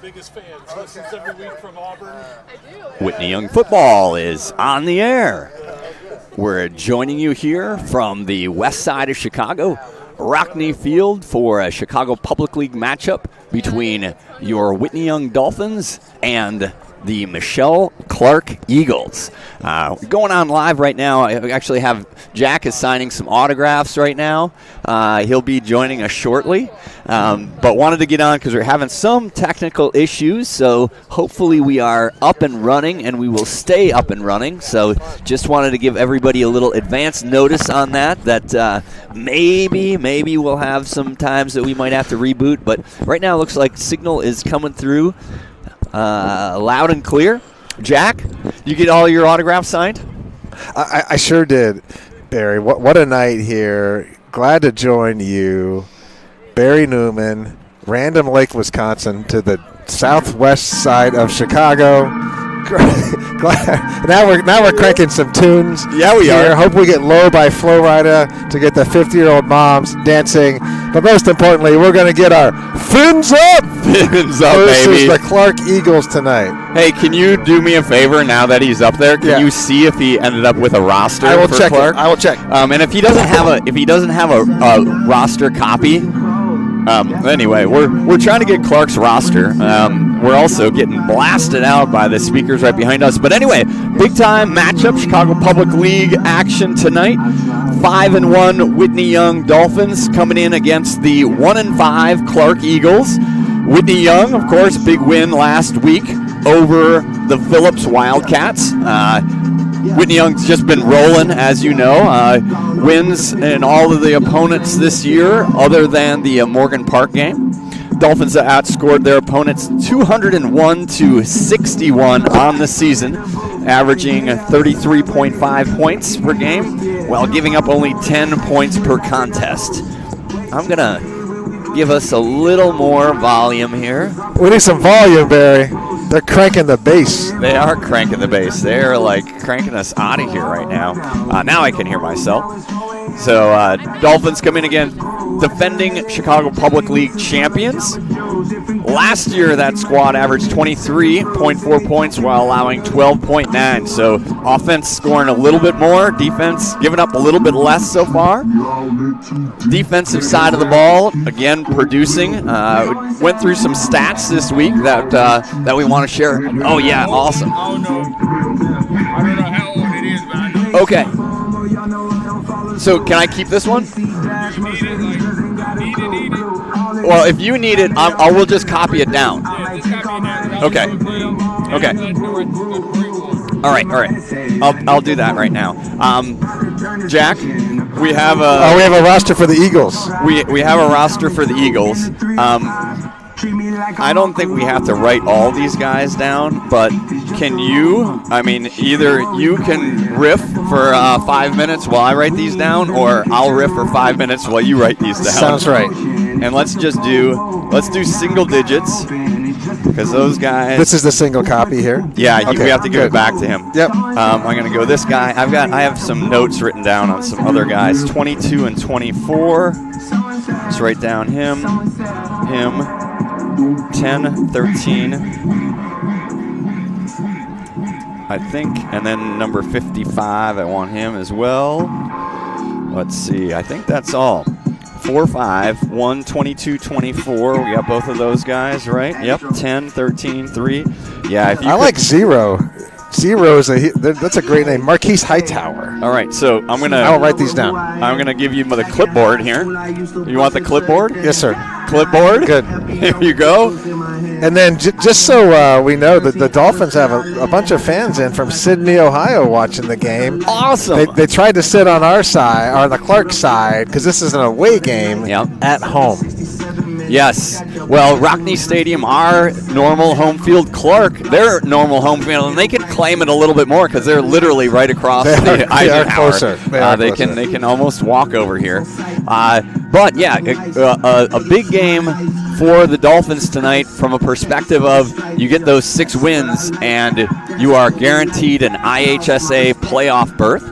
biggest fans. Listens every week from Auburn. Whitney Young football is on the air. We're joining you here from the west side of Chicago, Rockne Field, for a Chicago Public League matchup between your Whitney Young Dolphins and the Michelle Clark Eagles. Going on live right now. I actually have Jack is signing some autographs right now. He'll be joining us shortly. But wanted to get on because we're having some technical issues. So hopefully we are up and running, and we will stay up and running. So just wanted to give everybody a little advance notice on that maybe we'll have some times that we might have to reboot. But right now it looks like signal is coming through loud and clear. Jack, you get all your autographs signed? I sure did, Barry. What a night here. Glad to join you. Barry Newman, Random Lake, Wisconsin, to the southwest side of Chicago. Now we're cranking some tunes. Yeah, we are. Hope we get Low by Flo Rida to get the 50-year-old moms dancing. But most importantly, we're going to get our fins up. Fins up, versus baby. the Clark Eagles tonight. Hey, can you do me a favor now that he's up there? Can you see if he ended up with a roster? I will for check Clark? it. I will check. And if he doesn't have a roster copy, anyway, we're trying to get Clark's roster. We're also getting blasted out by the speakers right behind us. But anyway, big time matchup, Chicago Public League action tonight. 5-1 Whitney Young Dolphins coming in against the 1-5 Clark Eagles. Whitney Young, of course, big win last week over the Phillips Wildcats. Whitney Young's just been rolling, as you know. Wins in all of the opponents this year, other than the Morgan Park game. Dolphins outscored their opponents 201-61 on the season, averaging 33.5 points per game, while giving up only 10 points per contest. I'm going to give us a little more volume here. We need some volume, Barry. They're cranking the bass. They are cranking the bass. They're like cranking us out of here right now. Now I can hear myself. So Dolphins come in again, defending Chicago Public League champions. Last year, that squad averaged 23.4 points while allowing 12.9. So offense scoring a little bit more, defense giving up a little bit less so far. Defensive side of the ball, again, producing. Went through some stats this week that we want to share. Oh, yeah, awesome. Oh, no. I don't know how old it is, but I know. Okay. So can I keep this one? You need it. Well, if you need it, I will just copy it down. Yeah, just copy it down. Okay. Okay. All right. I'll do that right now. Jack, we have a we have a roster for the Eagles. we have a roster for the Eagles. I don't think we have to write all these guys down, but can you? I mean, either you can riff for 5 minutes while I write these down, or I'll riff for 5 minutes while you write these down. Sounds right. And let's do single digits, because those guys. This is the single copy here. Yeah, Okay, we have to give good. it back to him. Yep. I'm gonna go this guy. I have some notes written down on some other guys. 22 and 24. Let's write down him. 10, 13. I think, and then number 55. I want him as well. Let's see. I think that's all. 4, 5, 1, 22, 24. We got both of those guys, right? Yep. 10, 13, 3. Yeah. If you like Zero. Zero is that's a great name. Marquise Hightower. All right, so I'll write these down. I'm gonna give you the clipboard here. You want the clipboard? Yes, sir. Clipboard. Good. Here you go. And then just so we know that the Dolphins have a bunch of fans in from Sydney, Ohio, watching the game. Awesome. They tried to sit on our side, or the Clark side, because this is an away game at home. Yes. Well, Rockne Stadium, our normal home field, Clark, their normal home field, and they can claim it a little bit more because they're literally right across the Eisenhower. They can almost walk over here. But yeah, a big game for the Dolphins tonight from a perspective of you get those 6 wins and you are guaranteed an IHSA playoff berth.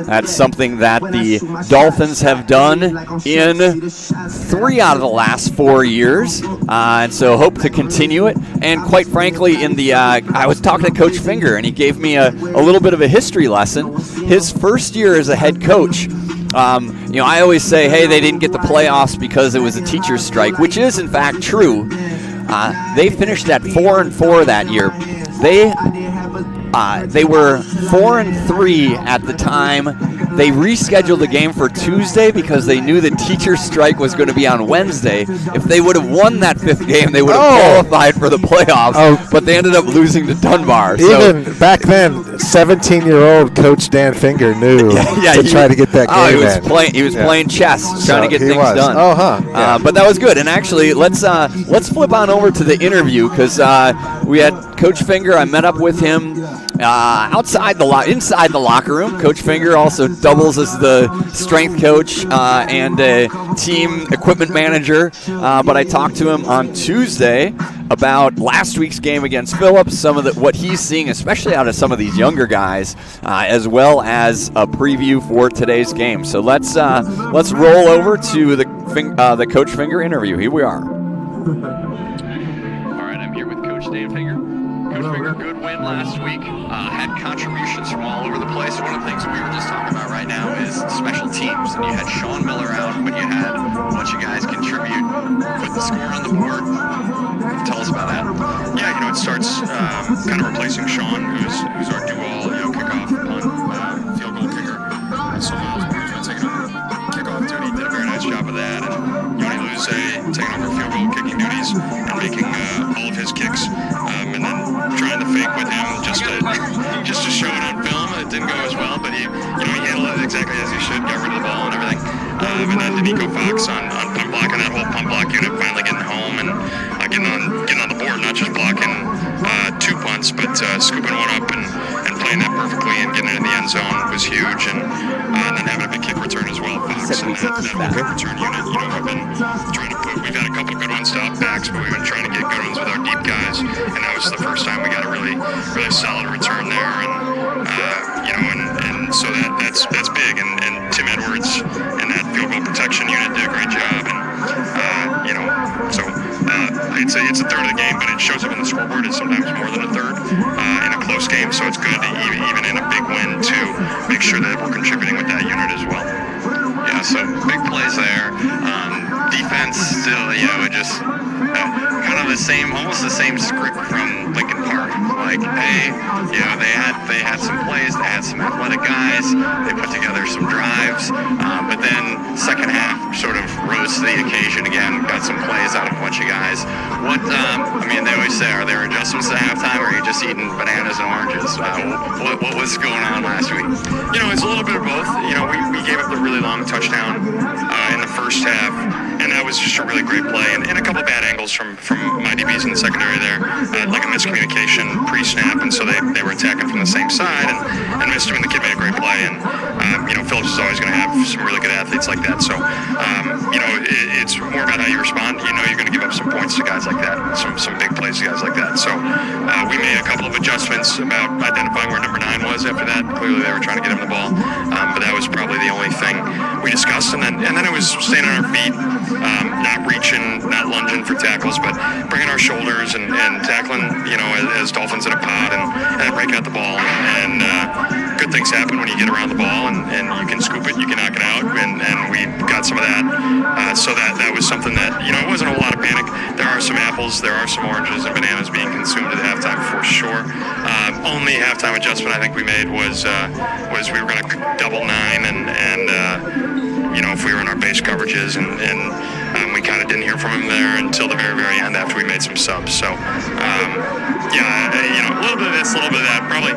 That's something that the Dolphins have done in 3 out of the last 4 years, and so hope to continue it. And quite frankly, I was talking to Coach Finger, and he gave me a little bit of a history lesson. His first year as a head coach, I always say, hey, they didn't get the playoffs because it was a teacher's strike, which is in fact true. They finished at 4-4 that year. They were 4-3 at the time. They rescheduled the game for Tuesday because they knew the teacher strike was going to be on Wednesday. If they would have won that 5th game, they would have qualified for the playoffs, but they ended up losing to Dunbar. Even back then, 17-year-old Coach Dan Finger knew to try to get that game he was playing chess, trying to get things done. But that was good. And actually, let's flip on over to the interview because we had Coach Finger. I met up with him inside the locker room. Coach Finger also doubles as the strength coach and team equipment manager. But I talked to him on Tuesday about last week's game against Phillips, some of what he's seeing, especially out of some of these younger guys, as well as a preview for today's game. So let's roll over to the Coach Finger interview. Here we are. All right, I'm here with Coach Dan Finger. Coach Finger, good win last week. Had contributions from all over the place. One of the things we were just talking about right now is special teams. And you had Sean Miller out, but you had a bunch of guys contribute, put the score on the board. Tell us about that. Yeah, it starts kind of replacing Sean, who's our do-all, kickoff, punt, field goal kicker. So Miles Moore's been taking over kickoff duty. Did a very nice job of that. And Yoni Luce taking over field goal kicking duties and making all of his kicks. And then trying to fake with him just to show it on film. It didn't go as well, but he handled it exactly as he should. Got rid of the ball and everything. And then Danico Fox on punt blocking, that whole punt block unit finally getting home and getting on the board, not just blocking 2 punts, but scooping one up and playing that perfectly and getting it in the end zone was huge. And then having a big kick return as well. Fox and that whole kick return unit, we've been trying to we've had a couple good ones to up backs, but we've been trying to get good ones with our deep guys. And that was the first time we got a really, really solid return there. And so that's big. And Tim Edwards and that field goal protection unit did a great job. And I'd say it's a third of the game, but it shows up on the scoreboard as sometimes more than a third in a close game. So it's good, even in a big win, to make sure that we're contributing with that unit as well. Yeah, so big plays there. Defense still, just kind of almost the same script from Lincoln Park. Like, hey, they had some plays, they had some athletic guys, they put together some drives, but then second half sort of rose to the occasion again, got some plays out of a bunch of guys. They always say, are there adjustments to halftime, or are you just eating bananas and oranges? What was going on last week? It's a little bit of both. We gave up the really long touchdown in the first half, and that was just a really great play, and a couple bad angles from my DBs in the secondary there, like a miscommunication pre-snap, and so they were attacking from the same side and missed him, and the kid made a great play. And Phillips is always going to have some really good athletes like that, so it's more about how you respond. You're going to give up some points to guys like that, some big plays to guys like that. So we made a couple of adjustments about identifying where number 9 was after that. Clearly they were trying to get him the ball, but that was probably the only thing we discussed. And then it was staying on our feet, not reaching, not lunging for tackles, but bringing our shoulders and tackling, as Dolphins in a pod and breaking out the ball. And good things happen when you get around the ball and you can scoop it, you can knock it out, and we got some of that. So that was something that, it wasn't a whole lot of panic. There are some apples, there are some oranges and bananas being consumed at halftime for sure. Only halftime adjustment I think we made was we were going to double 9 and if we were in our base coverages and we kind of didn't hear from him there until the very, very end after we made some subs. So, a little bit of this, a little bit of that. Probably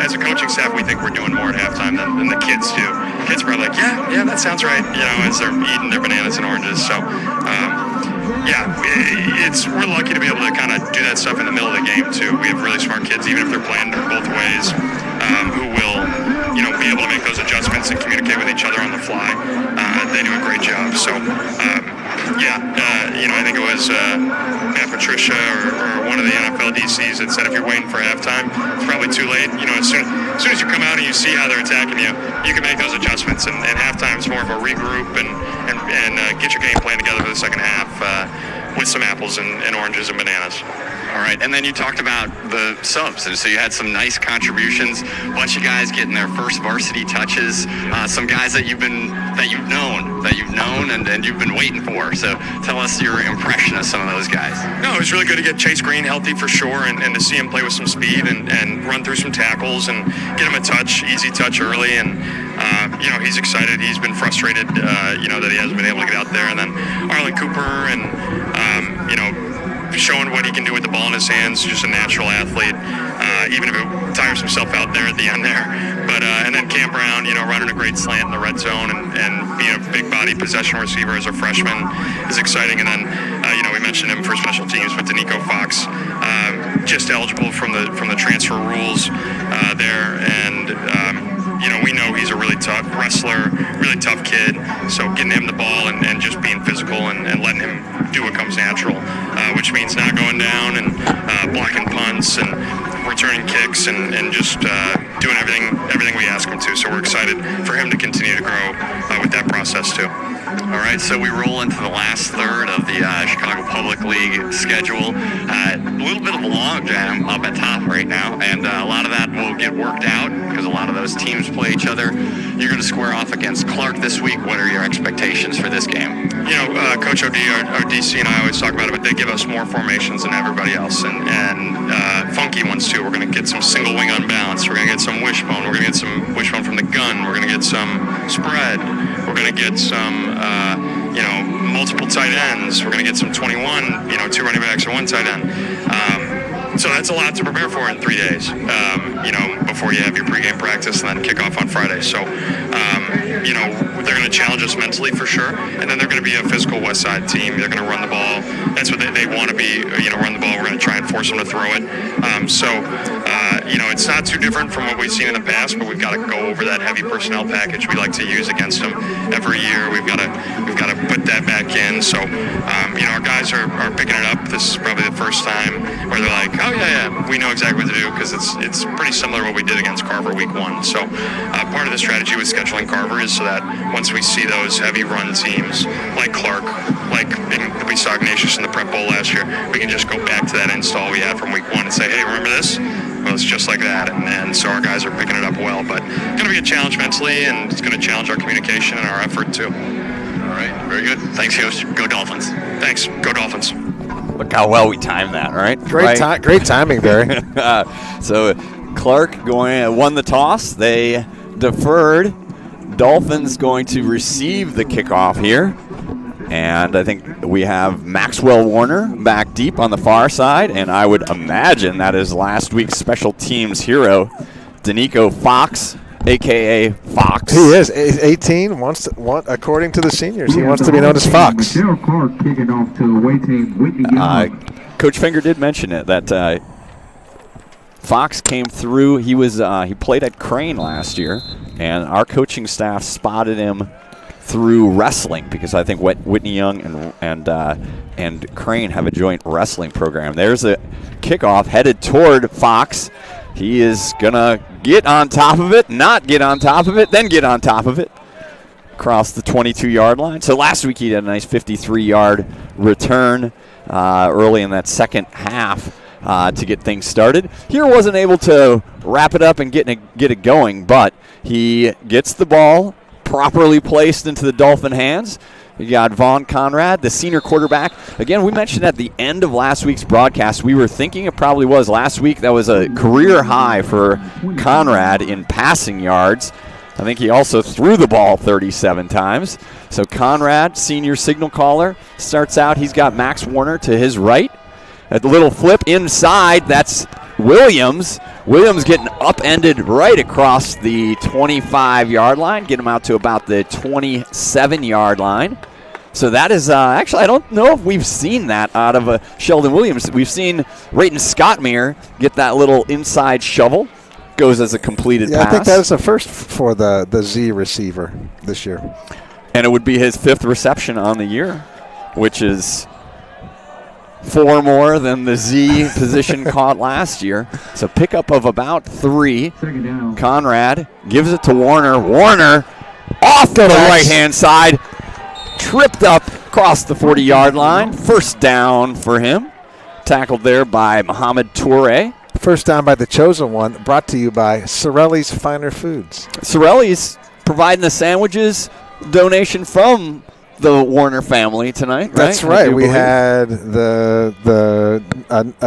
as a coaching staff, we think we're doing more at halftime than the kids do. Kids are probably like, yeah, that sounds right, as they're eating their bananas and oranges. So, we're lucky to be able to kind of do that stuff in the middle of the game, too. We have really smart kids, even if they're playing both ways, who will, be able to make those adjustments and communicate with each other on the fly. They do a great job. So, I think it was after Patricia or one of the NFL DCs that said if you're waiting for halftime, it's probably too late. As soon as you come out and you see how they're attacking you, you can make those adjustments. And halftime is more of a regroup and get your game plan together for the second half with some apples and oranges and bananas. All right, and then you talked about the subs, and so you had some nice contributions. A bunch of guys getting their first varsity touches. Some guys that you've known and you've been waiting for. So tell us your impression of some of those guys. No, it was really good to get Chase Green healthy for sure, and to see him play with some speed and run through some tackles and get him a touch, easy touch early. And he's excited. He's been frustrated, that he hasn't been able to get out there. And then Arlen Cooper and showing what he can do with the ball in his hands, just a natural athlete, even if it tires himself out there at the end there. But and then Cam Brown, running a great slant in the red zone and being a big body possession receiver as a freshman is exciting. And then we mentioned him for special teams with Danico Fox, just eligible from the transfer rules there, and we know he's a really tough wrestler, really tough kid. So getting him the ball and just being physical and letting him do what comes natural, which means not going down and blocking punts and returning kicks and just doing everything we ask him to. So we're excited for him to continue to grow with that process too. All right, so we roll into the last third of the Chicago Public League schedule. A little bit of a logjam up at top right now, and a lot of that will get worked out because a lot of those teams play each other. You're going to square off against Clark this week. What are your expectations for this game? Coach OD, our DC, and I always talk about it, but they give us more formations than everybody else, and funky ones too. We're going to get some single wing unbalanced. We're going to get some wishbone. We're going to get some wishbone from the gun. We're going to get some spread. We're going to get some, multiple tight ends. We're going to get some 21, two running backs and one tight end. So that's a lot to prepare for in 3 days, before you have your pregame practice and then kick off on Friday. So, they're going to challenge us mentally for sure. And then they're going to be a physical West Side team. They're going to run the ball. That's what they want to be, run the ball. We're going to try and force them to throw it. It's not too different from what we've seen in the past, but we've got to go over that heavy personnel package we like to use against them every year. We've got to put that back in. So, our guys are picking it up. This is probably the first time where they're like, oh, yeah, we know exactly what to do, because it's pretty similar to what we did against Carver week 1. So part of the strategy with scheduling Carver is so that once we see those heavy run teams like Clark, we saw Ignatius in the Prep Bowl last year, we can just go back to that install we had from week 1 and say, hey, remember this? Well, it's just like that, and so our guys are picking it up well. But it's going to be a challenge mentally, and it's going to challenge our communication and our effort too. All right, very good. Thanks, Coach. Go Dolphins. Thanks. Go Dolphins. Look how well we timed that, right? Great timing, Barry. So Clark won the toss. They deferred. Dolphins going to receive the kickoff here. And I think we have Maxwell Warner back deep on the far side, and I would imagine that is last week's special teams hero, Danico Fox, a.k.a. Fox. He is. 18, according to the seniors, he wants to be known as Fox. Clark kicking off to away team Whitney Young. Coach Finger did mention it, that Fox came through. He played at Crane last year, and our coaching staff spotted him through wrestling, because I think Whitney Young and Crane have a joint wrestling program. There's a kickoff headed toward Fox. He is going to get on top of it, not get on top of it, then get on top of it across the 22-yard line. So last week he had a nice 53-yard return early in that second half to get things started. Here wasn't able to wrap it up and get it going, but he gets the ball properly placed into the Dolphin hands. You got Vaughn Conrad, the senior quarterback. Again, we mentioned at the end of last week's broadcast, we were thinking it probably was last week. That was a career high for Conrad in passing yards. I think he also threw the ball 37 times. So Conrad, senior signal caller, starts out. He's got Max Warner to his right. At the little flip inside, that's Williams. Williams getting upended right across the 25-yard line, get him out to about the 27-yard line. So that is actually, I don't know if we've seen that out of Sheldon Williams. We've seen Rayton Scottmere get that little inside shovel. Goes as a completed pass. I think that is the first for the Z receiver this year. And it would be his 5th reception on the year, which is 4 more than the Z position caught last year. So pickup of about 3. Second down. Conrad gives it to Warner. Warner off to the right-hand side. Tripped up across the 40-yard line. First down for him. Tackled there by Mohamed Toure. First down by the chosen one, brought to you by Sorelli's Finer Foods. Sorelli's providing the sandwiches, donation from the Warner family tonight, right? That's right. We had the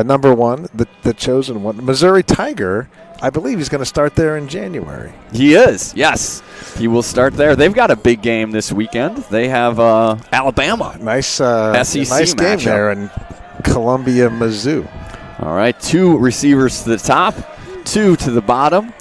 number one, the chosen one, Missouri Tiger. I believe he's going to start there in January. He is, yes. He will start there. They've got a big game this weekend. They have Alabama. Nice SEC nice game matchup there in Columbia, Mizzou. All right, 2 receivers to the top, 2 to the bottom.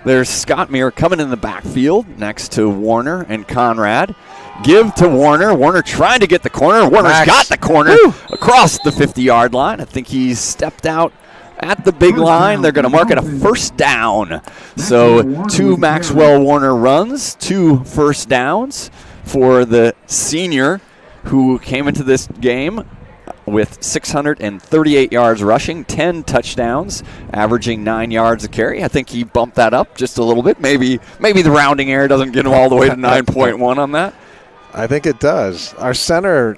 There's Scott Muir coming in the backfield next to Warner and Conrad. Give to Warner. Warner trying to get the corner. Warner's got the corner across the 50-yard line. I think he's stepped out at the big line. They're going to mark it a first down. So 2 Maxwell Warner runs, 2 first downs for the senior who came into this game with 638 yards rushing, 10 touchdowns, averaging 9 yards a carry. I think he bumped that up just a little bit. Maybe the rounding error doesn't get him all the way to 9.1 on that. I think it does. Our center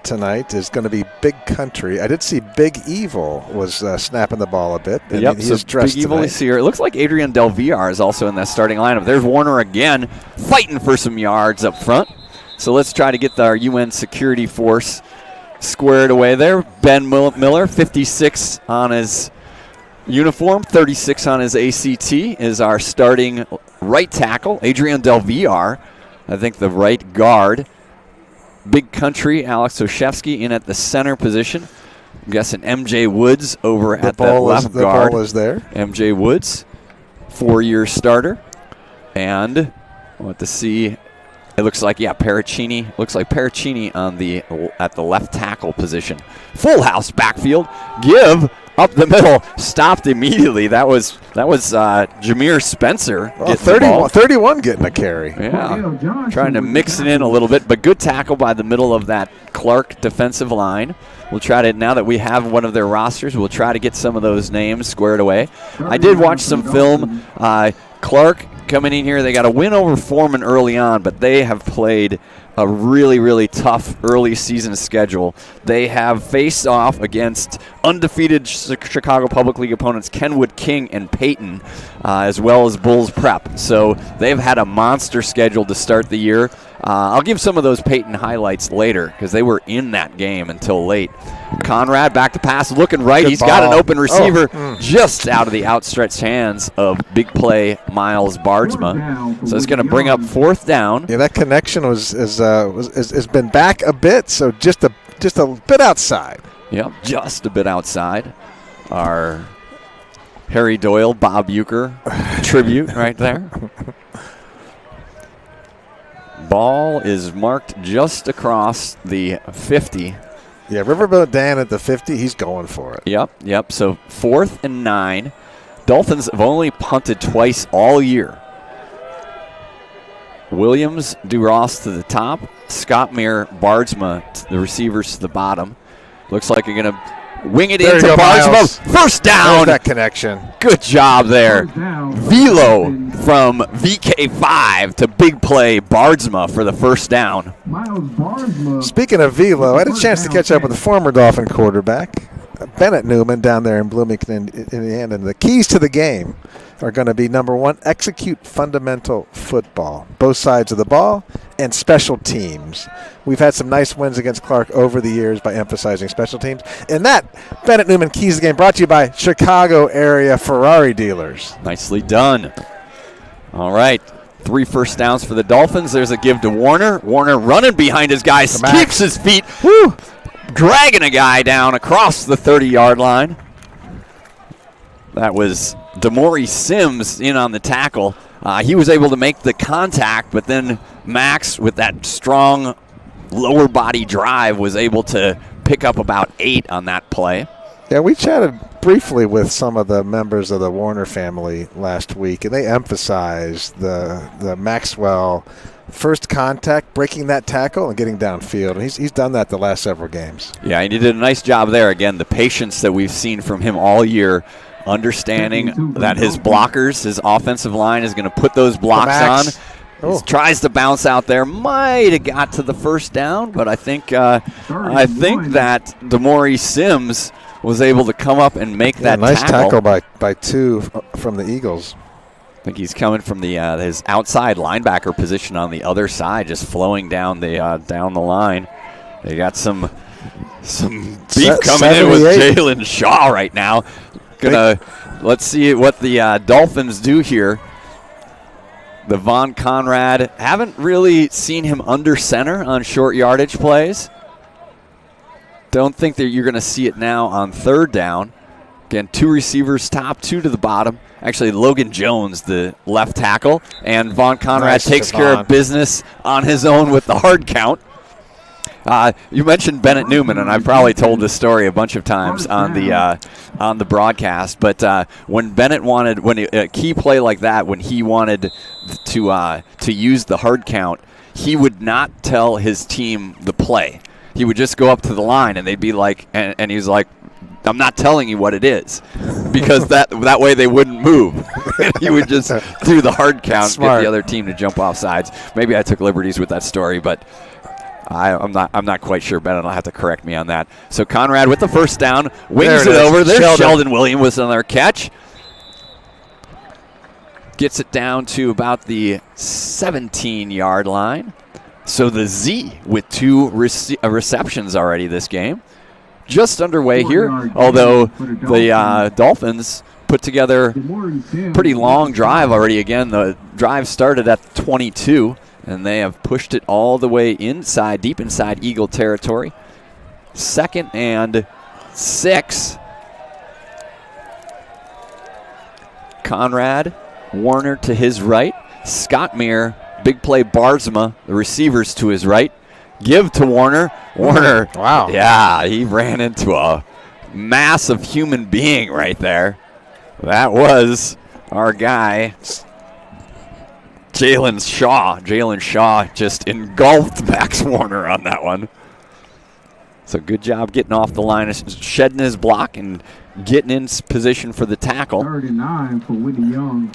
tonight is going to be Big Country. I did see Big Evil was snapping the ball a bit. Yep, he's so dressed Big Evil tonight. is here. It looks like Adrian Del Villar is also in that starting lineup. There's Warner again, fighting for some yards up front. So let's try to get our UN security force squared away there. Ben Miller, 56 on his uniform, 36 on his ACT, is our starting right tackle. Adrian Del Villar, I think the right guard. Big Country, Alex Oshevsky in at the center position. I'm guessing MJ Woods over at the left guard. The ball is there. MJ Woods, 4-year starter. And I want to see, it looks like, Paracchini. Looks like Paracchini at the left tackle position. Full house backfield. Give up the middle. Stopped immediately. That was Jameer Spencer. Oh, 31 getting a carry. Yeah. Trying to mix it in a little bit, but good tackle by the middle of that Clark defensive line. We'll try to, now that we have one of their rosters, we'll try to get some of those names squared away. I did watch some film. Clark coming in here, they got a win over Foreman early on, but they have played a really, really tough early season schedule. They have faced off against undefeated Chicago Public League opponents Kenwood King and Peyton, as well as Bulls Prep. So they've had a monster schedule to start the year. I'll give some of those Peyton highlights later because they were in that game until late. Conrad back to pass, looking right. Good He's ball. got an open receiver just out of the outstretched hands of big play Miles Bardsma. So it's going to bring up 4th down. Yeah, that connection has been back a bit, so just a bit outside. Yep, just a bit outside. Our Harry Doyle, Bob Uecker tribute right there. Ball is marked just across the 50. Yeah, Riverboat Dan at the 50, he's going for it. Yep. So 4th and 9. Dolphins have only punted twice all year. Williams, DuRoss to the top. Scott Muir, Bardsma, the receivers to the bottom. Looks like you're going to wing it into Bardsma. First down. There's that connection. Good job there. Velo from VK5 to big play Bardsma for the first down. Speaking of Velo, I had a chance to catch up with the former Dolphin quarterback, Bennett Newman, down there in Bloomington, Indiana. And the keys to the game are going to be, number 1, execute fundamental football, both sides of the ball, and special teams. We've had some nice wins against Clark over the years by emphasizing special teams. And that Bennett Newman keys to the game brought to you by Chicago area Ferrari dealers. Nicely done. All right. 3 first downs for the Dolphins. There's a give to Warner. Warner running behind his guy, keeps his feet, dragging a guy down across the 30-yard line. That was Damori Sims in on the tackle. He was able to make the contact, but then Max, with that strong lower body drive, was able to pick up about 8 on that play. Yeah, we chatted briefly with some of the members of the Warner family last week, and they emphasized the Maxwell first contact, breaking that tackle, and getting downfield. And he's done that the last several games. Yeah, and he did a nice job there. Again, the patience that we've seen from him all year, understanding that his blockers, his offensive line is going to put those blocks on. He tries to bounce out there. Might have got to the first down, but I think that DeMaurice Sims was able to come up and make that nice tackle. by two from the Eagles. I think he's coming from the his outside linebacker position on the other side, just flowing down the line. They got some beef coming in with Jalen Shaw right now. Let's see what the Dolphins do here. The Von Conrad, haven't really seen him under center on short yardage plays. Don't think that you're going to see it now on third down. Again, 2 receivers top, 2 to the bottom. Actually, Logan Jones, the left tackle, and Von Conrad takes care of business on his own with the hard count. You mentioned Bennett Newman, and I've probably told this story a bunch of times on the broadcast. But when Bennett wanted, a key play like that, when he wanted to use the hard count, he would not tell his team the play. He would just go up to the line, and they'd be like, and he was like, "I'm not telling you what it is," because that way they wouldn't move. He would just do the hard count, get the other team to jump off sides. Maybe I took liberties with that story, but I'm not quite sure. Bennett will have to correct me on that. So Conrad with the first down, wings it over. There's Sheldon Williams with another catch. Gets it down to about the 17-yard line. So the Z with 2 receptions already this game. Just underway here, although the Dolphins put together a pretty long drive already. Again, the drive started at 22, and they have pushed it all the way inside, deep inside Eagle territory. 2nd and 6. Conrad, Warner to his right. Scottmere, big play Barzma, the receivers to his right. Give to Warner. Warner, wow. Yeah, he ran into a massive human being right there. That was our guy, Jalen Shaw. Jalen Shaw just engulfed Max Warner on that one. So good job getting off the line, shedding his block and getting in position for the tackle. 3rd and 9 for Whitney Young.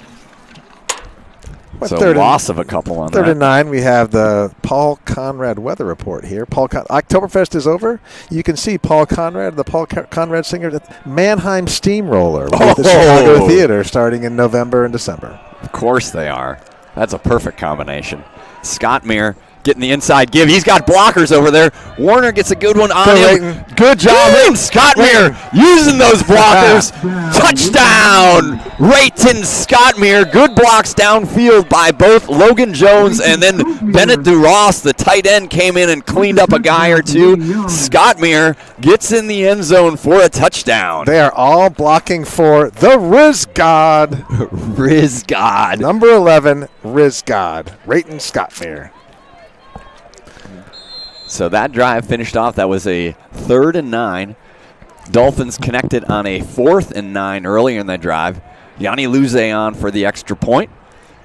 So loss of a couple on 3rd that. and 9, we have the Paul Conrad weather report here. Oktoberfest is over. You can see Paul Conrad, the Paul Conrad singer, at Mannheim Steamroller at the Chicago Theater starting in November and December. Of course they are. That's a perfect combination. Scottmere getting the inside give. He's got blockers over there. Warner gets a good one on him. Good job, Rayton Scottmere using those blockers. Touchdown, Rayton Scottmere. Good blocks downfield by both Logan Jones and then Bennett DeRoss, the tight end, came in and cleaned up a guy or two. Scottmere gets in the end zone for a touchdown. They are all blocking for the Riz God. Riz God. Number 11, Riz God. Rayton Scottmere. So that drive finished off. That was a 3rd and 9. Dolphins connected on a 4th and 9 earlier in that drive. Yanni Luze on for the extra point.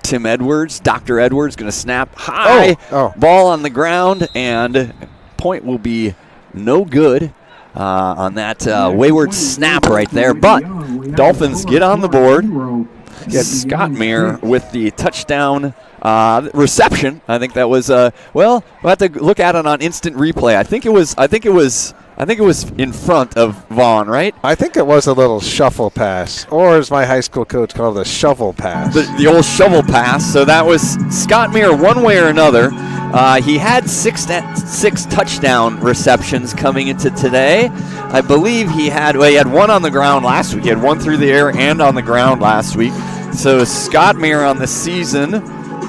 Tim Edwards, Dr. Edwards, going to snap high. Ball on the ground, and point will be no good on that wayward snap right there. But Dolphins get on the board. Scottmere with the touchdown reception. I think that was we'll have to look at it on instant replay. I think it was in front of Vaughn, right? I think it was a little shuffle pass, or as my high school coach called it, a shovel pass. The old shovel pass. So that was Scottmere one way or another. He had six touchdown receptions coming into today. I believe he had one on the ground last week. He had one through the air and on the ground last week. So Scottmere on the season,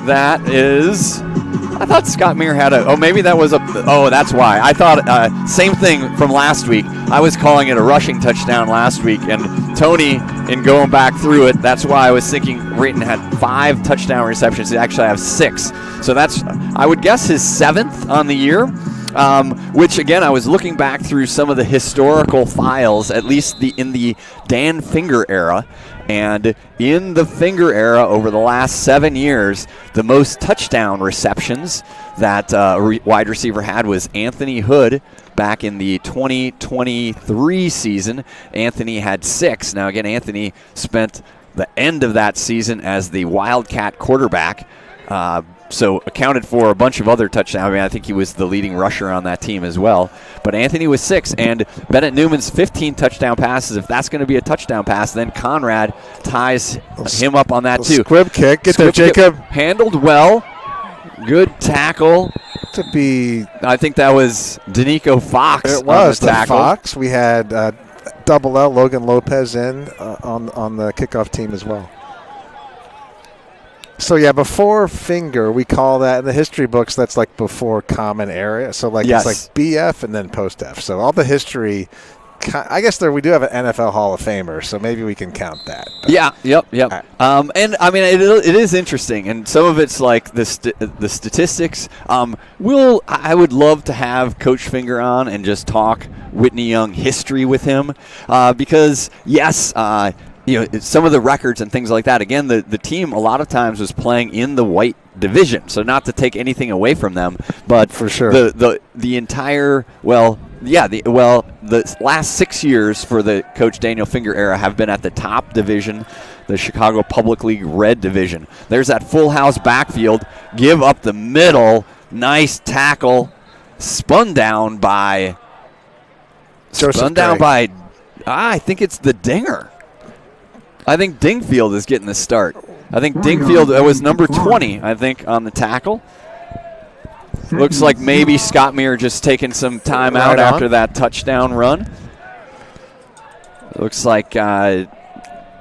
that is, I thought Scottmere had maybe that was that's why. I thought, same thing from last week. I was calling it a rushing touchdown last week, and Tony, in going back through it, that's why I was thinking Rayton had 5 touchdown receptions. He actually has 6. So that's, I would guess, his 7th on the year. which, again, I was looking back through some of the historical files, at least in the Dan Finger era. And in the Finger era, over the last 7 years, the most touchdown receptions that a wide receiver had was Anthony Hood back in the 2023 season. Anthony had 6. Now, again, Anthony spent the end of that season as the Wildcat quarterback, so accounted for a bunch of other touchdowns. I mean, I think he was the leading rusher on that team as well. But Anthony was 6, and Bennett Newman's 15 touchdown passes. If that's going to be a touchdown pass, then Conrad ties him up on that too. Squib kick. Get there, Jacob. Handled well. Good tackle. I think that was Danico Fox. It was on the tackle. Fox. We had Double L, Logan Lopez in on the kickoff team as well. So, yeah, before Finger, we call that in the history books, that's like before common area. So, like, yes. It's like BF and then post F. So, all the history, I guess we do have an NFL Hall of Famer, so maybe we can count that. But. Yeah, yep. Right. And, I mean, it is interesting, and some of it's like the statistics. I would love to have Coach Finger on and just talk Whitney Young history with him because, yes, some of the records and things like that. Again, the team a lot of times was playing in the white division, so not to take anything away from them, but for sure the entire the last 6 years for the Coach Daniel Finger era have been at the top division, the Chicago Public League Red Division. There's that full house backfield, give up the middle, nice tackle, spun down by I think it's the Dinger. I think Dingfield is getting the start. I think Dingfield was number 20, I think, on the tackle. Looks like maybe Scott Meir just taking some time out after that touchdown run. Looks like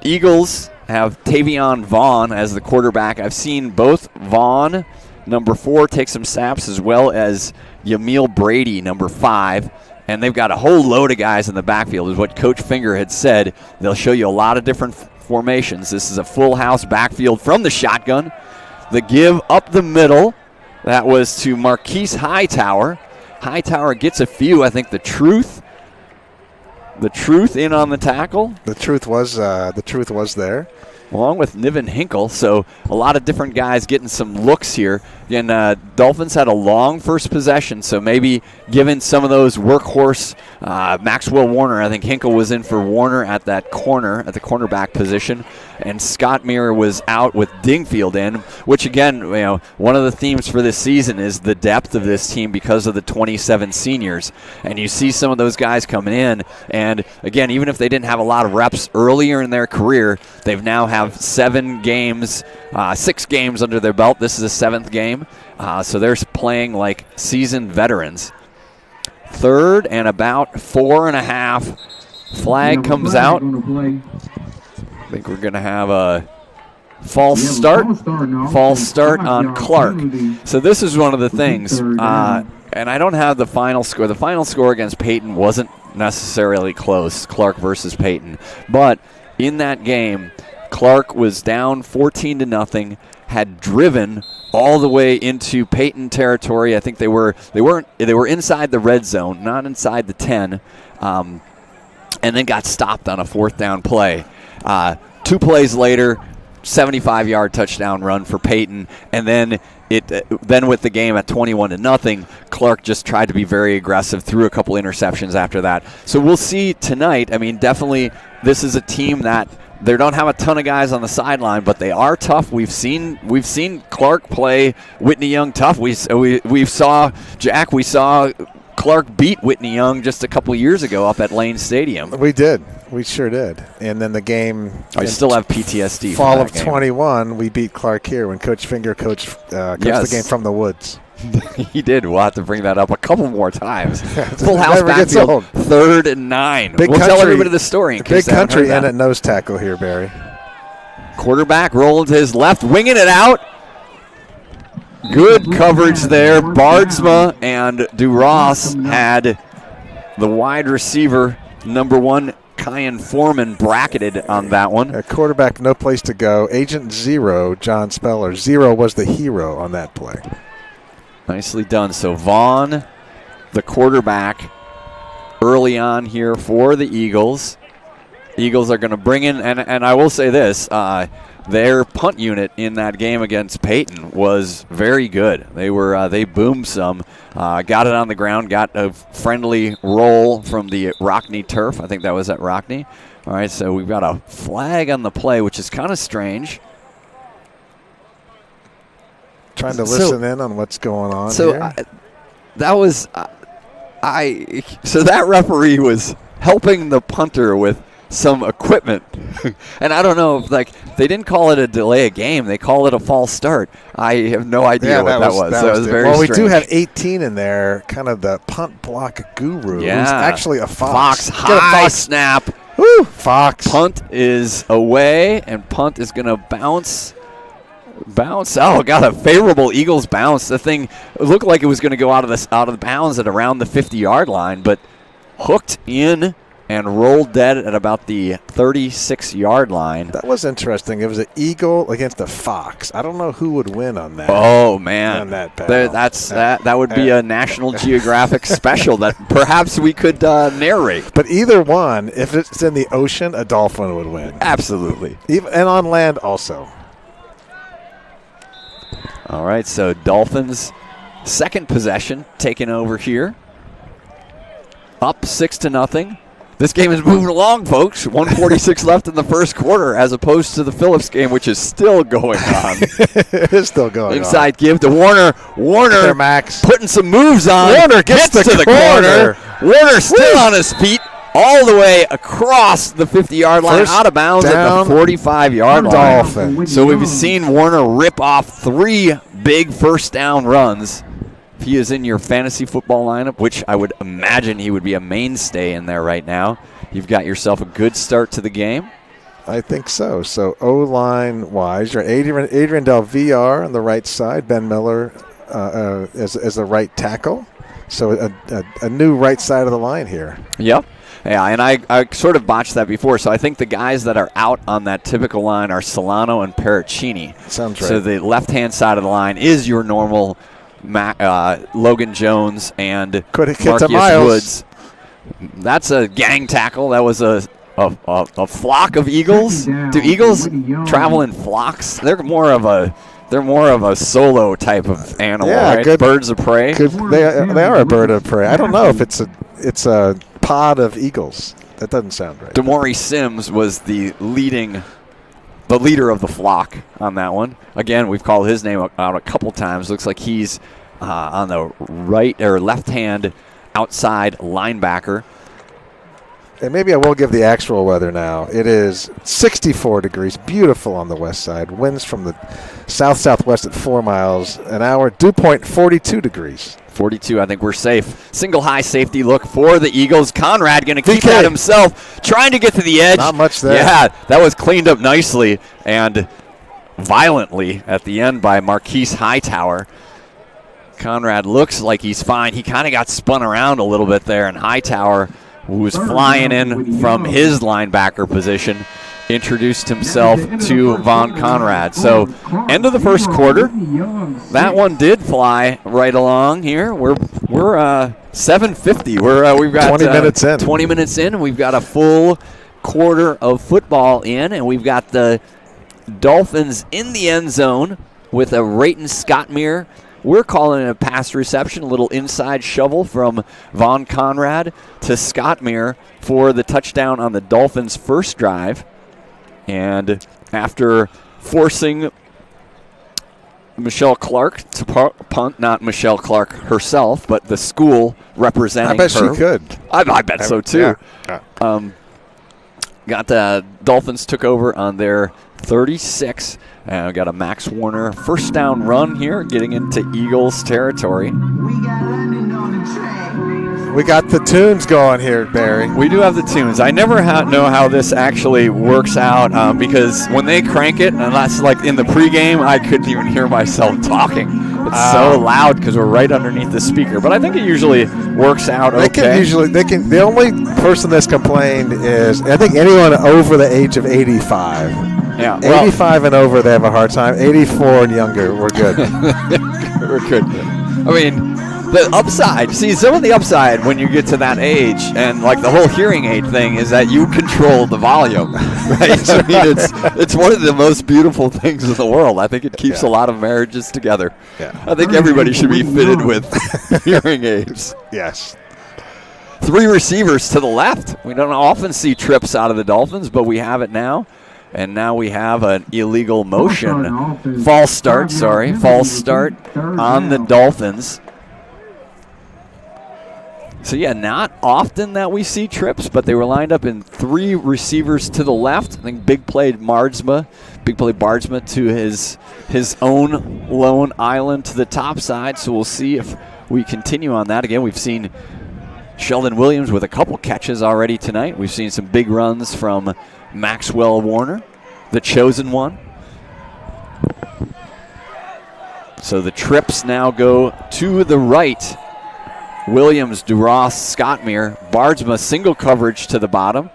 Eagles have Tavion Vaughn as the quarterback. I've seen both Vaughn, number 4, take some snaps, as well as Yamil Brady, number 5. And they've got a whole load of guys in the backfield, is what Coach Finger had said. They'll show you a lot of different formations. This is a full house backfield from the shotgun. The give up the middle, that was to Marquise Hightower. Hightower gets a few. I think the truth in on the tackle. The truth was there. Along with Niven Hinkle, so a lot of different guys getting some looks here. Again, Dolphins had a long first possession, so maybe given some of those workhorse, Maxwell Warner, I think Hinkle was in for Warner at that corner, at the cornerback position, and Scott Meir was out with Dingfield in, which again, one of the themes for this season is the depth of this team because of the 27 seniors. And you see some of those guys coming in, and again, even if they didn't have a lot of reps earlier in their career, they've now have 6 games under their belt. This is the 7th game. So they're playing like seasoned veterans. 3rd and about 4.5. Flag comes out. I think we're going to have a false start on Clark. So this is one of the things. And I don't have the final score. The final score against Peyton wasn't necessarily close, Clark versus Peyton. But in that game, Clark was down 14-0, had driven all the way into Peyton territory. I think they were inside the red zone, not inside the 10, and then got stopped on a 4th down play. 2 plays later, 75-yard touchdown run for Peyton, and then with the game at 21-0, Clark just tried to be very aggressive, threw a couple interceptions after that. So we'll see tonight. I mean, definitely this is a team that they don't have a ton of guys on the sideline, but they are tough. We've seen Clark play Whitney Young tough. We saw Clark beat Whitney Young just a couple years ago up at Lane Stadium. We did. We sure did. And then the game. I still have PTSD. Fall of 21, we beat Clark here when Coach Finger coached the game from the woods. He did. We'll have to bring that up a couple more times. Yeah, Full house back, so 3rd and 9. We'll tell everybody the story. Big country and at nose tackle here, Barry. Quarterback rolling to his left, winging it out. Good coverage there. Bardsma and Duras had the wide receiver, number 1, Kyan Foreman, bracketed on that one. A quarterback, no place to go. Agent Zero, John Speller. Zero was the hero on that play. Nicely done. So Vaughn the quarterback early on here for the Eagles. Eagles are going to bring in, and I will say this, their punt unit in that game against Peyton was very good. They boomed some, got it on the ground, got a friendly roll from the Rockne turf. I think that was at Rockne. All right, so we've got a flag on the play, which is kind of strange. Trying to listen in on what's going on here. So that referee was helping the punter with some equipment. And I don't know if, they didn't call it a delay of game. They called it a false start. I have no idea what that was. So it was very strange. We do have 18 in there, kind of the punt block guru. Yeah. Who's actually a Fox. High snap. Woo, Fox. Punt is away, and punt is going to bounce. Oh, got a favorable Eagles bounce. The thing looked like it was going to go out of the bounds at around the 50-yard line, but hooked in and rolled dead at about the 36-yard line. That was interesting. It was an Eagle against a Fox. I don't know who would win on that. Oh, man. On that battle. That would be a National Geographic special that perhaps we could narrate. But either one, if it's in the ocean, a dolphin would win. Absolutely. And on land also. All right, so Dolphins' second possession taken over here. Up 6-0. This game is moving along, folks. 1:46 left in the first quarter, as opposed to the Phillips game, which is still going on. It is still going on. Inside give to Warner. Warner Max putting some moves on. Warner gets to the corner. Warner still on his feet all the way across the 50-yard line, out of bounds at the 45-yard line. Dolphin. So we've seen Warner rip off 3 big first down runs. If he is in your fantasy football lineup, which I would imagine he would be a mainstay in there right now, you've got yourself a good start to the game. I think so. So O-line wise, you're Adrian Del VR on the right side, Ben Miller as the right tackle. So a new right side of the line here. Yep. Yeah, and I sort of botched that before. So I think the guys that are out on that typical line are Solano and Pericini. Sounds right. So the left-hand side of the line is your normal Logan Jones and Marcus Woods. That's a gang tackle. That was a flock of eagles. Do eagles travel in flocks? They're more of a solo type of animal, right? Good, birds of prey. They are a bird of prey. I don't know if it's a pod of eagles. That doesn't sound right. Demore Sims was the leader of the flock on that one. Again, we've called his name out a couple times. Looks like he's on the right or left-hand outside linebacker. And maybe I will give the actual weather now. It is 64 degrees, beautiful on the west side. Winds from the south-southwest at 4 miles an hour. Dew point 42 degrees. 42, I think we're safe. Single high safety look for the Eagles. Conrad going to keep that himself, trying to get to the edge. Not much there. Yeah, that was cleaned up nicely and violently at the end by Marquise Hightower. Conrad looks like he's fine. He kind of got spun around a little bit there, and Hightower, who was flying in from his linebacker position, introduced himself to Von Conrad. So, end of the first quarter. That one did fly right along here. We're 7:50. We've got 20 minutes in. 20 minutes in. We've got a full quarter of football in, and we've got the Dolphins in the end zone with a Rayton Scottmere. We're calling it a pass reception, a little inside shovel from Von Conrad to Scottmere for the touchdown on the Dolphins' first drive. And after forcing Michelle Clark to punt, not Michelle Clark herself, but the school representing her. I bet she could. I bet so too. Yeah. Got the Dolphins took over on their 36. And we got a Max Warner first down run here, getting into Eagles territory. We got the tunes going here, Barry. We do have the tunes. I never know how this actually works out because when they crank it, and that's like in the pregame, I couldn't even hear myself talking. It's so loud because we're right underneath the speaker. But I think it usually works out okay. The only person that's complained is, I think, anyone over the age of 85. Yeah, 85 and over, they have a hard time. 84 and younger, we're good. We're good. I mean, the upside, see, some of the upside when you get to that age, and like the whole hearing aid thing, is that you control the volume, right? I mean, it's one of the most beautiful things in the world. I think it keeps a lot of marriages together. Yeah. I think everybody should be fitted with hearing aids. Yes. 3 receivers to the left. We don't often see trips out of the Dolphins, but we have it now. And now we have an illegal motion. False start on the Dolphins. So, yeah, not often that we see trips, but they were lined up in 3 receivers to the left. I think big play Bardsma to his own lone island to the top side. So we'll see if we continue on that. Again, we've seen Sheldon Williams with a couple catches already tonight. We've seen some big runs from Maxwell Warner, the chosen one. So the trips now go to the right. Williams, DuRoss, Scottmere, Bardsma single coverage to the bottom.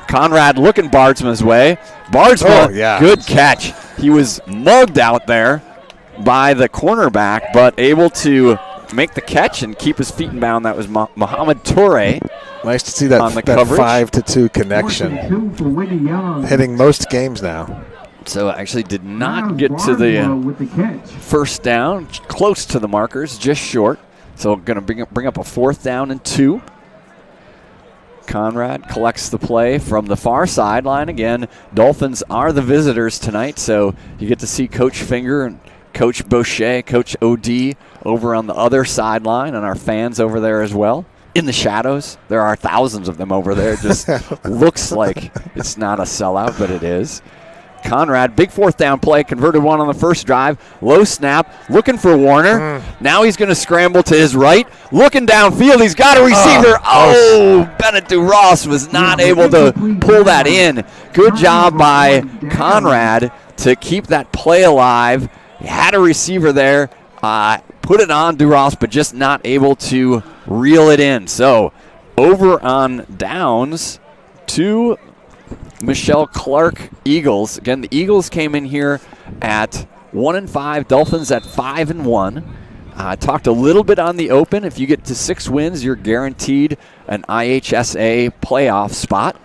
Conrad looking Bardsma's way. Bardsma, good catch. He was mugged out there by the cornerback, but able to make the catch and keep his feet in bound. That was Mohamed Toure. Nice to see that, on the that coverage. 5-2 connection. Hitting most games now. So actually did not get to the first down. Close to the markers, just short. So going to bring up a 4th down and 2. Conrad collects the play from the far sideline. Again, Dolphins are the visitors tonight, so you get to see Coach Finger and Coach Boucher, Coach OD over on the other sideline, and our fans over there as well. In the shadows, there are thousands of them over there. It just looks like it's not a sellout, but it is. Conrad, big 4th down play, converted one on the first drive. Low snap, looking for Warner. Now he's going to scramble to his right. Looking downfield, he's got a receiver. Bennett DuRoss was not able to pull that in. Good job by Conrad to keep that play alive. He had a receiver there, put it on DuRoss, but just not able to reel it in. So over on downs to Michelle Clark Eagles. Again, the Eagles came in here at 1-5, Dolphins at 5-1. Talked a little bit on the open. If you get to 6 wins, you're guaranteed an IHSA playoff spot.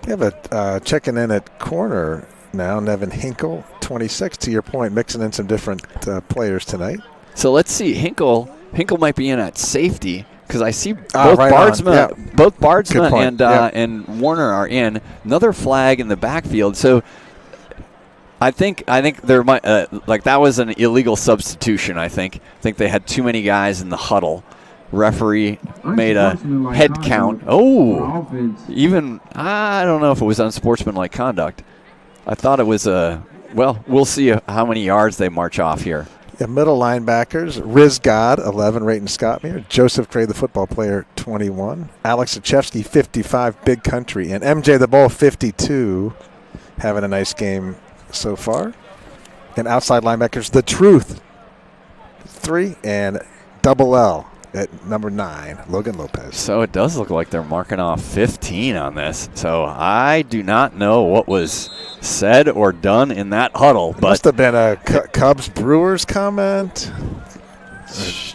You have a checking in at corner now, Nevin Hinkle, 26. To your point, mixing in some different players tonight. So let's see. Hinkle might be in at safety, because I see both Bardsma, both Bardsma and Warner are in. Another flag in the backfield. So I think there might that was an illegal substitution. I think they had too many guys in the huddle. Referee made a head count. Even I don't know if it was unsportsmanlike conduct. I thought it was we'll see how many yards they march off here. Yeah, middle linebackers, Riz God, 11, Rayton Scottmere. Joseph Gray, the football player, 21. Alex Achevsky, 55, Big Country. And MJ the Bull, 52, having a nice game so far. And outside linebackers, The Truth, 3, and Double L at number 9, Logan Lopez. So it does look like they're marking off 15 on this. So I do not know what was said or done in that huddle. But must have been a Cubs Brewers comment.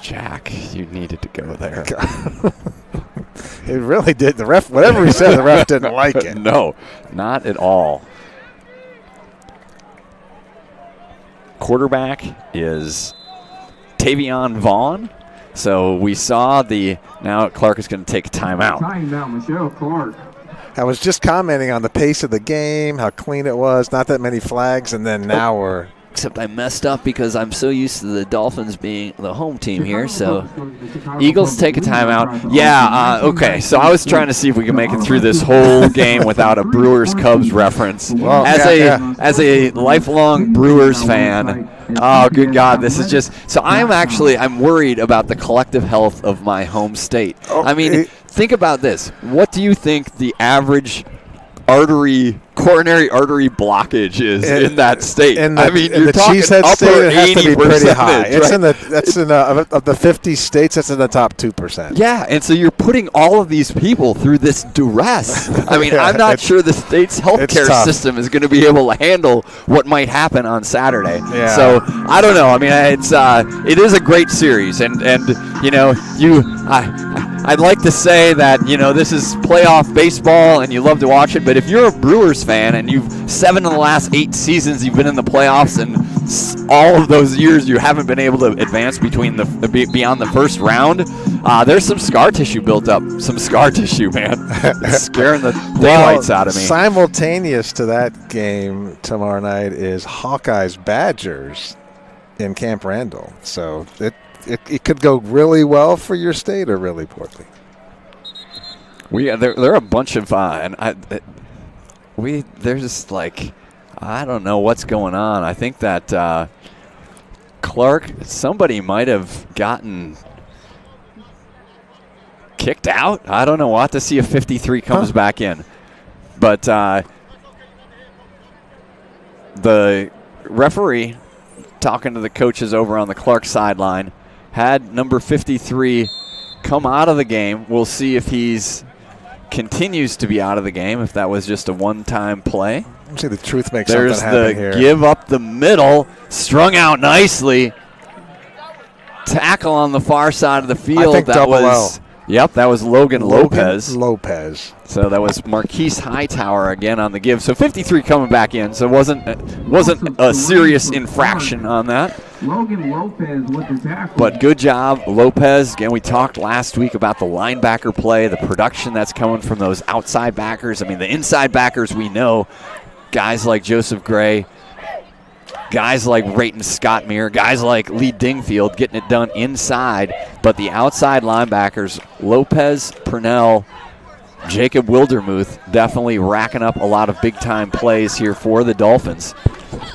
Jack, you needed to go there. It really did. The ref, whatever he said, the ref didn't like it. No, not at all. Quarterback is Tavion Vaughn. So we saw now Clark is going to take a timeout. Timeout, Michelle Clark. I was just commenting on the pace of the game, how clean it was, not that many flags, and then now we're... Except I messed up because I'm so used to the Dolphins being the home team here. So Eagles take a timeout. Yeah, okay. So I was trying to see if we can make it through this whole game without a Brewers-Cubs reference. Well, as a lifelong Brewers fan, oh, good God, this is just... So I'm worried about the collective health of my home state. I mean, think about this. What do you think the average coronary artery blockage is in that state. I mean, you're the talking Cheesehead upper state, it has to be pretty high. Right? Of the 50 states, that's in the top 2%. Yeah, and so you're putting all of these people through this duress. I mean, Yeah, I'm not sure the state's healthcare tough. system is going to be able to handle what might happen on Saturday. Yeah. So I don't know. I mean, it is a great series, and I'd like to say that this is playoff baseball and you love to watch it, but if you're a Brewers fan and you've 7 of the last 8 seasons you've been in the playoffs and all of those years you haven't been able to advance beyond the first round, there's some scar tissue built up. Some scar tissue, man. It's scaring the daylights out of me. Simultaneous to that game tomorrow night is Hawkeyes Badgers in Camp Randall. So it could go really well for your state or really poorly. There are a bunch of they're just like, I don't know what's going on. I think that Clark, somebody might have gotten kicked out. I don't know. We'll have to see if 53 comes back in. But the referee, talking to the coaches over on the Clark sideline, had number 53 come out of the game. We'll see if he's continues to be out of the game, if that was just a one-time play. Let's see the truth makes There's something happen here. There's the give up the middle, strung out nicely. Tackle on the far side of the field. I think that double was L. Yep, that was Logan Lopez. So that was Marquise Hightower again on the give. So 53 coming back in. So it wasn't a serious infraction on that. Logan Lopez with the tackle. But good job, Lopez. Again, we talked last week about the linebacker play, the production that's coming from those outside backers. I mean, the inside backers we know, guys like Joseph Gray, guys like Rayton Scottmere, guys like Lee Dingfield getting it done inside. But the outside linebackers, Lopez, Purnell, Jacob Wildermuth, definitely racking up a lot of big-time plays here for the Dolphins.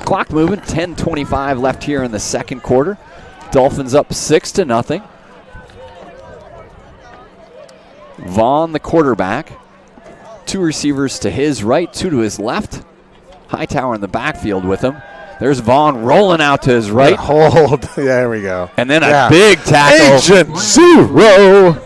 Clock moving, 10:25 left here in the second quarter. Dolphins up 6-0. Vaughn, the quarterback. 2 receivers to his right, 2 to his left. Hightower in the backfield with him. There's Vaughn rolling out to his right. Hold. There we go. And then a big tackle. Agent Zero.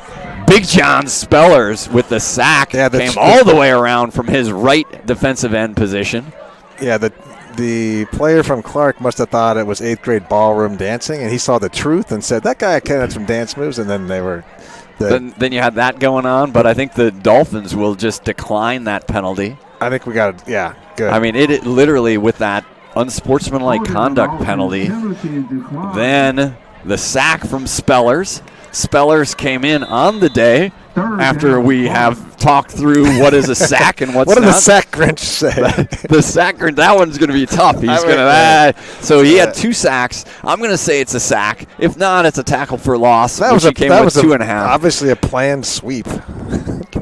Big John Spellers with the sack. Came all the way around from his right defensive end position. Yeah, the player from Clark must have thought it was 8th grade ballroom dancing, and he saw the truth and said, that guy can have some dance moves, and then they were... Then you had that going on, but I think the Dolphins will just decline that penalty. I think we got it. Good. I mean, it literally, with that unsportsmanlike conduct penalty, then the sack from Spellers. Spellers came in on the day after we have talked through what is a sack and what's not. What did the sack Grinch say? The sack Grinch, that one's going to be tough. He's going to so he had 2 sacks. I'm going to say it's a sack. If not, it's a tackle for loss. That was came with 2.5. Obviously a planned sweep,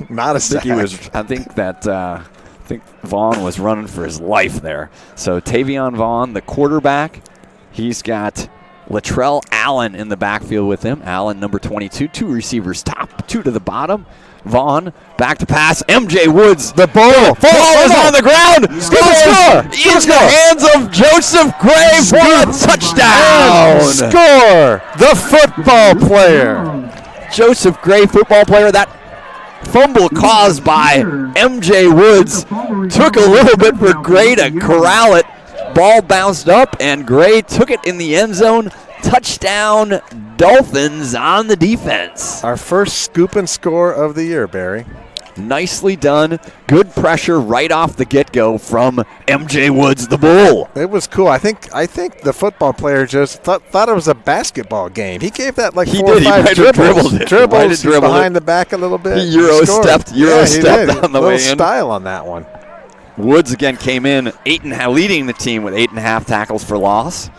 not a sack. I think Vaughn was running for his life there. So Tavion Vaughn, the quarterback, he's got Latrell Allen in the backfield with him. Allen, number 22, 2 receivers top, 2 to the bottom. Vaughn, back to pass. MJ Woods. The ball is on the ground. Score! In the hands of Joseph Gray for a touchdown. Score! The football player. Joseph Gray, football player. That fumble caused by MJ Woods took a little bit for Gray to corral it. Ball bounced up, and Gray took it in the end zone. Touchdown, Dolphins on the defense. Our first scoop and score of the year, Barry. Nicely done. Good pressure right off the get-go from MJ Woods, the Bull. It was cool. I think the football player just thought it was a basketball game. He gave that like 4 or 5 dribbles. Dribbles behind the back a little bit. He Euro stepped on the way in. Style on that one. Woods again came in leading the team with 8.5 tackles for loss.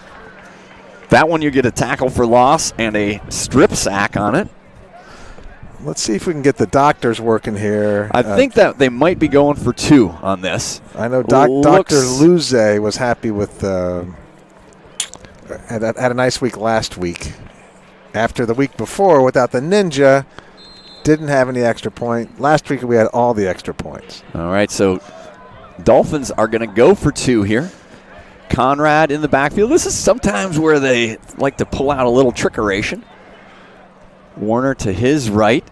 That one you get a tackle for loss and a strip sack on it. Let's see if we can get the doctors working here. I think that they might be going for 2 on this. I know Dr. Luze was happy with had a nice week last week. After the week before, without the ninja, didn't have any extra point. Last week we had all the extra points. All right, so Dolphins are going to go for 2 here. Conrad in the backfield. This is sometimes where they like to pull out a little trickeration. Warner to his right.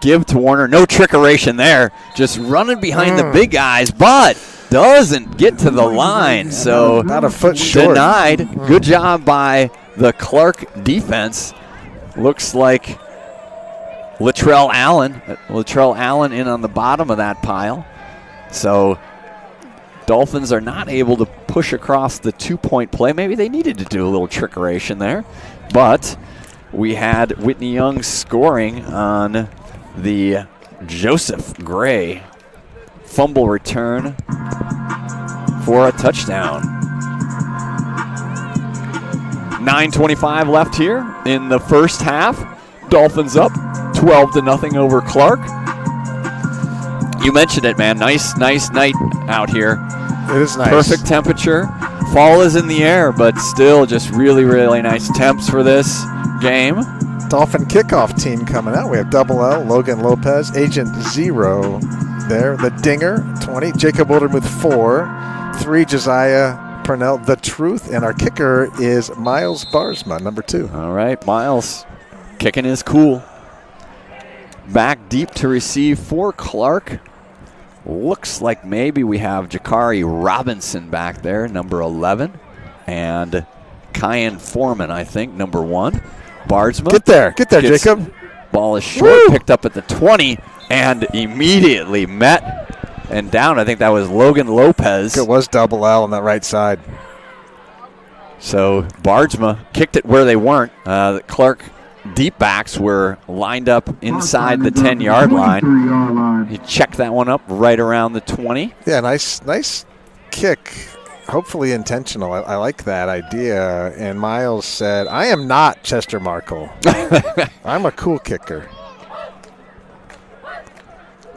Give to Warner. No trickeration there. Just running behind the big guys, but doesn't get to the line. So about a foot short. Denied. Good job by the Clark defense. Looks like Latrell Allen in on the bottom of that pile. So Dolphins are not able to push across the 2-point play. Maybe they needed to do a little trickeration there. But we had Whitney Young scoring on the Joseph Gray fumble return for a touchdown. 9:25 left here in the first half. Dolphins up 12-0 over Clark. You mentioned it, man. Nice night out here. It is nice. Perfect temperature. Fall is in the air, but still just really, really nice temps for this game. Dolphin kickoff team coming out. We have Double L, Logan Lopez, Agent Zero there. The Dinger, 20. Jacob Wildermuth, 4. 3, Josiah Purnell, The Truth. And our kicker is Miles Barsma, number 2. All right, Miles kicking is cool. Back deep to receive for Clark. Looks like maybe we have Jakari Robinson back there, number 11. And Kyan Foreman, I think, number 1. Barsma. Get there, Jacob. Ball is short, picked up at the 20, and immediately met and down. I think that was Logan Lopez. It was Double L on that right side. So Barsma kicked it where they weren't. The Clark deep backs were lined up inside the 10-yard line. He checked that one up right around the 20. Yeah, nice kick. Hopefully intentional. I like that idea. And Miles said, I am not Chester Markle. I'm a cool kicker.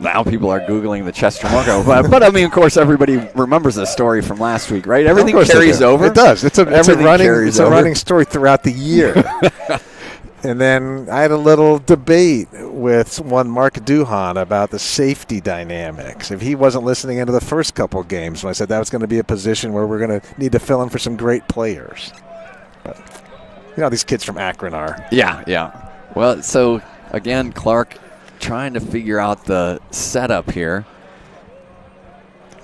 Now people are Googling the Chester Markle. But I mean, of course, everybody remembers the story from last week, right? Everything carries over. It does. It's a running story throughout the year. And then I had a little debate with one Mark Duhan about the safety dynamics. If he wasn't listening into the first couple games, when I said that was going to be a position where we're going to need to fill in for some great players. But you know, these kids from Akron are. Yeah. Well, so again, Clark trying to figure out the setup here.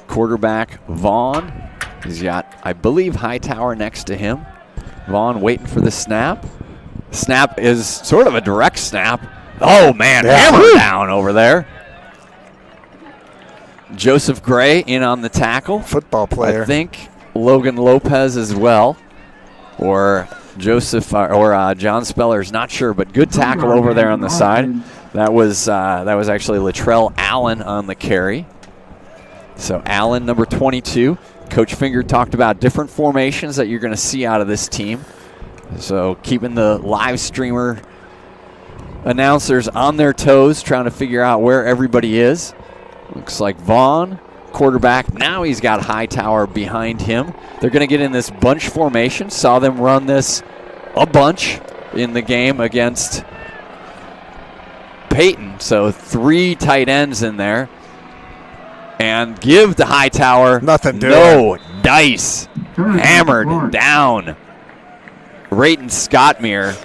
Quarterback Vaughn. He's got, I believe, Hightower next to him. Vaughn waiting for the snap. Snap is sort of a direct snap. Oh, man, hammer down over there. Joseph Gray in on the tackle. Football player. I think Logan Lopez as well. Or Joseph or John Spellers, not sure, but good tackle over there on the side. That was actually Latrell Allen on the carry. So Allen, number 22. Coach Finger talked about different formations that you're going to see out of this team. So keeping the live streamer announcers on their toes, trying to figure out where everybody is. Looks like Vaughn, quarterback. Now he's got Hightower behind him. They're going to get in this bunch formation. Saw them run this a bunch in the game against Peyton. So 3 tight ends in there. And give to Hightower. Nothing doing. No dice. Hammered down. Rayton Scottmere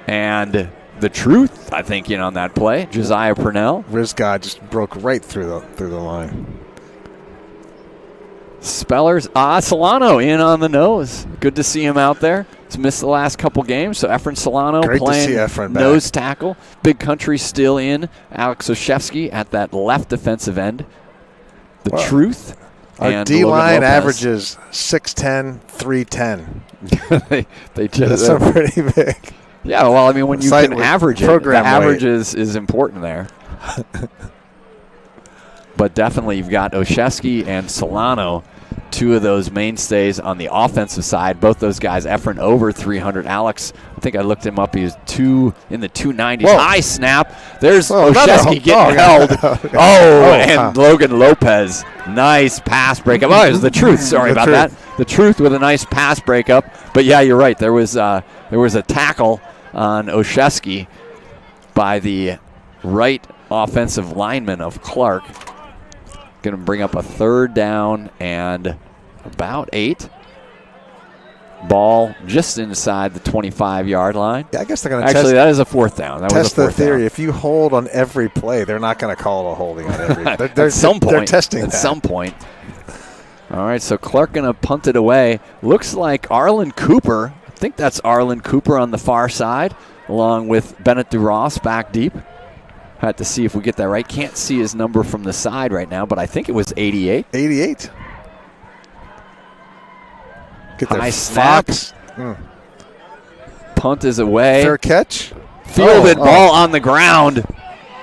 and The Truth, I think, in on that play. Josiah Purnell. Rizgod just broke right through the line. Spellers, Solano in on the nose. Good to see him out there. He's missed the last couple games, so Efren Solano playing nose tackle. Big Country still in. Alex Oshevsky at that left defensive end. The Truth. Our D-line averages 6'10", 310. they just That's pretty big. Yeah, well, I mean, when you can average it, the average is important there. But definitely you've got Oshevsky and Solano, 2 of those mainstays on the offensive side. Both those guys, Efren over 300. Alex, I think I looked him up. He was in the 290s. Whoa. High snap. There's Oshevsky getting held. And Logan Lopez. Nice pass breakup. Oh, it was The Truth. Sorry about that. The Truth with a nice pass breakup. But, yeah, you're right. There was a tackle on Oshevsky by the right offensive lineman of Clark. Going to bring up a 3rd down and about 8. Ball just inside the 25-yard line. Yeah, I guess they're going to Actually, that is a 4th down. That was test a 4th the theory. down. If you hold on every play, they're not going to call it a holding on every. They're, At some point. They're testing At that. some point. All right, so Clark going to punt it away. Looks like Arlen Cooper. I think that's Arlen Cooper on the far side, along with Bennett DuRoss back deep. Had to see if we get that right. Can't see his number from the side right now, but I think it was 88. 88. Get their High snap. Fox. Punt is away. Fair catch. Fielded ball on the ground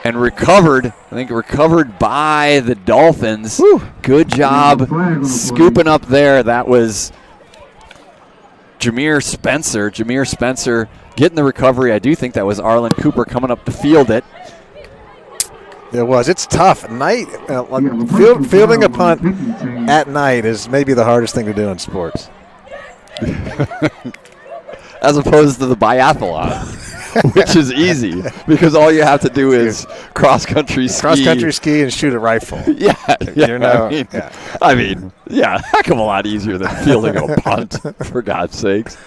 and recovered. I think recovered by the Dolphins. Whew. Good job scooping up there. That was Jameer Spencer. Jameer Spencer getting the recovery. I do think that was Arlen Cooper coming up to field it. It was. It's tough. Night fielding a punt at night is maybe the hardest thing to do in sports. As opposed to the biathlon, which is easy because all you have to do is cross-country ski and shoot a rifle. Yeah. I mean, yeah. heck of a lot easier than fielding a punt, for God's sakes.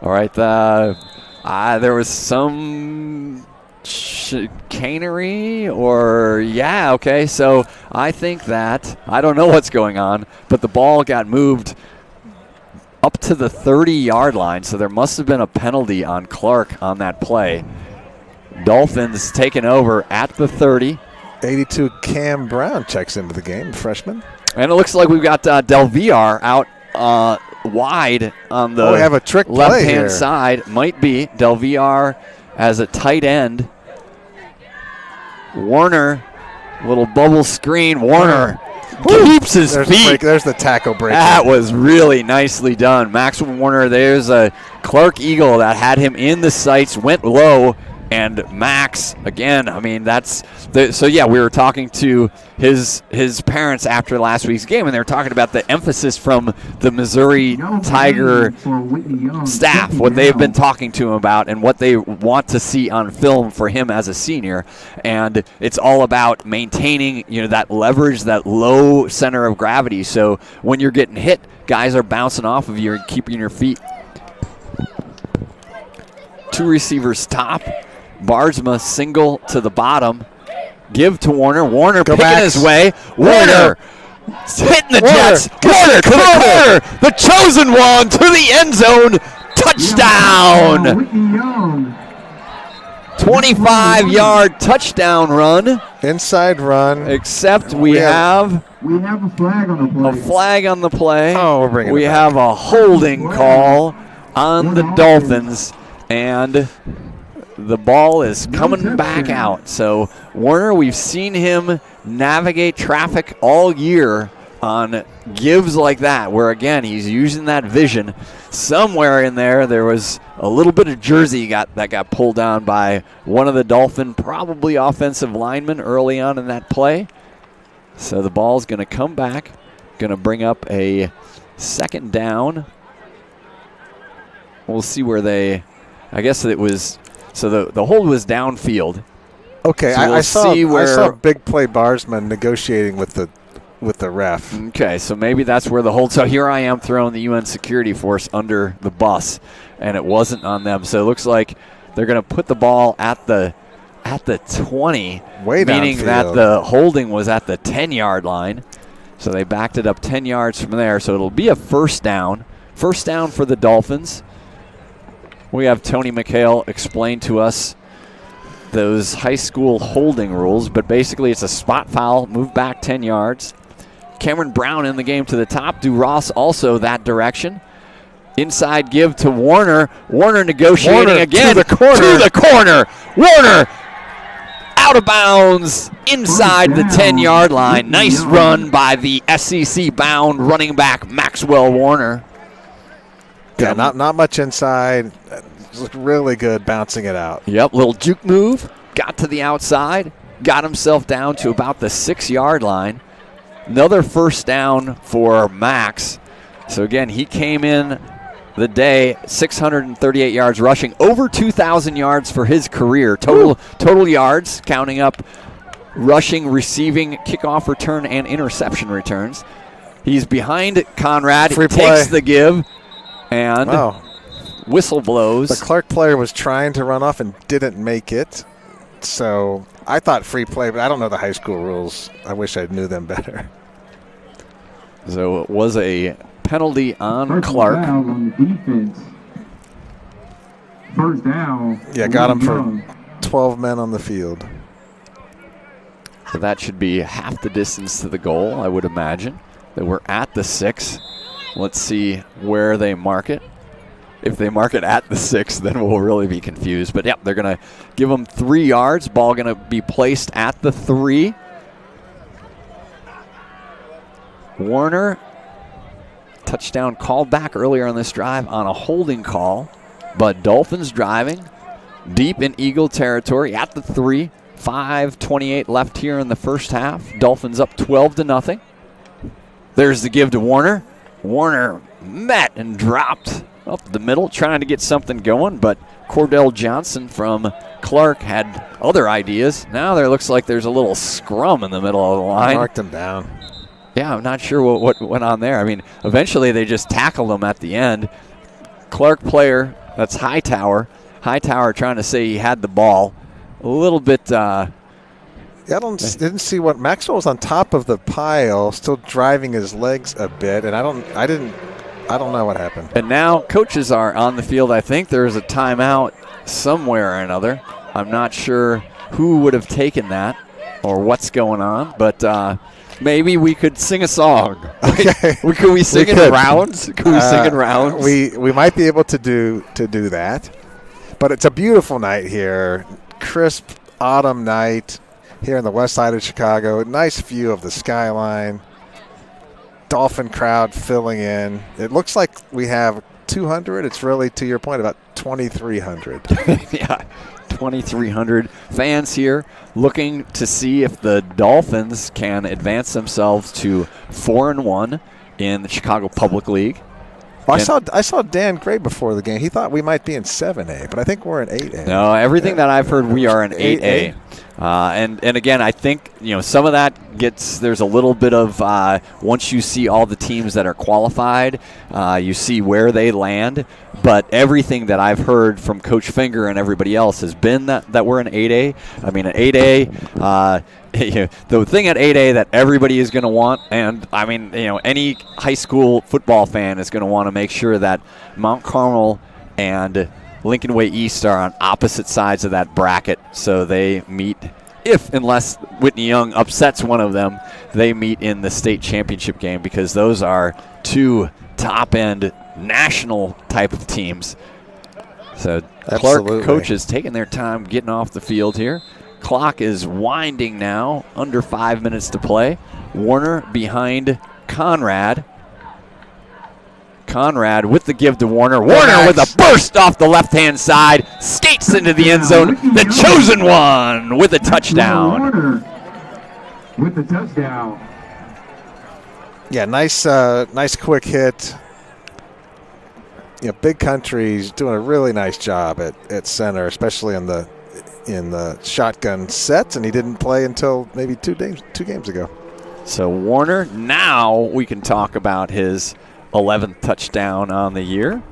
All right, there was some chicanery okay, so I think that, I don't know what's going on, but the ball got moved up to the 30-yard line, so there must have been a penalty on Clark on that play. Dolphins taking over at the 30. 82 Cam Brown checks into the game, freshman. And it looks like we've got Del Villar out wide on the we have a trick play left-hand here. side. Might be Del Villar as a tight end. Warner, little bubble screen. Warner keeps his feet. There's the tackle break. That was really nicely done. Maxwell Warner, there's a Clark Eagle that had him in the sights, went low, and Max, again, I mean, we were talking to his parents after last week's game, and they were talking about the emphasis from the Missouri Tiger staff, what they've been talking to him about and what they want to see on film for him as a senior. And it's all about maintaining, that leverage, that low center of gravity. So when you're getting hit, guys are bouncing off of you and keeping your feet. 2 receivers top. Barsma single to the bottom. Give to Warner. Warner picking his way. Warner hitting the Jets. Warner to the corner. The chosen one to the end zone. Touchdown. 25-yard touchdown run. Inside run. Except we have a flag on the play. a flag on the play. Oh, we're bringing it We back. have a holding call on the Dolphins, and the ball is coming back out. So Warner, we've seen him navigate traffic all year on gives like that, where again he's using that vision. Somewhere in there was a little bit of jersey that got pulled down by one of the Dolphin, probably offensive linemen early on in that play. So the ball's going to come back, going to bring up a 2nd down. We'll see where I guess it was. So the hold was downfield. Okay, So I saw big play Barsman negotiating with the ref. Okay, so maybe that's where the hold. So here I am throwing the UN security force under the bus, and it wasn't on them. So it looks like they're going to put the ball at the 20, meaning that the holding was at the 10-yard line. So they backed it up 10 yards from there. So it'll be a 1st down. 1st down for the Dolphins. We have Tony McHale explain to us those high school holding rules, but basically it's a spot foul, move back 10 yards. Cameron Brown in the game to the top. DuRoss also that direction. Inside give to Warner. Warner negotiating again. To the corner. Warner out of bounds inside the 10-yard line. Nice run by the SEC-bound running back Maxwell Warner. Yeah, not much inside. Looked really good bouncing it out. Yep, little juke move. Got to the outside. Got himself down to about the 6-yard line. Another 1st down for Max. So again, he came in the day, 638 yards rushing, over 2,000 yards for his career. Total yards, counting up rushing, receiving, kickoff return, and interception returns. He's behind Conrad. Free He takes play. the give, and whistle blows. The Clark player was trying to run off and didn't make it. So I thought free play, but I don't know the high school rules. I wish I knew them better. So it was a penalty on First Clark. down on the defense. First down. Yeah, got him for Young. 12 men on the field. So that should be half the distance to the goal, I would imagine. That we're at the 6. Let's see where they mark it. If they mark it at the 6, then we'll really be confused. But, they're going to give them 3 yards. Ball going to be placed at the 3. Warner, touchdown called back earlier on this drive on a holding call. But Dolphins driving deep in Eagle territory at the 3. 5:28 left here in the first half. Dolphins up 12-0. There's the give to Warner. Warner met and dropped up the middle, trying to get something going, but Cordell Johnson from Clark had other ideas. Now there looks like there's a little scrum in the middle of the line. Marked him down. Yeah, I'm not sure what went on there. I mean, eventually they just tackled him at the end. Clark player, that's Hightower. Hightower trying to say he had the ball. A little bit. Yeah, didn't see what Maxwell was on top of the pile, still driving his legs a bit, and I don't know what happened. And now coaches are on the field. I think there is a timeout somewhere or another. I'm not sure who would have taken that or what's going on, but maybe we could sing a song. Okay. Could we sing in rounds? Could we sing in rounds? We might be able to do that, but it's a beautiful night here. Crisp autumn night here on the west side of Chicago. Nice view of the skyline. Dolphin crowd filling in. It looks like we have 200. It's really, to your point, about 2,300. Yeah, 2,300 fans here looking to see if the Dolphins can advance themselves to 4-1 in the Chicago Public League. I saw Dan Gray before the game. He thought we might be in 7A, but I think we're in 8A. No, everything that I've heard, we are in 8A. And again, I think some of that there's a little bit of once you see all the teams that are qualified, you see where they land. But everything that I've heard from Coach Finger and everybody else has been that we're in 8A. I mean, at 8A, the thing at 8A that everybody is going to want, and I mean, any high school football fan is going to want to make sure that Mount Carmel and Lincoln Way East are on opposite sides of that bracket, so they meet. Unless Whitney Young upsets one of them, they meet in the state championship game, because those are two top-end national type of teams. So Absolutely. Clark coaches taking their time getting off the field here. Clock is winding now, under 5 minutes to play. Warner behind Conrad. Conrad with the give to Warner. Warner with a burst off the left-hand side. Skates into the end zone. The chosen one with a touchdown. Warner with the touchdown. Yeah, nice quick hit. Big Country's doing a really nice job at center, especially in the shotgun sets, and he didn't play until maybe two games ago. So Warner, now we can talk about his 11th touchdown on the year.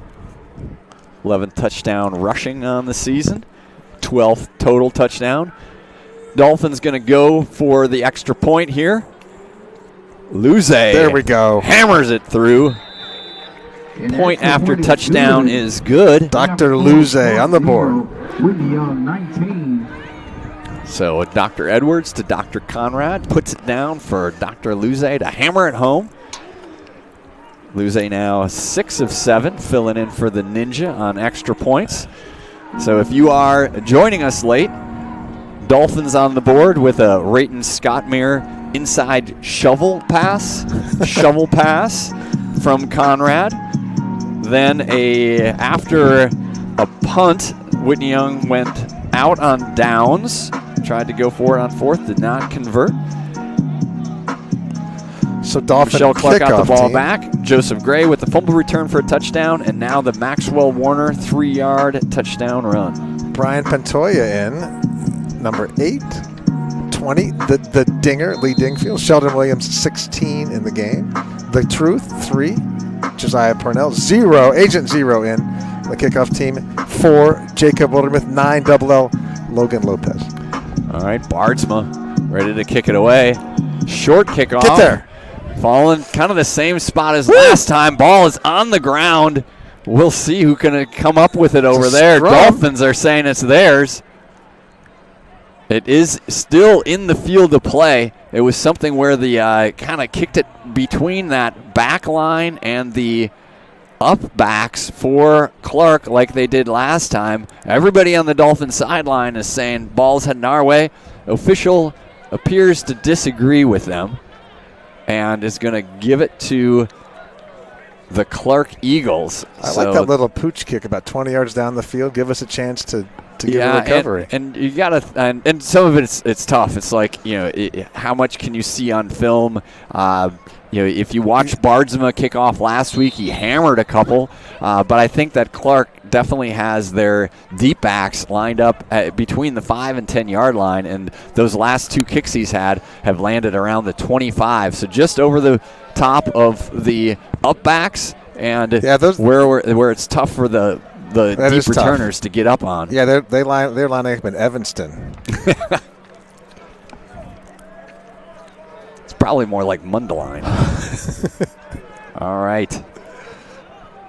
11th touchdown rushing on the season. 12th total touchdown. Dolphins going to go for the extra point here. Luze. There we go. Hammers it through. Point after touchdown is good. Dr. Luze on the board. Whitney Young, 19. So Dr. Edwards to Dr. Conrad puts it down for Dr. Luze to hammer it home. Luze now 6 of 7, filling in for the Ninja on extra points. So if you are joining us late, Dolphins on the board with a Rayton Scottmere inside shovel pass from Conrad. Then after a punt, Whitney Young went out on downs, tried to go for it on fourth, did not convert. So Dolphin Michelle Clark got the ball team. back. Joseph Gray with the fumble return for a touchdown, and now the Maxwell Warner 3-yard touchdown run. Brian Pantoja in, number 8, 20. The Dinger, Lee Dingfield. Sheldon Williams, 16 in the game. The Truth, 3. Josiah Purnell, 0. Agent 0 in the kickoff team. 4. Jacob Wildermuth, 9. Double L. Logan Lopez. All right, Bardsma ready to kick it away. Short kickoff. Get there. Falling kind of the same spot as last time. Ball is on the ground. We'll see who can come up with it over there. scrum. Dolphins are saying it's theirs. It is still in the field of play. It was something where the kind of kicked it between that back line and the up backs for Clark like they did last time. Everybody on the Dolphins sideline is saying ball's heading our way. Official appears to disagree with them and is going to give it to the Clark Eagles. I like that little pooch kick about 20 yards down the field. Give us a chance to get a recovery. And you got to, and some of it's tough. It's like, how much can you see on film? If you watch Bardsma kick off last week, he hammered a couple. But I think that Clark definitely has their deep backs lined up between the 5 and 10 yard line. And those last 2 kicks he's had have landed around the 25. So just over the top of the up backs and where it's tough for the deep returners to get up on. Yeah, they're lining up in Evanston. It's probably more like Mundelein. All right.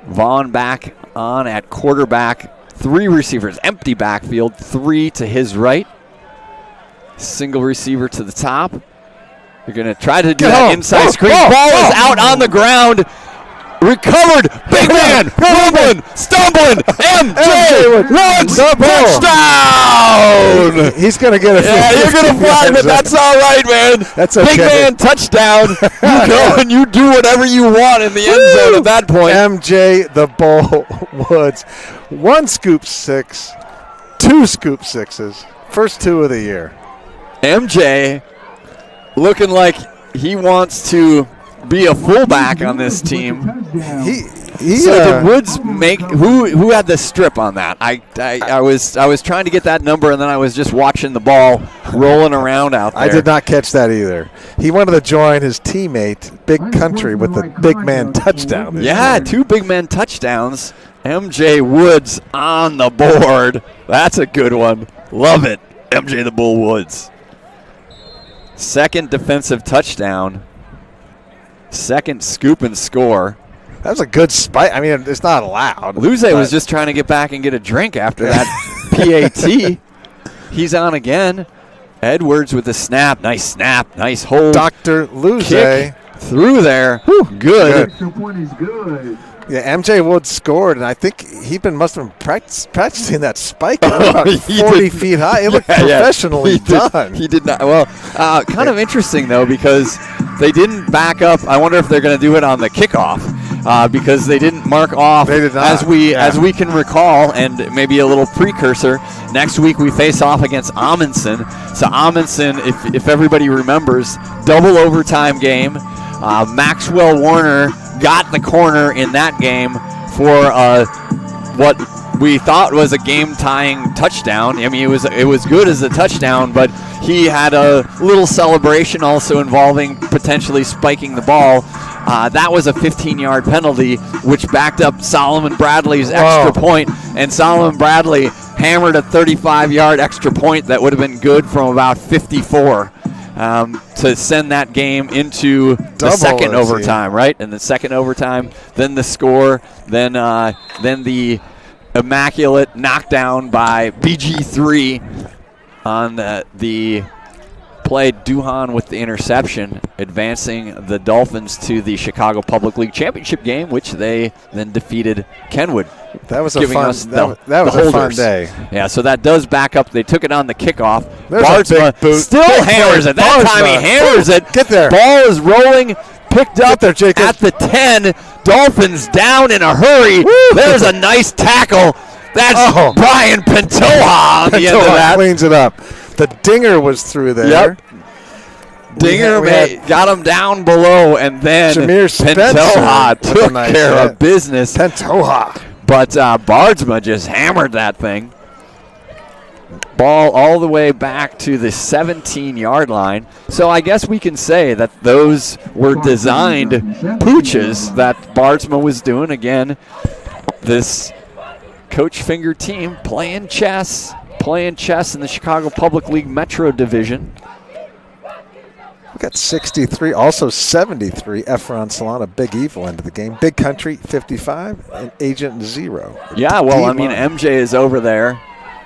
Vaughn back on at quarterback. 3 receivers, empty backfield, 3 to his right. Single receiver to the top. They're going to try to do that inside screen. Ball is out on the ground. Recovered. Big man. Rumbling. Stumbling. MJ runs. Touchdown. He's going to get it. Yeah, you're going to fly, but that's all right, man. That's okay. Big man touchdown. You go and you do whatever you want in the end zone at that point. MJ the Bull Woods. 1 scoop 6. 2 scoop 6s. First 2 of the year. MJ looking like he wants to be a fullback on this team. Did Woods make who had the strip on that? I was trying to get that number, and then I was just watching the ball rolling around out there. I did not catch that either. He wanted to join his teammate Big Country with the big man touchdown. Yeah, 2 big man touchdowns. MJ Woods on the board. That's a good one. Love it. MJ the Bull Woods. Second defensive touchdown. Second scoop and score. That was a good spike. I mean, it's not allowed. Luze was just trying to get back and get a drink after that PAT. He's on again. Edwards with the snap. Nice hold. Dr. Luze. Kick through there. Whew, good. Extra point is good. Yeah, MJ Woods scored, and I think must have been practicing that spike about 40 feet high. It looked professionally done. He did not. Well, kind of interesting, though, because they didn't back up. I wonder if they're going to do it on the kickoff because they didn't mark off as we can recall, and maybe a little precursor. Next week we face off against Amundsen. So Amundsen, if everybody remembers, double overtime game. Maxwell Warner got the corner in that game for what we thought was a game-tying touchdown. I mean, it was good as a touchdown, but he had a little celebration also involving potentially spiking the ball. That was a 15-yard penalty, which backed up Solomon Bradley's extra point, and Solomon Bradley hammered a 35-yard extra point that would have been good from about 54. To send that game into the second overtime, right? And the second overtime, then the score, then the immaculate knockdown by BG3 on the play. Duhan with the interception, advancing the Dolphins to the Chicago Public League Championship game, which they then defeated Kenwood. That was a fun day. Yeah, so that does back up. They took it on the kickoff. Bardsma still hammers it. That time he hammers it. Get there. Ball is rolling. Picked up there, Jacob. At the 10. Dolphins down in a hurry. Woo. There's a nice tackle. That's Brian Pantoja on the end of that. Cleans it up. The Dinger was through there. Yep. Dinger got him down below, and then Pantoja took care of business. Pantoja. But Bardsma just hammered that thing. Ball all the way back to the 17-yard line. So I guess we can say that those were designed pooches that Bardsma was doing. Again, this Coach Finger team playing chess in the Chicago Public League Metro Division. We got 63, also 73. Efron Solana, Big Evil into the game. Big Country 55 and Agent 0. Yeah, well, I mean, MJ is over there.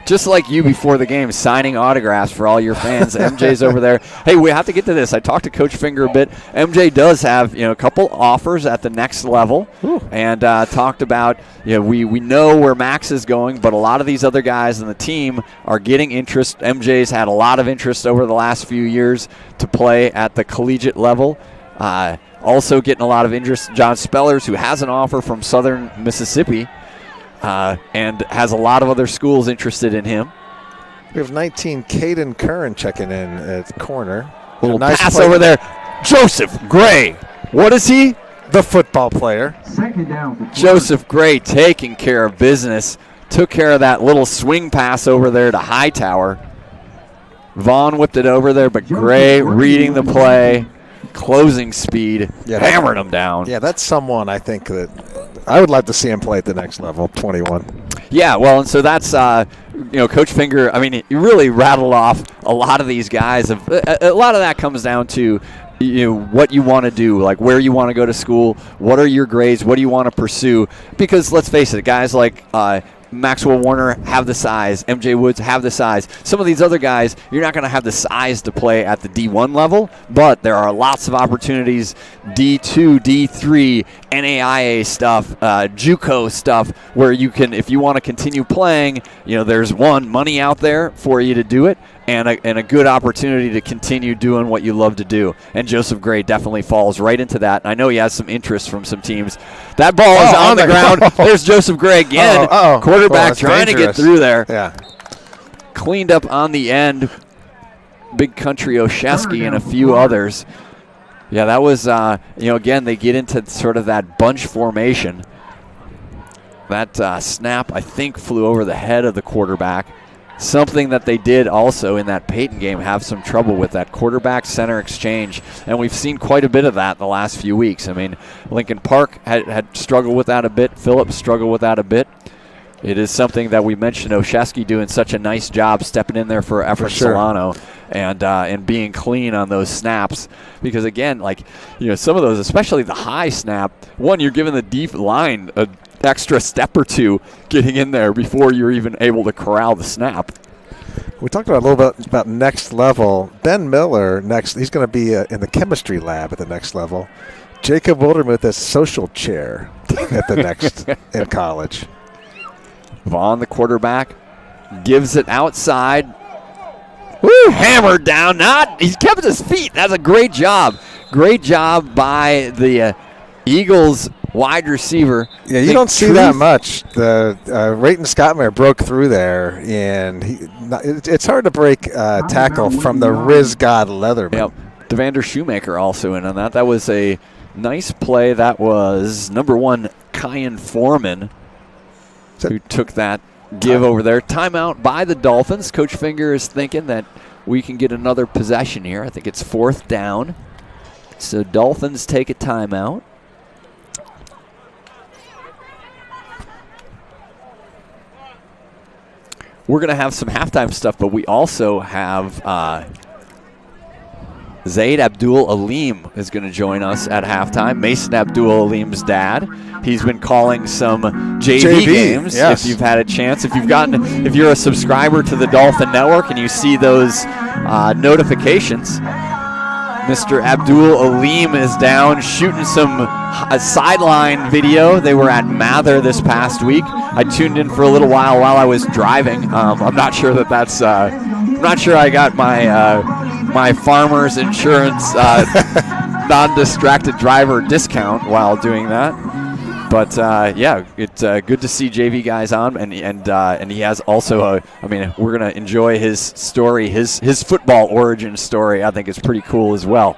Just like you before the game, signing autographs for all your fans. MJ's over there. Hey, we have to get to this. I talked to Coach Finger a bit. MJ does have, a couple offers at the next level. Ooh. And talked about, we know where Max is going, but a lot of these other guys in the team are getting interest. MJ's had a lot of interest over the last few years to play at the collegiate level. Also getting a lot of interest, John Spellers, who has an offer from Southern Mississippi. And has a lot of other schools interested in him. We have 19, Caden Curran checking in at the corner. Little nice pass over there. Joseph Gray. What is he? The football player. Second down. Joseph Gray taking care of business. Took care of that little swing pass over there to Hightower. Vaughn whipped it over there, but Gray reading the play. Closing speed, hammering him down. Yeah, that's someone I think that I would like to see him play at the next level, 21. Yeah, well, and so that's, Coach Finger, I mean, he really rattled off a lot of these guys. A lot of that comes down to, what you want to do, like where you want to go to school, what are your grades, what do you want to pursue. Because let's face it, guys like Maxwell Warner have the size. MJ Woods have the size. Some of these other guys, you're not going to have the size to play at the D1 level, but there are lots of opportunities, D2, D3, NAIA stuff, JUCO stuff, where you can, if you want to continue playing, there's money out there for you to do it, and a good opportunity to continue doing what you love to do. And Joseph Gray definitely falls right into that. I know he has some interest from some teams. That ball is on the ground. There's Joseph Gray again. Quarterback trying to get through there. Yeah. Cleaned up on the end. Big Country Oshesky and a few others. Yeah, that was, again, they get into sort of that bunch formation. That snap, I think, flew over the head of the quarterback. Something that they did also in that Peyton game have some trouble with, that quarterback-center exchange, and we've seen quite a bit of that in the last few weeks. I mean, Lincoln Park had struggled with that a bit. Phillips struggled with that a bit. It is something that we mentioned Oshesky doing such a nice job stepping in there for Efren Solano and being clean on those snaps. Because, again, some of those, especially the high snap, you're giving the deep line a extra step or two getting in there before you're even able to corral the snap. We talked about a little bit about next level. Ben Miller, he's going to be in the chemistry lab at the next level. Jacob Wildermuth as social chair at the next in college. Vaughn, the quarterback, gives it outside. Woo, hammered down. He's kept his feet. That's a great job. Great job by the Eagles wide receiver. Yeah, you don't see that much. The Rayton Scottmeyer broke through there, and it's hard to break tackle from the Riz God Leatherman. Yep. Devander Shoemaker also in on that. That was a nice play. That was number 1, Kyan Foreman, who took that give over there. Timeout by the Dolphins. Coach Finger is thinking that we can get another possession here. I think it's 4th down. So Dolphins take a timeout. We're going to have some halftime stuff, but we also have Zaid Abdul Alim is going to join us at halftime. Mason Abdul Alim's dad. He's been calling some JV games. Yes. If you've had a chance, if you're a subscriber to the Dolphin Network and you see those notifications, Mr. Abdul Alim is down shooting some sideline video. They were at Mather this past week. I tuned in for a little while I was driving. I'm not sure that's. I'm not sure I got my farmer's insurance non-distracted driver discount while doing that. But it's good to see JV guys on, and he has also we're gonna enjoy his story, his football origin story. I think is pretty cool as well.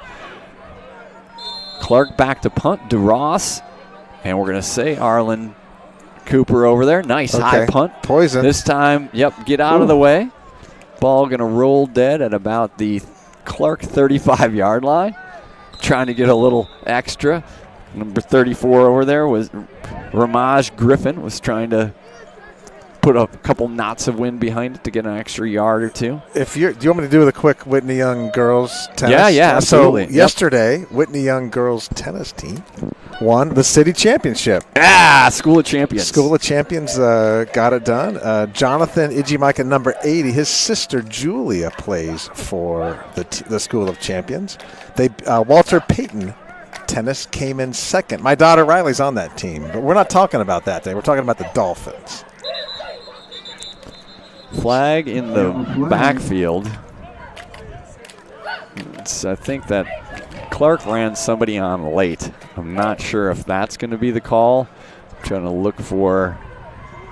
Clark back to punt, DeRoss, and we're gonna say Arlen Cooper over there. Nice high punt. Poison. This time, get out of the way. Ball going to roll dead at about the Clark 35-yard line. Trying to get a little extra. Number 34 over there was Ramaj Griffin, was trying to put a couple knots of wind behind it to get an extra yard or two. Do you want me to do the quick Whitney Young girls tennis? Yeah, absolutely. So yesterday, Whitney Young girls tennis team won the city championship. School of Champions. School of Champions got it done. Jonathan Ijimika, number 80, his sister Julia plays for the School of Champions. Walter Payton tennis came in second. My daughter Riley's on that team, but we're not talking about that today. We're talking about the Dolphins. Flag in the backfield. I think that Clark ran somebody on late. I'm not sure if that's going to be the call. I'm trying to look for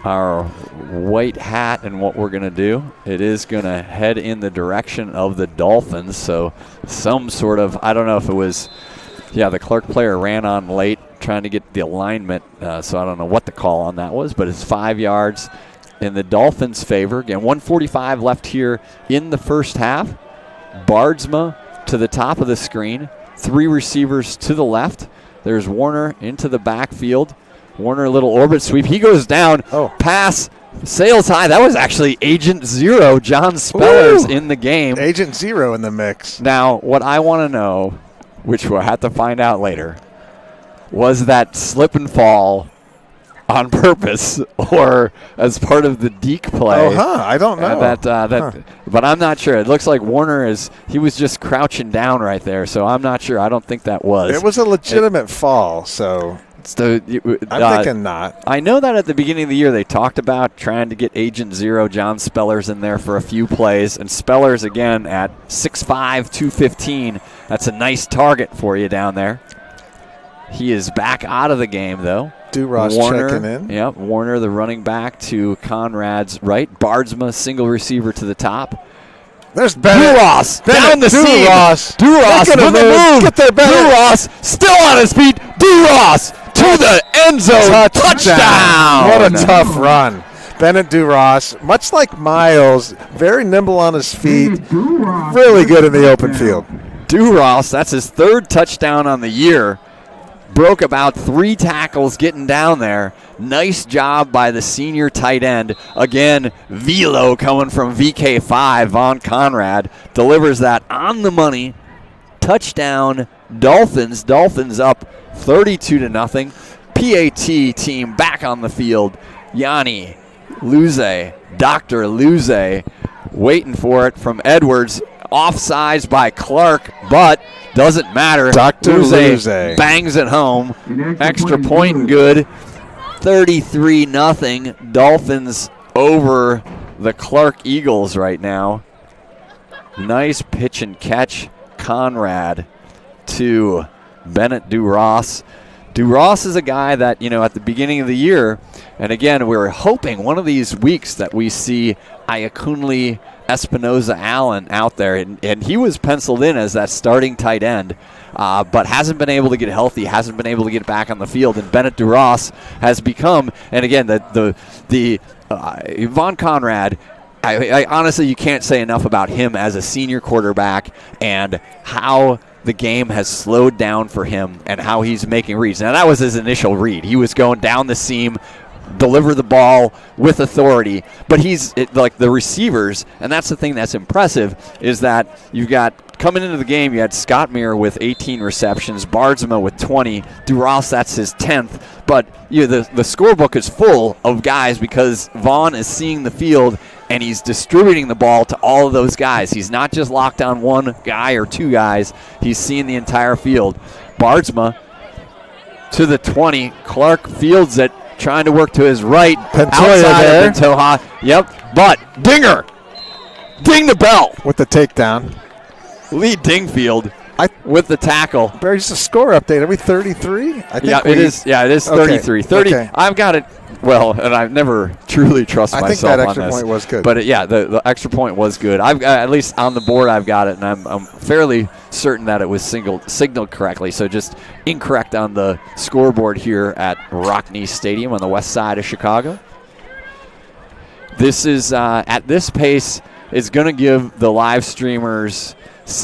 our white hat and what we're going to do. It is going to head in the direction of the Dolphins. So some sort of, I don't know if it was, the Clark player ran on late trying to get the alignment. So I don't know what the call on that was, but it's 5 yards in the Dolphins' favor. Again, 1:45 left here in the first half. Bardsma to the top of the screen. 3 receivers to the left. There's Warner into the backfield. Warner, a little orbit sweep. He goes down. Pass sails high. That was actually Agent Zero, John Spellers, in the game. Agent Zero in the mix. Now, what I want to know, which we'll have to find out later, was that slip and fall on purpose or as part of the deke play? I don't know. But I'm not sure. It looks like Warner he was just crouching down right there, so I'm not sure. I don't think that was. It was a legitimate fall, so I'm thinking not. I know that at the beginning of the year they talked about trying to get Agent Zero, John Spellers, in there for a few plays, and Spellers again at 6'5", 215. That's a nice target for you down there. He is back out of the game, though. Duras checking in. Yep, Warner, the running back, to Conrad's right. Bardsma, single receiver to the top. There's Bennett. Duras down the seam. Duras with the move. Get there, Bennett. Duras still on his feet. Duras to the end zone. Touchdown. What a tough run. Bennett Duras, much like Miles, very nimble on his feet, really good in the open field. Duras, that's his 3rd touchdown on the year. Broke about 3 tackles getting down there. Nice job by the senior tight end. Again, Velo coming from VK5. Von Conrad delivers that on the money. Touchdown, Dolphins. Dolphins up 32-0. PAT team back on the field. Yanni Luze, Dr. Luze, waiting for it from Edwards. Offsides by Clark, but doesn't matter. Dr. Luze bangs it home. Extra point good. 33-0. Dolphins over the Clark Eagles right now. Nice pitch and catch. Conrad to Bennett Duras. Duras is a guy that, at the beginning of the year, and again, we were hoping one of these weeks that we see Iakunle Espinoza Allen out there, and he was penciled in as that starting tight end, but hasn't been able to get healthy, hasn't been able to get back on the field, and Bennett Duras has become, and again, the Von Conrad, I honestly, you can't say enough about him as a senior quarterback and how the game has slowed down for him and how he's making reads. Now, that was his initial read. He was going down the seam, deliver the ball with authority, but he's like the receivers, and that's the thing that's impressive, is that you've got, coming into the game, you had Scott Meir with 18 receptions, Bardsma with 20, Duras, that's his 10th, but the scorebook is full of guys because Vaughn is seeing the field and he's distributing the ball to all of those guys. He's not just locked on one guy or 2 guys. He's seeing the entire field. Bardsma to the 20. Clark fields it, trying to work to his right. Pantoja there. Pantoja. Yep. But Dinger. Ding the bell. With the takedown. Lee Dingfield with the tackle. Barry, just a score update. Are we 33? It is. Yeah, it is 33. 30. Okay. I've got it. Well, and I've never truly trust myself on this. I think that extra point was good. But the extra point was good. I've at least on the board I've got it, and I'm fairly certain that it was signaled correctly. So just incorrect on the scoreboard here at Rockne Stadium on the west side of Chicago. This is at this pace. is going to give the live streamers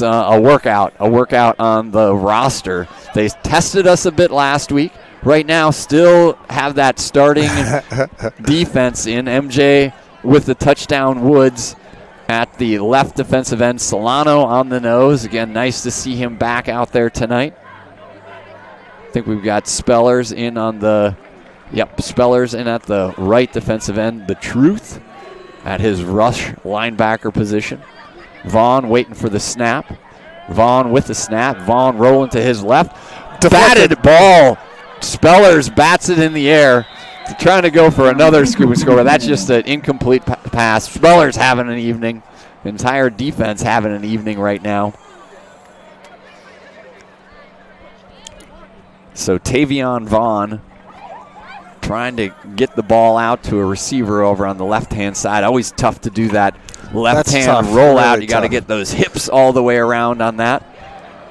a workout on the roster. They tested us a bit last week. Right now, still have that starting defense in MJ with the touchdown. Woods at the left defensive end. Solano on the nose. Again, nice to see him back out there tonight. I think we've got Spellers in on the, Spellers in at the right defensive end. The Truth at his rush linebacker position. Vaughn waiting for the snap. Vaughn with the snap. Vaughn rolling to his left. Batted ball. Spellers bats it in the air. Trying to go for another scoop score. That's just an incomplete pass. Spellers having an evening. The entire defense having an evening right now. So Tavion Vaughn trying to get the ball out to a receiver over on the left-hand side. Always tough to do that left-hand rollout. Really you got to get those hips all the way around on that.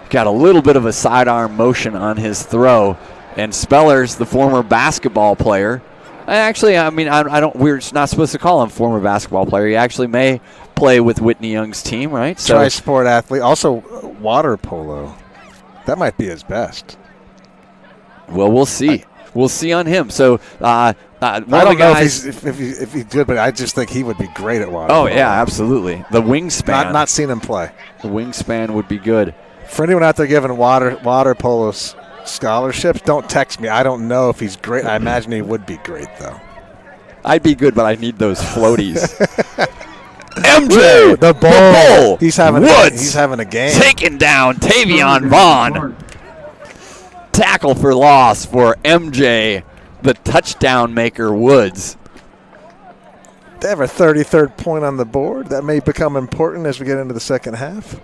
Got a little bit of a sidearm motion on his throw. And Spellers, the former basketball player, actually, I mean, we're not supposed to call him former basketball player. He actually may play with Whitney Young's team, right? So tri-sport athlete, also water polo. That might be his best. Well, we'll see. We'll see on him. So I don't know if he's good, but I just think he would be great at water polo. Oh, yeah, absolutely. The wingspan. Not seen him play. The wingspan would be good. For anyone out there giving water polo scholarships, don't text me. I don't know if he's great. I imagine he would be great, though. I'd be good, but I need those floaties. MJ, the bull. He's having a game. Taking down Tavion Vaughn. Tackle for loss for MJ, the touchdown maker Woods. They have a 33rd point on the board. That may become important as we get into the second half.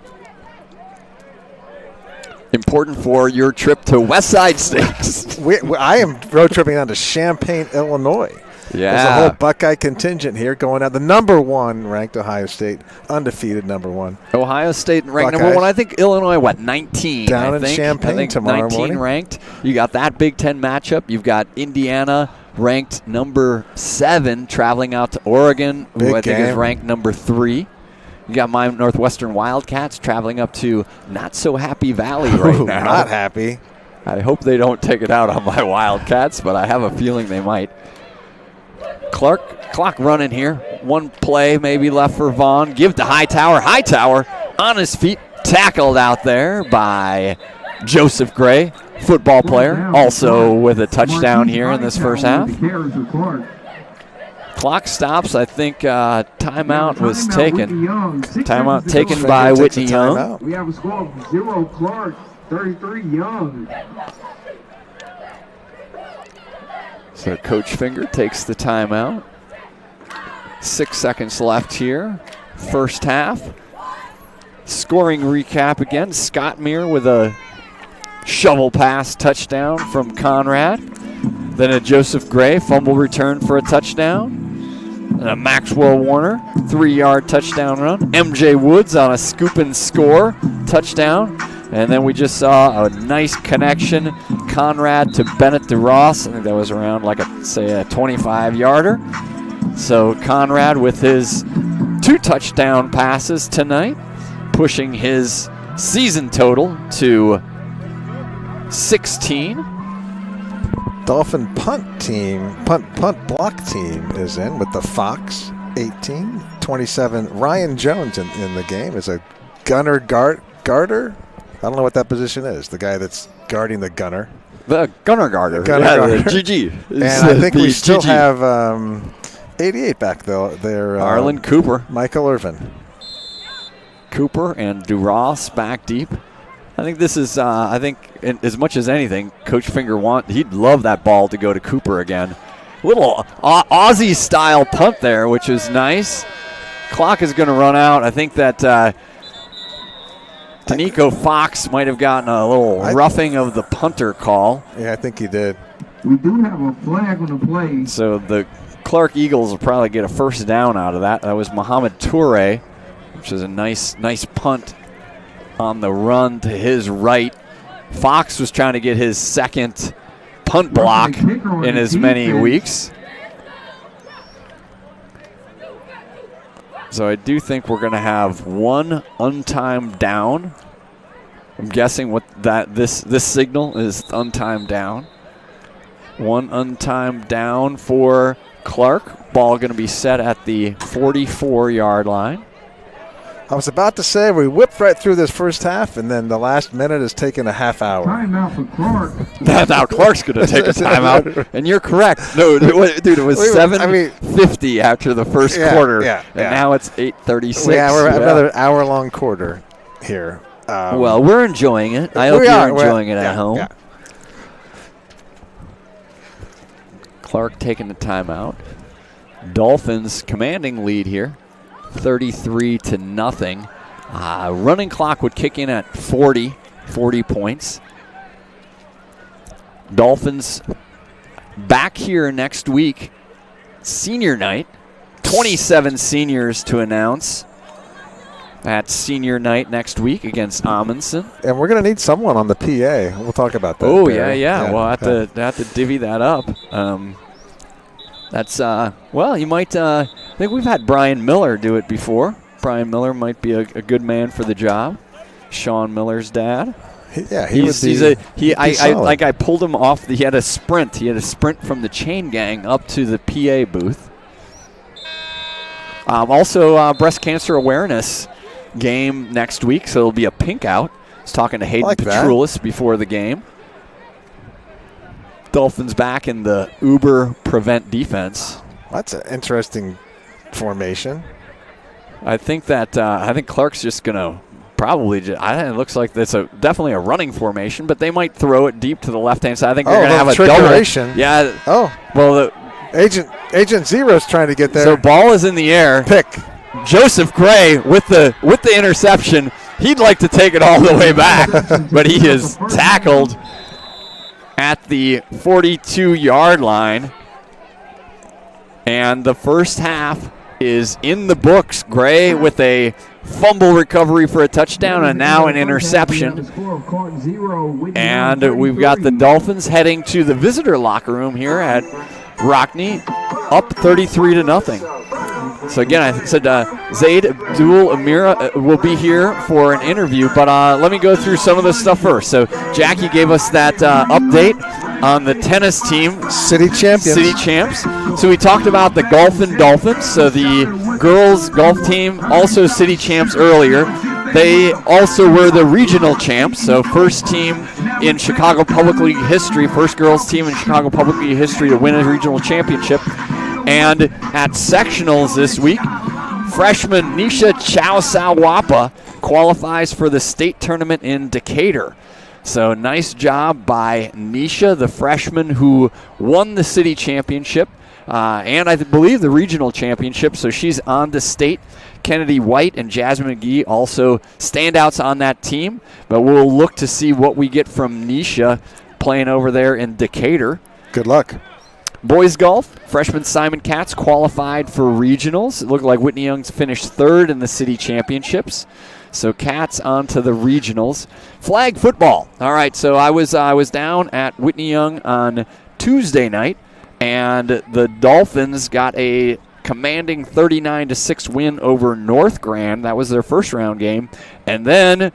Important for your trip to Westside Stakes. I am road tripping down to Champaign, Illinois. Yeah. There's a whole Buckeye contingent here going out. The number one ranked Ohio State, undefeated number one. Ohio State ranked number one. I think Illinois, 19? Down in Champaign tomorrow 19 morning. Ranked. You got that Big Ten matchup. You've got Indiana ranked number 7 traveling out to Oregon, who I think is ranked number 3. You got my Northwestern Wildcats traveling up to Not-So-Happy Valley right now. Not happy. I hope they don't take it out on my Wildcats, but I have a feeling they might. Clock running here. One play maybe left for Vaughn. Give to Hightower. Hightower on his feet. Tackled out there by Joseph Gray, football player, also with a touchdown here in this first half. Clock stops. I think timeout was taken. Timeout taken by Whitney Young. We have a score of 0 Clark, 33 Young. So Coach Finger takes the timeout. 6 seconds left here. First half. Scoring recap again. Scott Meir with a shovel pass touchdown from Conrad. Then a Joseph Gray fumble return for a touchdown. And a Maxwell Warner 3-yard touchdown run. MJ Woods on a scoop and score touchdown. And then we just saw a nice connection. Conrad to Bennett DeRoss. I think that was around like a 25-yarder. So Conrad with his 2 touchdown passes tonight, pushing his season total to 16. Dolphin punt block team is in with the Fox, 18. 27, Ryan Jones in the game is a gunner guarder. I don't know what that position is. The guy that's guarding the gunner. The gunner guarder. GG. And I think we still have 88 back, though. They're Arlen Cooper. Michael Irvin. Cooper and DeRoss back deep. I think this is, as much as anything, Coach Finger he'd love that ball to go to Cooper again. Little Aussie-style punt there, which is nice. Clock is going to run out. I think that Tanico Fox might have gotten a little roughing of the punter call. Yeah, I think he did. We do have a flag on the play. So the Clark Eagles will probably get a first down out of that. That was Mohamed Toure, which is a nice punt on the run to his right. Fox was trying to get his second punt block in as many weeks. So I do think we're going to have one untimed down. I'm guessing what this signal is untimed down. One untimed down for Clark. Ball going to be set at the 44-yard line. I was about to say we whipped right through this first half, and then the last minute has taken a half hour. Timeout for Clark. That's how Clark's going to take a timeout. And you're correct. No, dude, it was 7:50 after the first quarter, and now it's 8:36. Yeah, we're at another hour-long quarter here. Well, we're enjoying it. I hope you're enjoying it at home. Yeah. Clark taking the timeout. Dolphins commanding lead here, 33-0. Running clock would kick in at 40 points. Dolphins back here next week, senior night. 27 seniors to announce at senior night next week against Amundsen. And we're going to need someone on the PA. We'll talk about that. Oh, yeah. We'll have to divvy that up. You might, I think we've had Brian Miller do it before. Brian Miller might be a good man for the job. Sean Miller's dad. I pulled him off. He had a sprint. He had a sprint from the chain gang up to the PA booth. Also, breast cancer awareness game next week, so it'll be a pink out. I was talking to Hayden Petrulis before the game. Dolphins back in the uber prevent defense. That's an interesting formation. I think Clark's just going to probably it looks like it's definitely a running formation, but they might throw it deep to the left-hand side. I think they're going to have a double. Yeah. Oh. Well, Agent Zero's trying to get there. So ball is in the air. Pick. Joseph Gray with the interception. He'd like to take it all the way back, but he is tackled at the 42-yard line. And the first half is in the books. Gray with a fumble recovery for a touchdown and now an interception. And we've got the Dolphins heading to the visitor locker room here at Rockne, up 33-0. So again, I said Zaid Abdul Amira will be here for an interview, but let me go through some of this stuff first. So Jackie gave us that update on the tennis team. City champs. So we talked about the golfing Dolphins. So the girls golf team, also city champs earlier. They also were the regional champs, so first team in Chicago Public League history, first girls team in Chicago Public League history to win a regional championship. And at sectionals this week, freshman Nisha Chow-Sawapa qualifies for the state tournament in Decatur. So nice job by Nisha, the freshman who won the city championship and I believe the regional championship. So she's on to state. Kennedy White and Jasmine McGee also standouts on that team. But we'll look to see what we get from Nisha playing over there in Decatur. Good luck. Boys golf, freshman Simon Katz qualified for regionals. It looked like Whitney Young's finished third in the city championships. So Katz on to the regionals. Flag football. All right, so I was down at Whitney Young on Tuesday night, and the Dolphins got a commanding 39-6 win over North Grand. That was their first round game. And then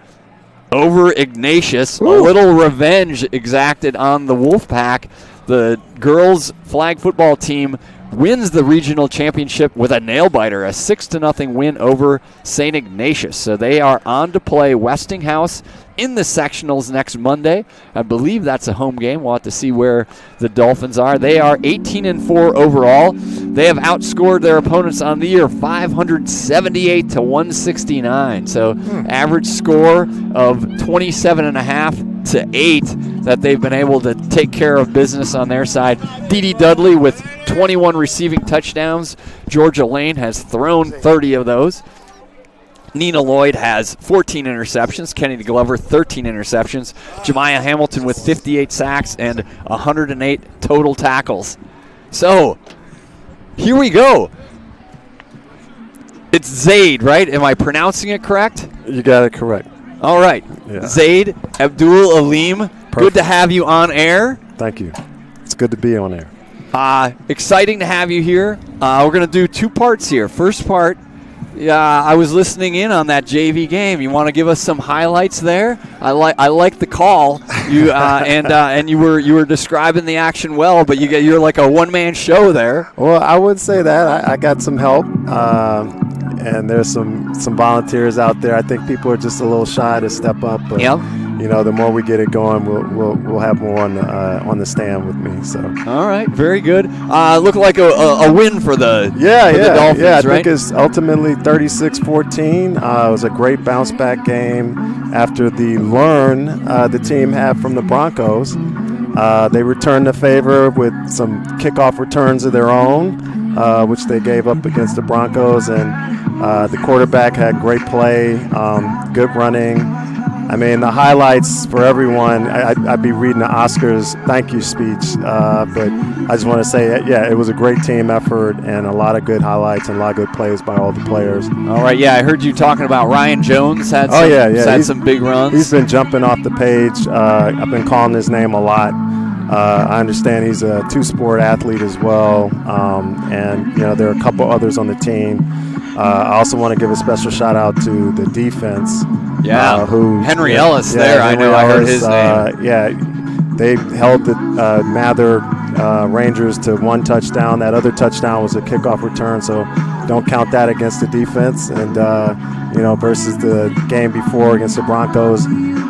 over Ignatius, a little revenge exacted on the Wolfpack. The girls flag football team wins the regional championship with a nail-biter, a 6-0 win over St. Ignatius. So they are on to play Westinghouse in the sectionals next Monday. I believe that's a home game. We'll have to see where the Dolphins are. They are 18-4 overall. They have outscored their opponents on the year 578-169. So average score of 27.5 to 8 that they've been able to take care of business on their side. Dee Dudley with 21 receiving touchdowns. Georgia Lane has thrown 30 of those. Nina Lloyd has 14 interceptions. Kennedy Glover, 13 interceptions. Jemiah Hamilton with 58 sacks and 108 total tackles. So, here we go. It's Zaid, right? Am I pronouncing it correct? You got it correct. All right. Yeah. Zaid Abdul Alim, perfect. Good to have you on air. Thank you. It's good to be on air. Exciting to have you here. We're going to do two parts here. First part, Yeah, I was listening in on that JV game. You want to give us some highlights there? I like the call. You and you were describing the action well, but you're like a one-man show there. Well, I would say that I got some help, and there's some volunteers out there. I think people are just a little shy to step up. But, Yep. the more we get it going, we'll have more on the stand with me. So. All right, very good. Look like a win for the the Dolphins, I right? think it's ultimately 36-14. It was a great bounce back game after the team had from the Broncos. They returned the favor with some kickoff returns of their own, which they gave up against the Broncos, and the quarterback had great play, good running. I mean, the highlights for everyone, I'd be reading the Oscars thank you speech, but I just want to say, it was a great team effort and a lot of good highlights and a lot of good plays by all the players. All right, I heard you talking about Ryan Jones had some big runs. He's been jumping off the page. I've been calling his name a lot. I understand he's a two-sport athlete as well, and there are a couple others on the team. I also want to give a special shout-out to the defense. Henry Ellis there. I know I heard his name. They held the Mather Rangers to one touchdown. That other touchdown was a kickoff return, so don't count that against the defense. And, versus the game before against the Broncos,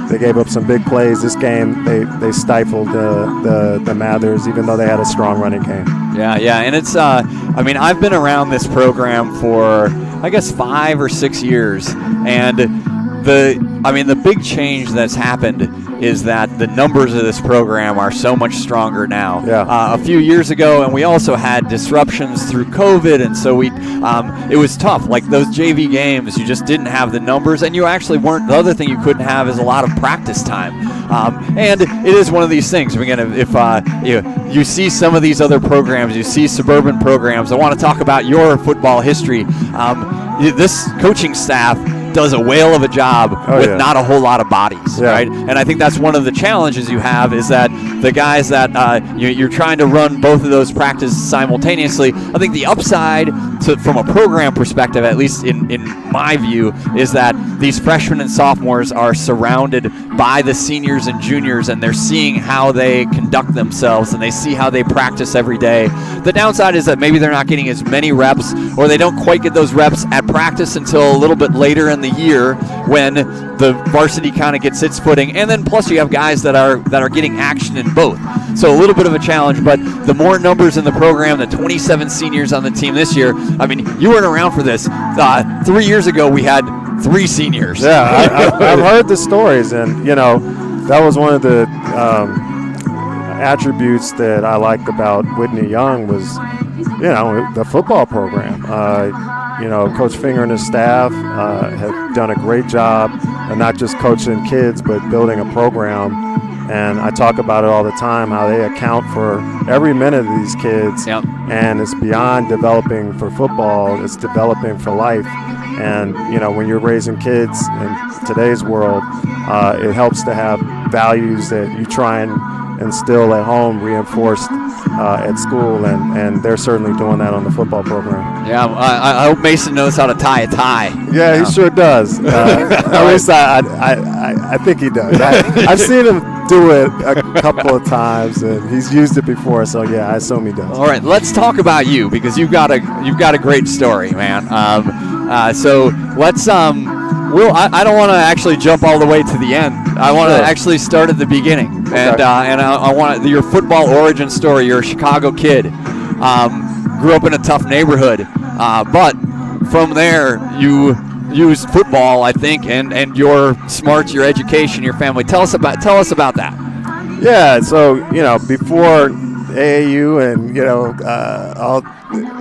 they gave up some big plays. This game, they stifled the Mathers, even though they had a strong running game. Yeah, and it's, I've been around this program for, I guess, 5 or 6 years, and the big change that's happened is that the numbers of this program are so much stronger now. A few years ago, and we also had disruptions through COVID, and so it was tough. Like those JV games, you just didn't have the numbers, and you actually weren't. The other thing you couldn't have is a lot of practice time. And it is one of these things. Again, if you see some of these other programs, you see suburban programs. I want to talk about your football history. This coaching staff does a whale of a job with not a whole lot of bodies, right? And I think that's one of the challenges you have is that the guys that you're trying to run both of those practices simultaneously. I think the upside from a program perspective, at least in my view, is that these freshmen and sophomores are surrounded by the seniors and juniors, and they're seeing how they conduct themselves, and they see how they practice every day. The downside is that maybe they're not getting as many reps, or they don't quite get those reps at practice until a little bit later in the year when the varsity kind of gets its footing, and then plus you have guys that are getting action in both. So a little bit of a challenge, but the more numbers in the program, the 27 seniors on the team this year. You weren't around for this. 3 years ago we had 3 seniors. Yeah, I've heard the stories, and that was one of the attributes that I liked about Whitney Young was, the football program. Coach Finger and his staff have done a great job of not just coaching kids, but building a program. And I talk about it all the time, how they account for every minute of these kids. Yep. And it's beyond developing for football, it's developing for life. And, when you're raising kids in today's world, it helps to have values that you try and instill at home, reinforced at school, and they're certainly doing that on the football program. Yeah, I hope Mason knows how to tie a tie. Yeah, he sure does. At least I think he does. I've seen him do it a couple of times, and he's used it before. So yeah, I assume he does. All right, let's talk about you because you've got a great story, man. So let's I don't want to actually jump all the way to the end. I want to actually start at the beginning, and I want your football origin story. You're a Chicago kid, grew up in a tough neighborhood, but from there you used football, I think, and your smarts, your education, your family. Tell us about that. Yeah, so before AAU and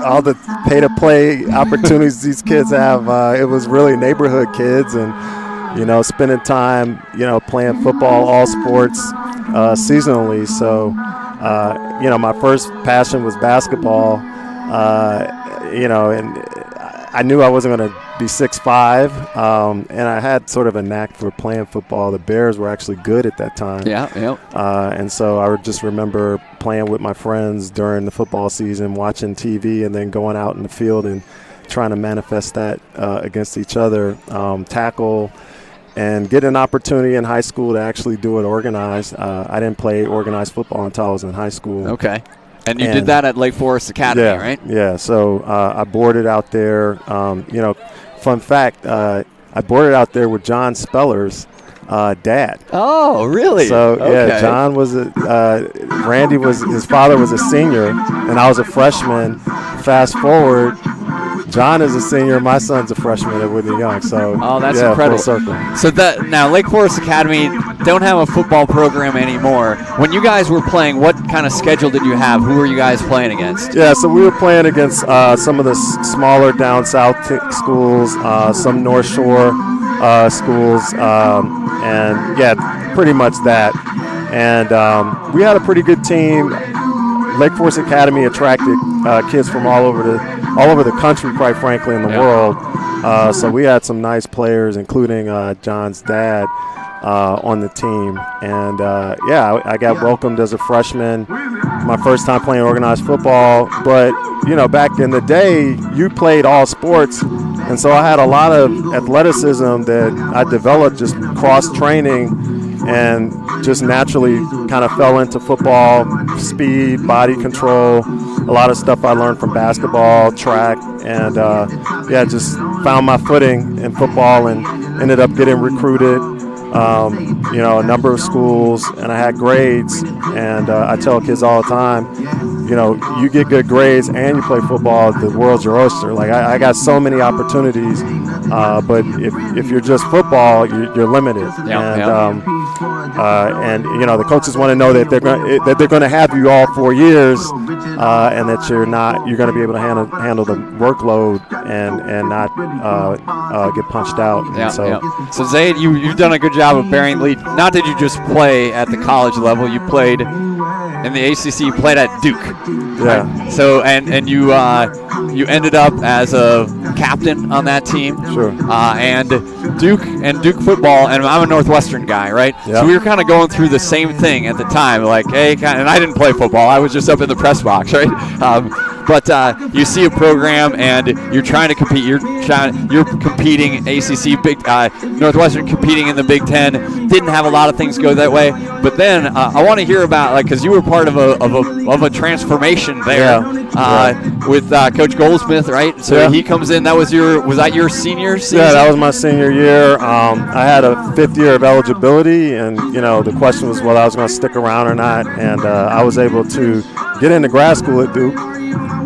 all the pay-to-play opportunities these kids have, it was really neighborhood kids and spending time playing football, all sports seasonally. So my first passion was basketball, and I knew I wasn't going to be 6'5", and I had sort of a knack for playing football. The Bears were actually good at that time. Yeah. And so I would just remember playing with my friends during the football season, watching TV, and then going out in the field and trying to manifest that against each other, tackle, and get an opportunity in high school to actually do it organized. I didn't play organized football until I was in high school. Okay. And you did that at Lake Forest Academy, right? Yeah. So I boarded out there. Fun fact, I boarded out there with John Speller's dad. Oh, really? So, okay. John was Randy was, his father was a senior, and I was a freshman. Fast forward, John is a senior, my son's a freshman at Whitney Young. So, that's yeah, incredible. Full circle. So now Lake Forest Academy don't have a football program anymore. When you guys were playing, what kind of schedule did you have? Who were you guys playing against? Yeah, so we were playing against some of the smaller down south schools, some North Shore schools, and yeah, pretty much that. And we had a pretty good team. Lake Forest Academy attracted kids from all over the country, quite frankly, in the world. So we had some nice players, including John's dad, on the team. And I got welcomed as a freshman. My first time playing organized football. But back in the day, you played all sports, and so I had a lot of athleticism that I developed just cross training. And just naturally kind of fell into football, speed, body control, a lot of stuff I learned from basketball, track, and just found my footing in football and ended up getting recruited, a number of schools, and I had grades. And I tell kids all the time, you get good grades and you play football, the world's your oyster. Like I got so many opportunities, but if you're just football, you're limited. And the coaches want to know that they're going to have you all 4 years, and that you're going to be able to handle the workload and not get punched out. So Zaid, you've done a good job of bearing lead. Not that you just play at the college level, you played in the ACC, you played at Duke. Yeah. Right? So and you ended up as a captain on that team. Sure. And Duke football, and I'm a Northwestern guy, right? Yep. So we were kind of going through the same thing at the time, like, hey, and I didn't play football. I was just up in the press box, right? But you see a program and you're trying to compete. You're competing ACC, Northwestern competing in the Big Ten. Didn't have a lot of things go that way. But then I want to hear about, because you were part of a transformation there with Coach Goldsmith, right? So he comes in. Was that your senior season? Yeah, that was my senior year. I had a fifth year of eligibility, and the question was whether I was going to stick around or not. And I was able to get into grad school at Duke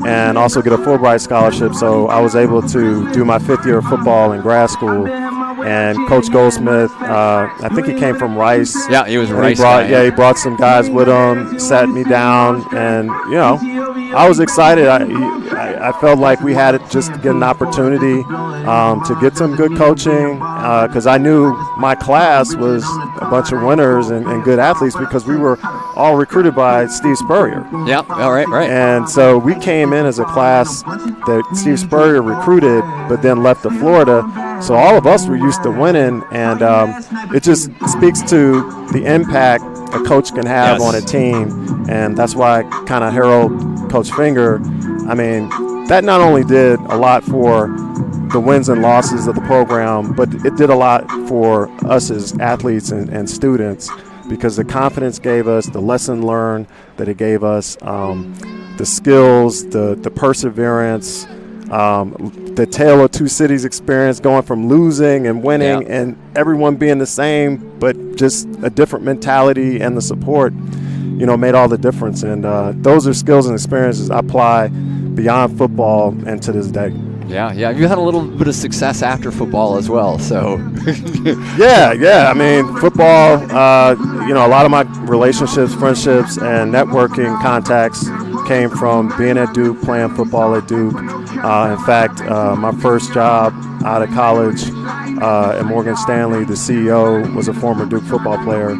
and also get a Fulbright scholarship. So I was able to do my fifth year of football in grad school. And Coach Goldsmith, I think he came from Rice. Yeah, he was Rice. He brought some guys with him, sat me down, and I was excited. I felt like we had just to get an opportunity to get some good coaching, because I knew my class was a bunch of winners and good athletes, because we were all recruited by Steve Spurrier. Yeah, all right. And so we came in as a class that Steve Spurrier recruited, but then left to Florida. So all of us were used to winning, and it just speaks to the impact a coach can have on a team, and that's why I kind of herald Coach Finger. I mean, that not only did a lot for the wins and losses of the program, but it did a lot for us as athletes and students, because the confidence gave us, the lesson learned that it gave us, the skills, the perseverance, the Tale of Two Cities experience, going from losing and winning and everyone being the same, but just a different mentality, and the support, made all the difference. And those are skills and experiences I apply beyond football and to this day. Yeah. You had a little bit of success after football as well, so. Yeah. I mean, football, a lot of my relationships, friendships, and networking contacts came from being at Duke, playing football at Duke. In fact, my first job out of college at Morgan Stanley, the CEO was a former Duke football player.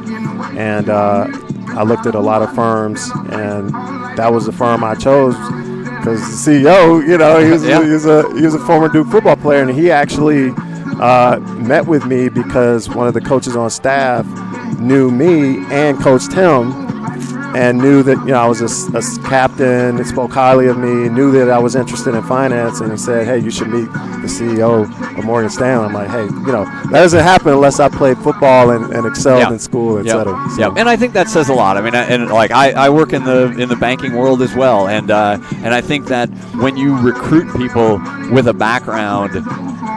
And I looked at a lot of firms, and that was the firm I chose, because the CEO, he was a former Duke football player, and he actually met with me because one of the coaches on staff knew me and coached him and knew that I was a captain. It spoke highly of me. Knew that I was interested in finance, and he said, "Hey, you should meet the CEO of Morgan Stanley." I'm like, "Hey, that doesn't happen unless I played football and excelled in school, etc." So. Yeah, and I think that says a lot. I mean, I work in the banking world as well, and I think that when you recruit people with a background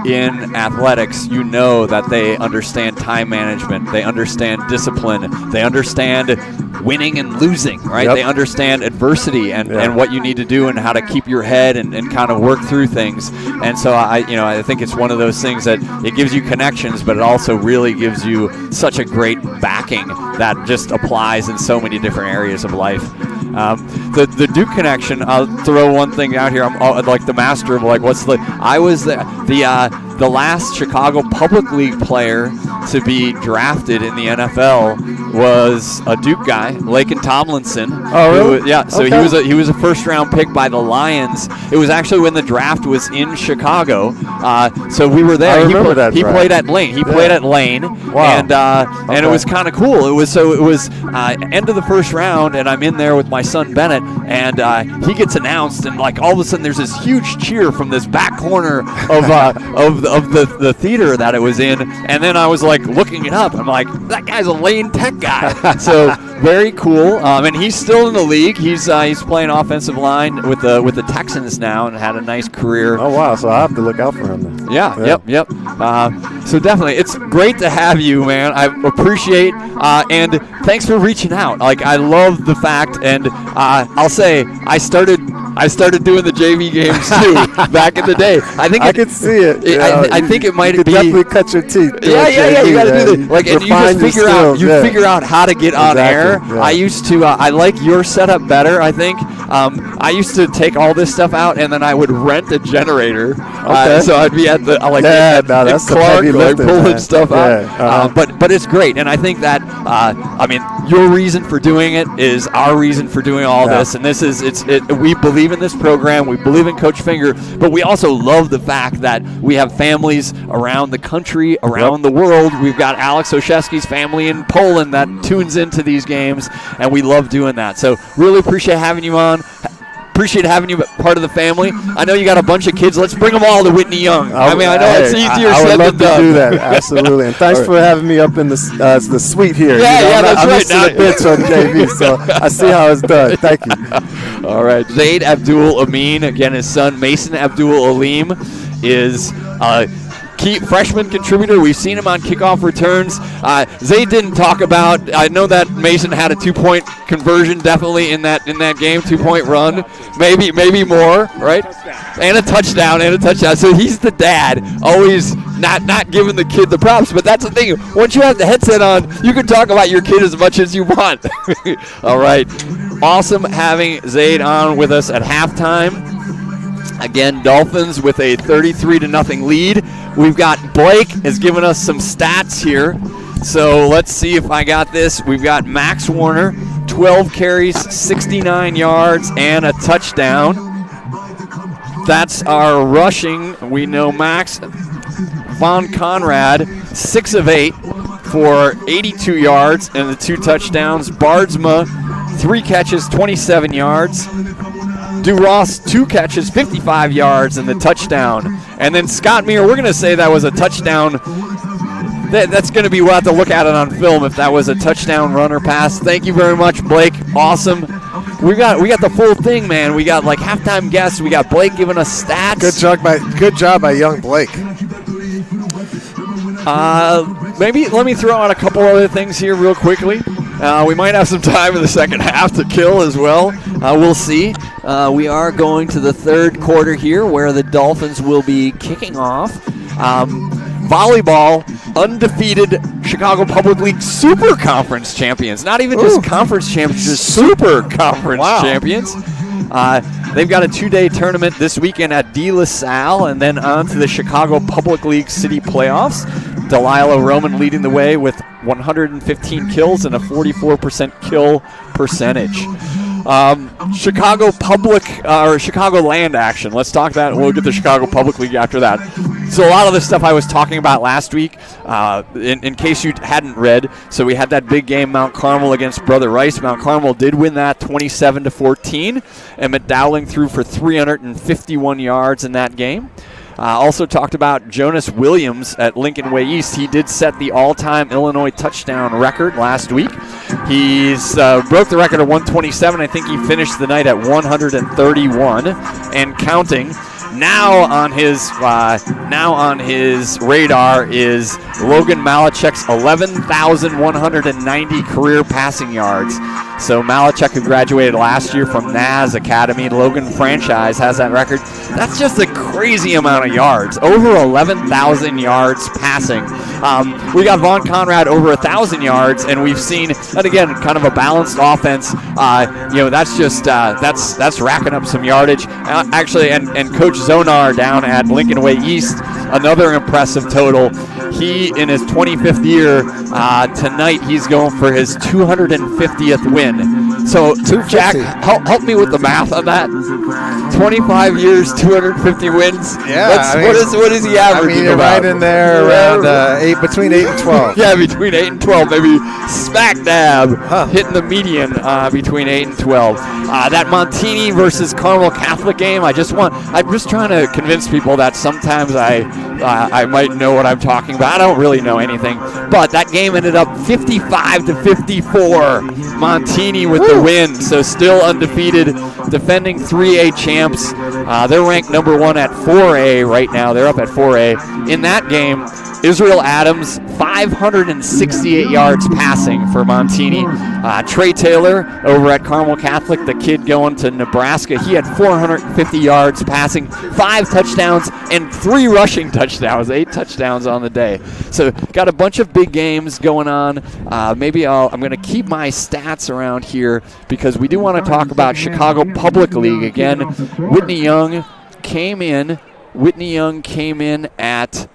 in athletics, that they understand time management, they understand discipline, they understand winning and losing, right? Yep. They understand adversity and what you need to do and how to keep your head and kind of work through things. And so I think it's one of those things that it gives you connections, but it also really gives you such a great backing that just applies in so many different areas of life. The Duke connection, I'll throw one thing out here. I'm like the master of I was the last Chicago Public League player to be drafted in the NFL was a Duke guy, Laken Tomlinson. Oh, really? So okay. he was a first-round pick by the Lions. It was actually when the draft was in Chicago. So we were there. I remember that. He played at Lane. Wow. And it was kind of cool. It was end of the first round, and I'm in there with my son Bennett, and he gets announced, and like all of a sudden there's this huge cheer from this back corner of the theater that it was in, and then I was like looking it up. I'm like, that guy's a Lane Tech guy. So very cool. And he's still in the league. He's playing offensive line with the Texans now, and had a nice career. Oh wow! So I have to look out for him then. Yeah. Yep. So definitely, it's great to have you, man. I appreciate and thanks for reaching out. Like, I love the fact, and I'll say I started doing the JV games too back in the day. I could see it. I think it might be. be. Definitely cut your teeth. Yeah. You got to do the and you just figure out. You figure out how to get on air. Yeah. I used to. I like your setup better. I think. I used to take all this stuff out, and then I would rent a generator. Okay. So I'd be at the that's Clark, heavy lifting, pulling man. stuff out. Yeah. But it's great, and I think that your reason for doing it is our reason for doing all this, and this is we believe in this program, we believe in Coach Finger, but we also love the fact that we have families around the country, around the world. We've got Alex Oshesky's family in Poland that tunes into these games, and we love doing that. So really appreciate having you on. Appreciate having you part of the family. I know you got a bunch of kids. Let's bring them all to Whitney Young. I know it's easier said than done. I would love to do that. Absolutely. And thanks for having me up in the suite here. That's right. I'm used to the bench on JV, so I see how it's done. Thank you. All right. Zaid Abdul Amin, again, his son Mason Abdul Alim is key freshman contributor. We've seen him on kickoff returns. Zaid didn't talk about. I know that Mason had a 2-point conversion, definitely in that game, 2-point run, maybe more, right? And a touchdown. So he's the dad, always not giving the kid the props. But that's the thing. Once you have the headset on, you can talk about your kid as much as you want. All right. Awesome having Zaid on with us at halftime. Again, Dolphins with a 33-0 lead. We've got Blake has given us some stats here. So let's see if I got this. We've got Max Warner, 12 carries, 69 yards, and a touchdown. That's our rushing. We know Max Von Conrad, 6 of 8 for 82 yards and the 2 touchdowns. Bardsma, 3 catches, 27 yards. DeRoss, 2 catches, 55 yards, and the touchdown. And then Scott Meir, we're going to say that was a touchdown. That's going to be, we'll have to look at it on film if that was a touchdown run or pass. Thank you very much, Blake. Awesome. We got the full thing, man. We got like halftime guests. We got Blake giving us stats. Good job by young Blake. Maybe let me throw out a couple other things here real quickly. We might have some time in the second half to kill as well. We'll see. We are going to the third quarter here where the Dolphins will be kicking off. Volleyball, undefeated Chicago Public League Super Conference champions. Not even just conference champions, just Super Conference champions. They've got a 2-day tournament this weekend at De La Salle and then on to the Chicago Public League City Playoffs. Delilah Roman leading the way with 115 kills and a 44% kill percentage. Chicago Public or Chicago Land action. Let's talk that. We'll get the Chicago Public League after that. So a lot of the stuff I was talking about last week, in case you hadn't read, so we had that big game, Mount Carmel against Brother Rice. Mount Carmel did win that 27-14. Emmett Dowling threw for 351 yards in that game. Also talked about Jonas Williams at Lincoln Way East. He did set the all-time Illinois touchdown record last week. He's broke the record at 127. I think he finished the night at 131 and counting. Now on his radar is Logan Malachek's 11,190 career passing yards. So Malachek, who graduated last year from NAS Academy, Logan franchise, has that record. That's just a crazy amount of yards. Over 11,000 yards passing. We got Vaughn Conrad over 1,000 yards, and we've seen, and again, kind of a balanced offense. That's just that's racking up some yardage. Actually, and Coach Zonar down at Lincoln Way East, another impressive total. He, in his 25th year, tonight he's going for his 250th win. So, Jack, help me with the math on that. 25 years, 250 wins. Yeah. What is he averaging? I mean, you're right in there around between 8 and 12. Yeah, between 8 and 12, maybe smack dab, hitting the median between 8 and 12. That Montini versus Carmel Catholic game, I'm just trying to convince people that sometimes I might know what I'm talking about. I don't really know anything, but that game ended up 55-54. Montini with the win, so still undefeated, defending 3A champs. They're ranked number 1 at 4A right now. They're up at 4A. In that game, Israel Adams, 568 yards passing for Montini. Trey Taylor over at Carmel Catholic, the kid going to Nebraska, he had 450 yards passing, 5 touchdowns, and 3 rushing touchdowns, 8 touchdowns on the day. So got a bunch of big games going on. I'm going to keep my stats around here because we do want to talk about Chicago Public League. Again, Whitney Young came in at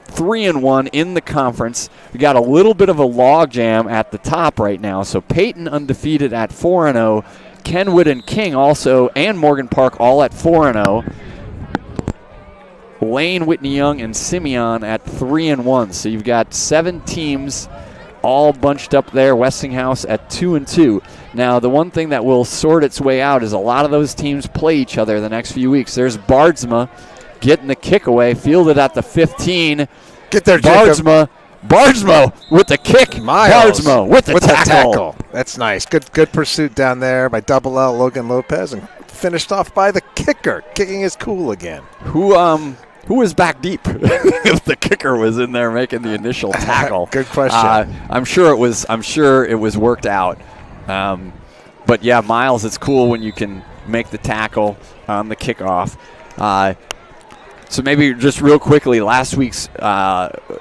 3-1 in the conference. We got a little bit of a logjam at the top right now. So Peyton undefeated at 4-0. Kenwood and King also, and Morgan Park all at 4-0. Lane, Whitney Young, and Simeon at 3-1. So you've got 7 teams all bunched up there. Westinghouse at 2-2. Now, the one thing that will sort its way out is a lot of those teams play each other the next few weeks. There's Bardsma getting the kick away, fielded at the 15. Get there, Bardsma with the kick. Miles Bardsma with the tackle. That's nice. Good pursuit down there by Double L Logan Lopez, and finished off by the kicker, kicking his cool again. Who was back deep? If the kicker was in there making the initial tackle. Good question. I'm sure it was worked out. But yeah, Miles, it's cool when you can make the tackle on the kickoff. So maybe just real quickly, last week's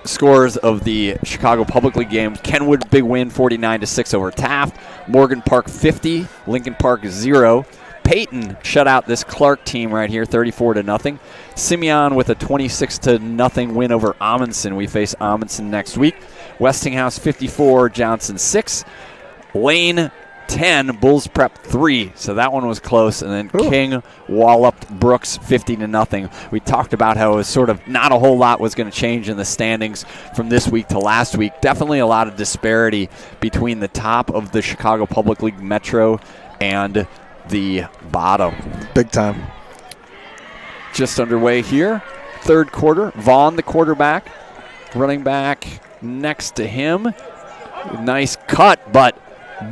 scores of the Chicago Public League games: Kenwood big win, 49-6 over Taft. Morgan Park 50, Lincoln Park 0. Peyton shut out this Clark team right here, 34-0. Simeon with a 26-0 win over Amundsen. We face Amundsen next week. Westinghouse 54, Johnson 6. Lane 10, Bulls Prep 3. So that one was close. And then King walloped Brooks 50-0. We talked about how it was sort of not a whole lot was going to change in the standings from this week to last week. Definitely a lot of disparity between the top of the Chicago Public League Metro and the bottom. Big time. Just underway here. Third quarter. Vaughn, the quarterback. Running back next to him. Nice cut, but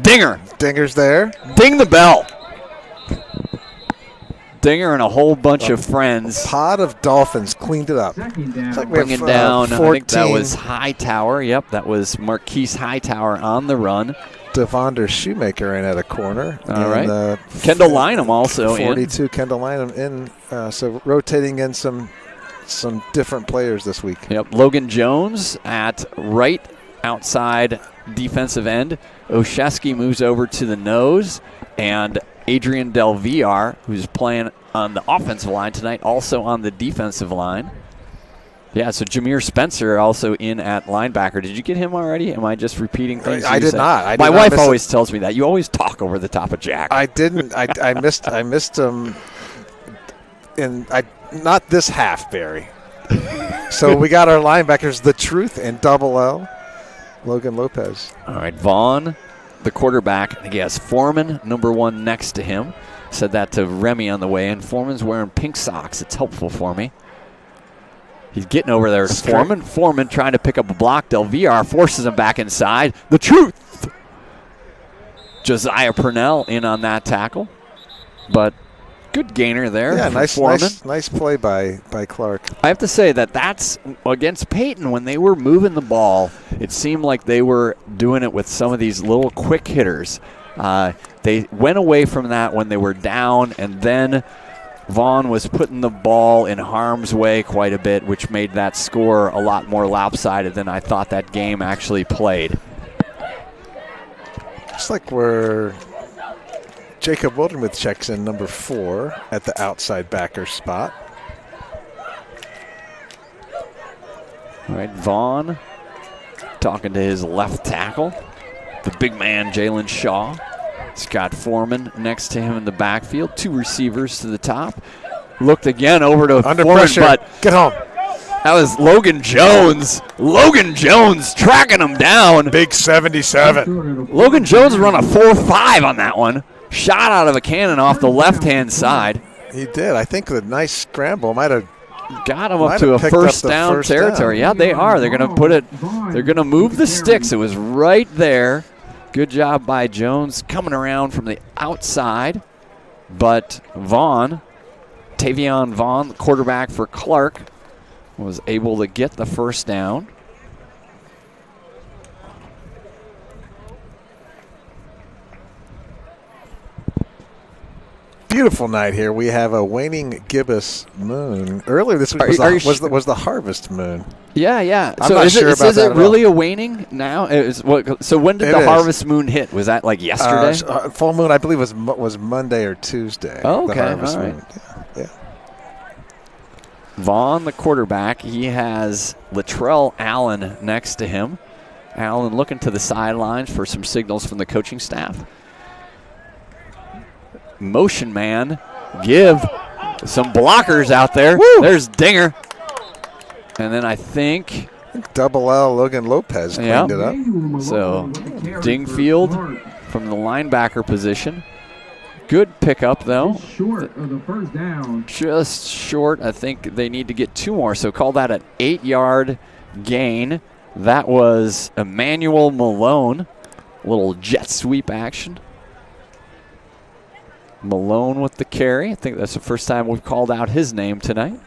Dinger. Dinger's there. Ding the bell. Dinger and a whole bunch of friends. Pod of Dolphins cleaned it up. It's like bring it down. I think that was Hightower. Yep, that was Marquise Hightower on the run. Devonder Shoemaker in at a corner. All right. Kendall Lynham also 42, in. Kendall Lynham in. So rotating in some different players this week. Yep. Logan Jones at right outside defensive end. Oshesky moves over to the nose. And Adrian Del Villar, who's playing on the offensive line tonight, also on the defensive line. Yeah, so Jameer Spencer also in at linebacker. Did you get him already? Am I just repeating things? I did not. My wife always tells me that. You always talk over the top of Jack. I didn't. I missed him. Not this half, Barry. So we got our linebackers, The Truth and Double L, Logan Lopez. All right, Vaughn, the quarterback. I think he has Foreman, number 1, next to him. Said that to Remy on the way in. Foreman's wearing pink socks. It's helpful for me. He's getting over there to Foreman. Foreman trying to pick up a block. Del VR forces him back inside. The Truth. Josiah Purnell in on that tackle. But good gainer there. Yeah, nice play by Clark. I have to say that's against Peyton when they were moving the ball. It seemed like they were doing it with some of these little quick hitters. They went away from that when they were down, and then Vaughn was putting the ball in harm's way quite a bit, which made that score a lot more lopsided than I thought that game actually played. Looks like we're Jacob Wildermuth checks in number 4 at the outside backer spot. All right, Vaughn talking to his left tackle, the big man Jalen Shaw. Scott Foreman next to him in the backfield. 2 receivers to the top. Looked again over to Under Foreman, pressure. but Get home. that was Logan Jones. Logan Jones tracking him down. Big 77. Logan Jones run a 4.5 on that one. Shot out of a cannon off the left-hand side. He did. I think the nice scramble might have got him up to a first down territory. Yeah, they are. They're going to put it. They're going to move the sticks. It was right there. Good job by Jones coming around from the outside. But Vaughn, Tavion Vaughn, the quarterback for Clark, was able to get the first down. Beautiful night here. We have a waning gibbous moon. Earlier this week was the harvest moon. Yeah. I'm so not sure about is that it really a waning now? So when did the harvest moon hit? Was that like yesterday? Full moon, I believe, was Monday or Tuesday. Oh, okay. The harvest All right. moon. Yeah. Vaughn, the quarterback, he has Latrell Allen next to him. Allen looking to the sidelines for some signals from the coaching staff. Motion man, give some blockers out there. Woo! There's Dinger. And then I think Double L Logan Lopez cleaned it up. So Dingfield from the linebacker position. Good pickup, though. Short of the first down. Just short. I think they need to get 2 more. So call that an 8-yard gain. That was Emmanuel Malone. A little jet sweep action. Malone with the carry. I think that's the first time we've called out his name tonight.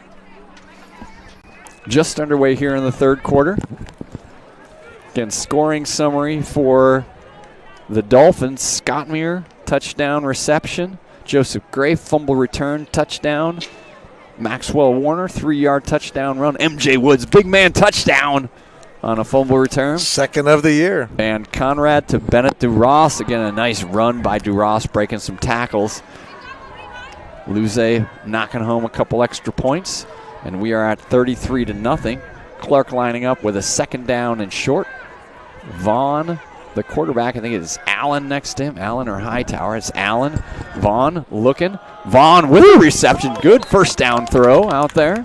Just underway here in the third quarter. Again, scoring summary for the Dolphins. Scottmere, touchdown reception. Joseph Gray, fumble return, touchdown. Maxwell Warner, 3-yard touchdown run. MJ Woods, big man touchdown on a fumble return. Second of the year. And Conrad to Bennett DuRoss. Again, a nice run by DuRoss, breaking some tackles. Luze knocking home a couple extra points. And we are at 33-0. Clark lining up with a second down and short. Vaughn, the quarterback, I think it's Allen next to him. Allen or Hightower. It's Allen. Vaughn looking. Vaughn with a reception. Good first down throw out there.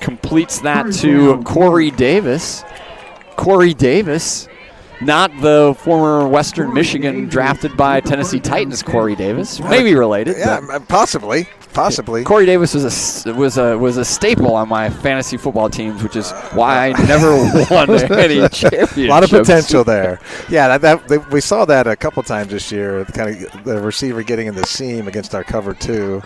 Completes that to Corey Davis. Corey Davis, not the former Western Michigan drafted by Tennessee Titans Corey Davis. Maybe related. Yeah, possibly. Corey Davis was a staple on my fantasy football teams, which is why I never won any championships. A lot of potential there. Yeah, we saw that a couple times this year. Kind of the receiver getting in the seam against our cover 2.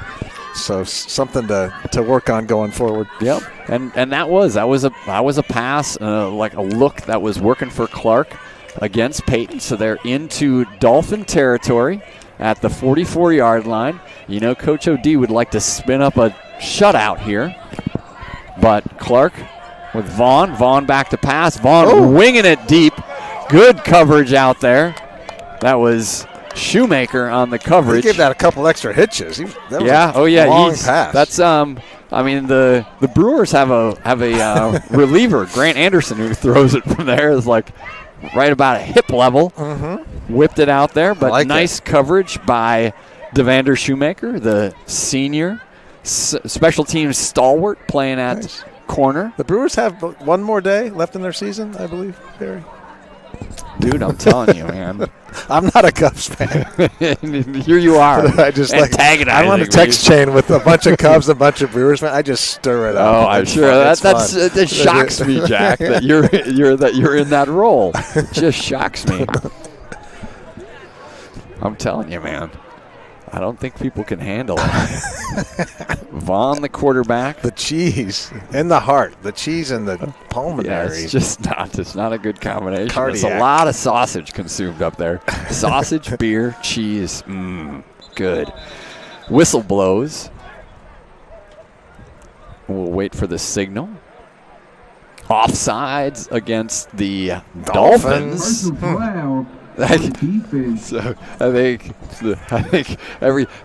So something to work on going forward. Yep, and that was a pass, like a look that was working for Clark against Peyton. So they're into Dolphin territory at the 44-yard line. You know, Coach O.D. would like to spin up a shutout here, but Clark with Vaughn. Vaughn back to pass. Vaughn winging it deep. Good coverage out there. That was Shoemaker on the coverage. He gave that a couple extra hitches. Long pass. That's I mean the Brewers have a reliever, Grant Anderson, who throws it from there. Is like right about a hip level. Mm-hmm. Whipped it out there, but nice coverage by Devander Shoemaker, the senior. special teams stalwart playing at corner. The Brewers have one more day left in their season, I believe, Barry. Dude, I'm telling you, man. I'm not a Cubs fan. Here you are. I just antagonizing I'm on a text chain with a bunch of Cubs, a bunch of Brewers fans. I just stir it up. Oh, I'm sure that shocks me, Jack. That you're in that role. It just shocks me. I'm telling you, man. I don't think people can handle it. Vaughn, the quarterback. The cheese and the heart. The cheese and the pulmonary. Yeah, it's just not. It's not a good combination. Cardiac. There's a lot of sausage consumed up there. Sausage, beer, cheese. Good. Whistle blows. We'll wait for the signal. Offsides against the Dolphins. So I think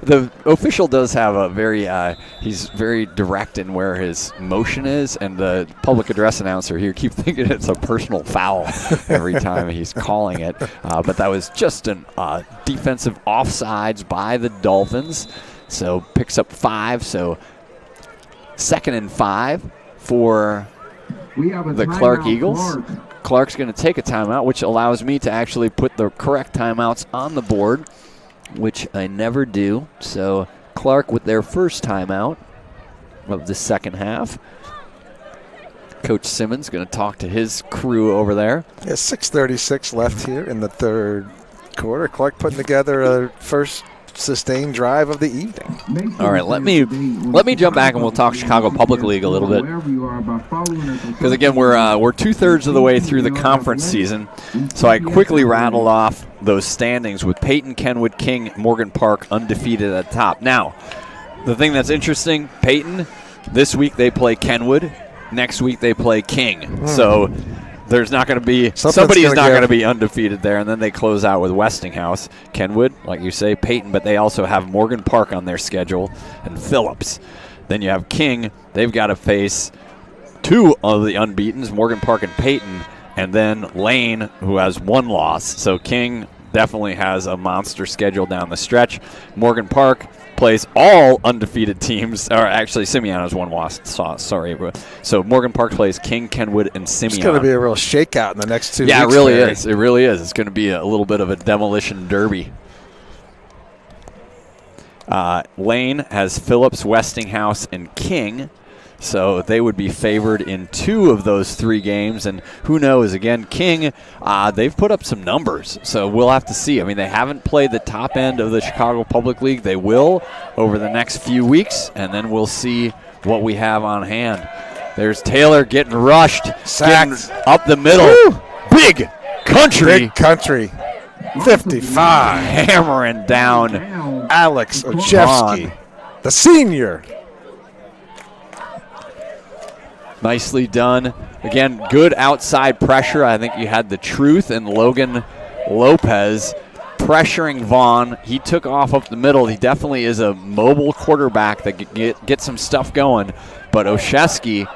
the official does have a very he's very direct in where his motion is, and the public address announcer here keep thinking it's a personal foul every time he's calling it. But that was just an defensive offsides by the Dolphins, so picks up 5. So 2nd and 5 for the Clark Eagles. Clark's going to take a timeout, which allows me to actually put the correct timeouts on the board, which I never do. So Clark with their first timeout of the second half. Coach Simmons going to talk to his crew over there. Yeah, 6:36 left here in the third quarter. Clark putting together a first sustained drive of the evening. All right, let me jump back and we'll talk Chicago Public League a little bit, because again we're 2/3 of the way through the conference season. So I quickly rattled off those standings with Peyton, Kenwood, King, Morgan Park undefeated at the top. Now, the thing that's interesting, Peyton this week they play Kenwood, next week they play King. So there's not going to be somebody's not going to be undefeated there, and then they close out with Westinghouse. Kenwood, like you say, Peyton, but they also have Morgan Park on their schedule and Phillips. Then you have King. They've got to face 2 of the unbeatens, Morgan Park and Peyton, and then Lane, who has 1 loss. So King definitely has a monster schedule down the stretch. Morgan Park plays all undefeated teams, or actually Simeon has 1 loss. Sorry. So Morgan Park plays King, Kenwood, and Simeon. It's going to be a real shakeout in the next 2 weeks. Yeah, it really is. It really is. It's going to be a little bit of a demolition derby. Lane has Phillips, Westinghouse, and King. So they would be favored in 2 of those 3 games. And who knows, again, King, they've put up some numbers. So we'll have to see. I mean, they haven't played the top end of the Chicago Public League. They will over the next few weeks, and then we'll see what we have on hand. There's Taylor getting rushed, getting up the middle. Woo! Big country. 55. Hammering down Alex Ojewski, the senior. Nicely done. Again, good outside pressure. I think you had the truth and Logan Lopez pressuring Vaughn. He took off up the middle. He definitely is a mobile quarterback that can get some stuff going. But Ojewski,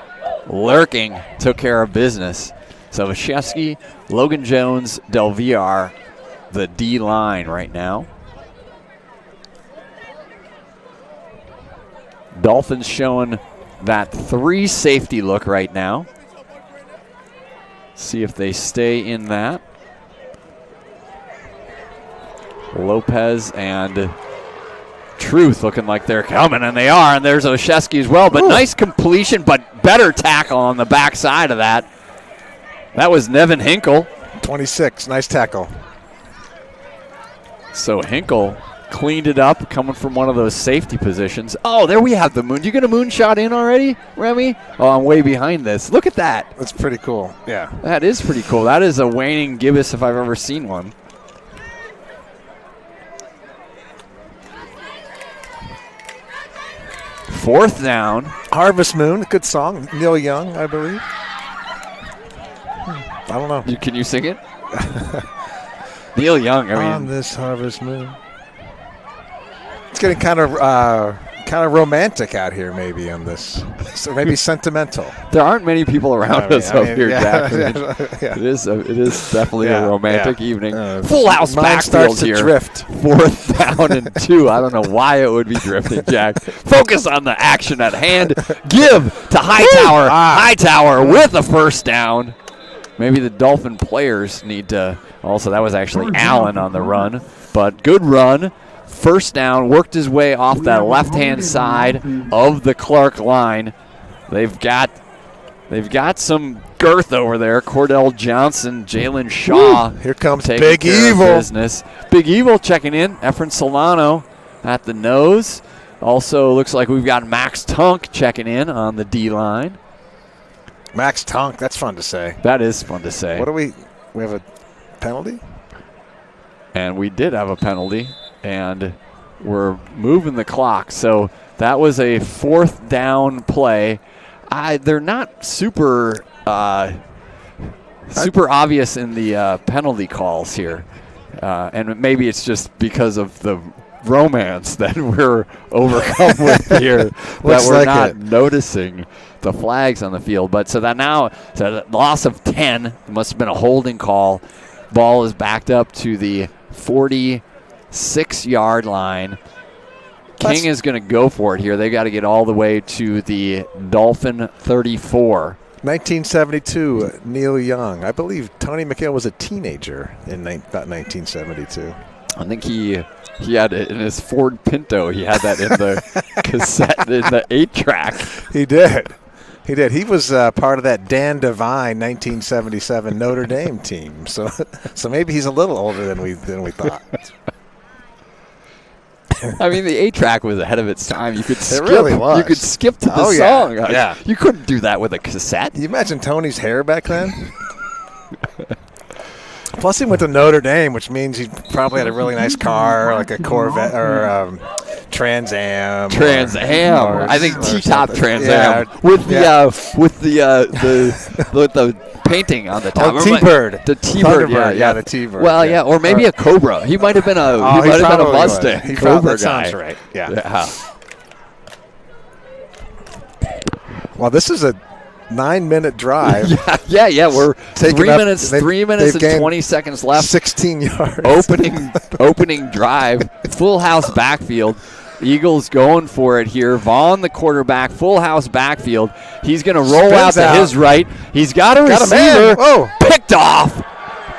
lurking, took care of business. So Ojewski, Logan Jones, Del Villar, the D line right now. Dolphins showing that 3 safety look right now. See if they stay in that. Lopez and Truth looking like they're coming, and they are, and there's Ojewski as well. But nice completion, but better tackle on the backside of that. That was Nevin Hinkle. 26, nice tackle. So Hinkle cleaned it up, coming from one of those safety positions. Oh, there we have the moon. You get a moonshot in already, Remy? Oh, I'm way behind this. Look at that. That's pretty cool. Yeah. That is pretty cool. That is a waning gibbous if I've ever seen one. Fourth down. Harvest Moon, good song. Neil Young, I believe. I don't know. Can you sing it? Neil Young, I mean. On this harvest moon. It's getting kind of kind of romantic out here, maybe on this. So maybe sentimental. There aren't many people around us up here, Jack. Yeah. It is definitely a romantic evening. Full house Mine backfield starts to here. drift. 4th down and 2. I don't know why it would be drifting, Jack. Focus on the action at hand. Give to Hightower. Hightower with a first down. Maybe the Dolphin players need to. Also, that was actually Allen on the run, but good run. First down, worked his way off that left-hand side of the Clark line. They've got some girth over there. Cordell Johnson, Jalen Shaw. Here comes taking Big care of Evil. business. Big Evil checking in. Efren Solano at the nose. Also looks like we've got Max Tunk checking in on the D-line. Max Tunk, that's fun to say. That is fun to say. What do we have a penalty? And we did have a penalty, and we're moving the clock. So that was a 4th down play. They're not super obvious in the penalty calls here. And maybe it's just because of the romance that we're overcome with here that we're not noticing the flags on the field. But so that now, so a loss of 10. It must have been a holding call. Ball is backed up to the 46-yard line. King is going to go for it here. They got to get all the way to the Dolphin 34. 1972, Neil Young. I believe Tony McHale was a teenager in about 1972. I think he had it in his Ford Pinto. He had that in the cassette, in the 8-track. He did. He was part of that Dan Devine 1977 Notre Dame team. So maybe he's a little older than we thought. I mean, the 8-track was ahead of its time. You could skip. It really was. You could skip to the song. Yeah. You couldn't do that with a cassette. Can you imagine Tony's hair back then? Plus, he went to Notre Dame, which means he probably had a really nice car, like a Corvette or Trans Am. Trans Am. I think T-top Trans Am with the painting on the top. Oh, T-Bird. The T-Bird. Yeah, the T-Bird. Well, yeah, or maybe a Cobra. He might have been a Mustang. He Cobra that guy. sounds right. Yeah. Well, this is a 9-minute drive. Yeah. We're Taking 3 up- minutes. they've- 3 minutes they've and gained 20 seconds left. 16 yards. Opening drive. Full house backfield. Eagles going for it here. Vaughn, the quarterback, full house backfield. He's going to roll out to his right. He's got a receiver. Picked off.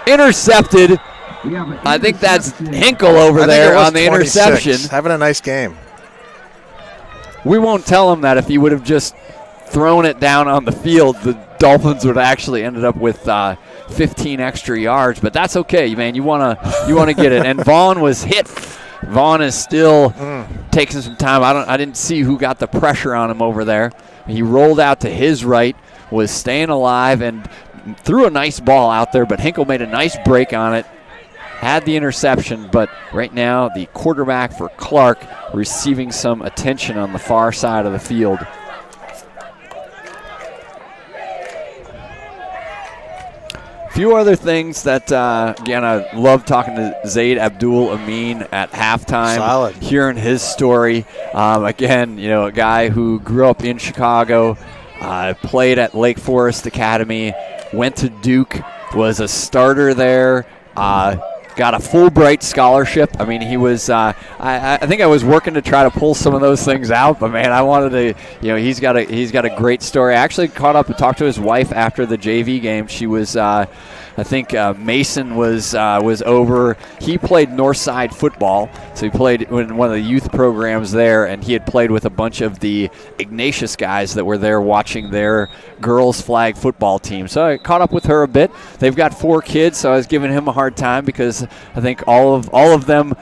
Intercepted. I think that's Hinkle over there on the 26. interception. Having a nice game. We won't tell him that if he would have just thrown it down on the field, the Dolphins would have actually ended up with 15 extra yards. But that's okay, man. You wanna get it. And Vaughn was hit. Vaughn is still taking some time. I didn't see who got the pressure on him over there. He rolled out to his right, was staying alive, and threw a nice ball out there, but Hinkle made a nice break on it. Had the interception, but right now the quarterback for Clark receiving some attention on the far side of the field. A few other things that, again, I love talking to Zaid Abdul Amin at halftime. Solid. Hearing his story. Again, a guy who grew up in Chicago, played at Lake Forest Academy, went to Duke, was a starter there, got a Fulbright scholarship. I mean, he was. I think I was working to try to pull some of those things out, but man, I wanted to. He's got a great story. I actually caught up and talked to his wife after the JV game. She was. I think Mason was over. He played Northside football, so he played in one of the youth programs there, and he had played with a bunch of the Ignatius guys that were there watching their girls flag football team. So I caught up with her a bit. They've got 4 kids, so I was giving him a hard time because I think all of them,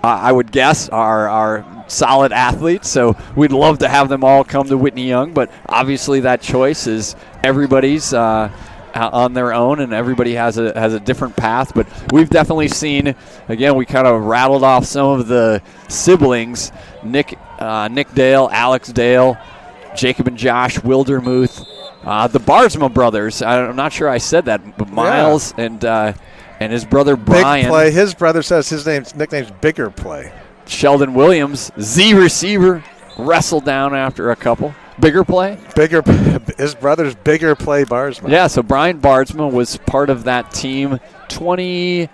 I would guess, are solid athletes. So we'd love to have them all come to Whitney Young, but obviously that choice is everybody's. On their own, and everybody has a different path. But we've definitely seen, again, we kind of rattled off some of the siblings, Nick Dale, Alex Dale, Jacob and Josh Wildermuth, the Barsma brothers. I'm not sure I said that, but Miles and his brother Brian. Big play. His brother says his nickname's Bigger Play. Sheldon Williams, Z receiver. wrestled down after a couple. Bigger play? His brother's bigger play, Barsma. Yeah, so Brian Bardsma was part of that team 22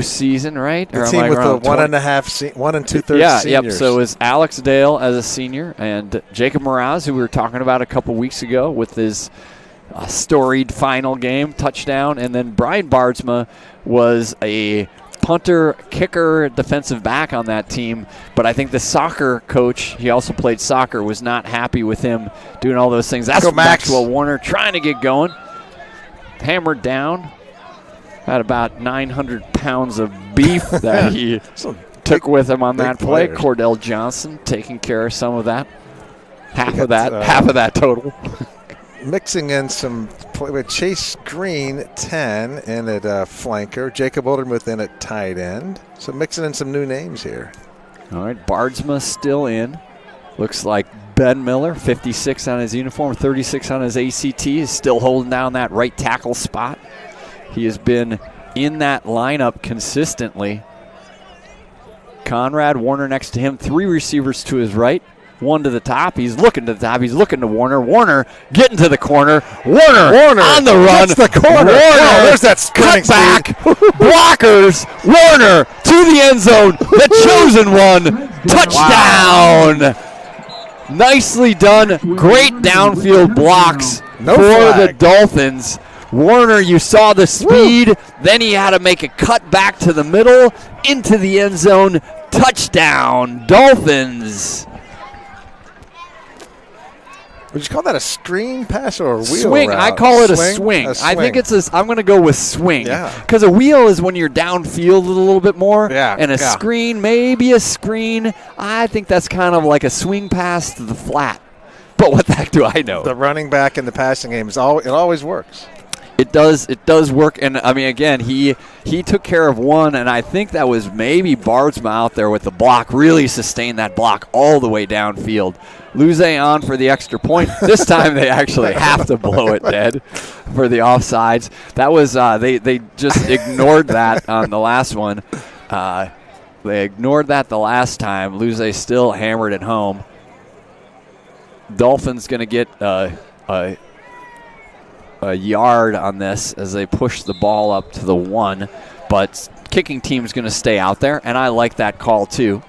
season, right? The team with the 1 2/3 yeah, seniors. Yep. So it was Alex Dale as a senior and Jacob Mraz, who we were talking about a couple weeks ago with his storied final game touchdown. And then Brian Bardsma was a punter, kicker, defensive back on that team. But I think the soccer coach, he also played soccer, was not happy with him doing all those things. That's Maxwell Warner trying to get going. Hammered down. Had about 900 pounds of beef that he took with him on that play. Players. Cordell Johnson taking care of some of that. Half of that total. Mixing in some play with Chase Green, 10, in at flanker. Jacob Oldermuth in at tight end. So mixing in some new names here. All right, Bardsma still in. Looks like Ben Miller, 56 on his uniform, 36 on his ACT, is still holding down that right tackle spot. He has been in that lineup consistently. Conrad, Warner next to him, 3 receivers to his right. 1 to the top. He's looking to the top. He's looking to Warner. Warner getting to the corner. Warner on the run. That's the corner. Warner. Oh, there's that sprinting cut back. Blockers. Warner to the end zone. The chosen one. Touchdown. Wow. Nicely done. Great downfield blocks for the Dolphins. Warner, you saw the speed. Woo. Then he had to make a cut back to the middle into the end zone. Touchdown, Dolphins. Would you call that a screen pass or a wheel swing? route? I call it a swing. I think it's I'm going to go with swing. Yeah. Because a wheel is when you're downfield a little bit more. Yeah. And a screen, maybe a screen. I think that's kind of like a swing pass to the flat. But what the heck do I know? The running back in the passing game, it always works. It does work, and I mean, again, he took care of one, and I think that was maybe Bardsma out there with the block, really sustained that block all the way downfield. Luze on for the extra point. This time they actually have to blow it dead for the offsides. That was they just ignored that on the last one. They ignored that the last time. Luze still hammered it home. Dolphins going to get a yard on this as they push the ball up to the 1, but kicking team's going to stay out there, and I like that call too.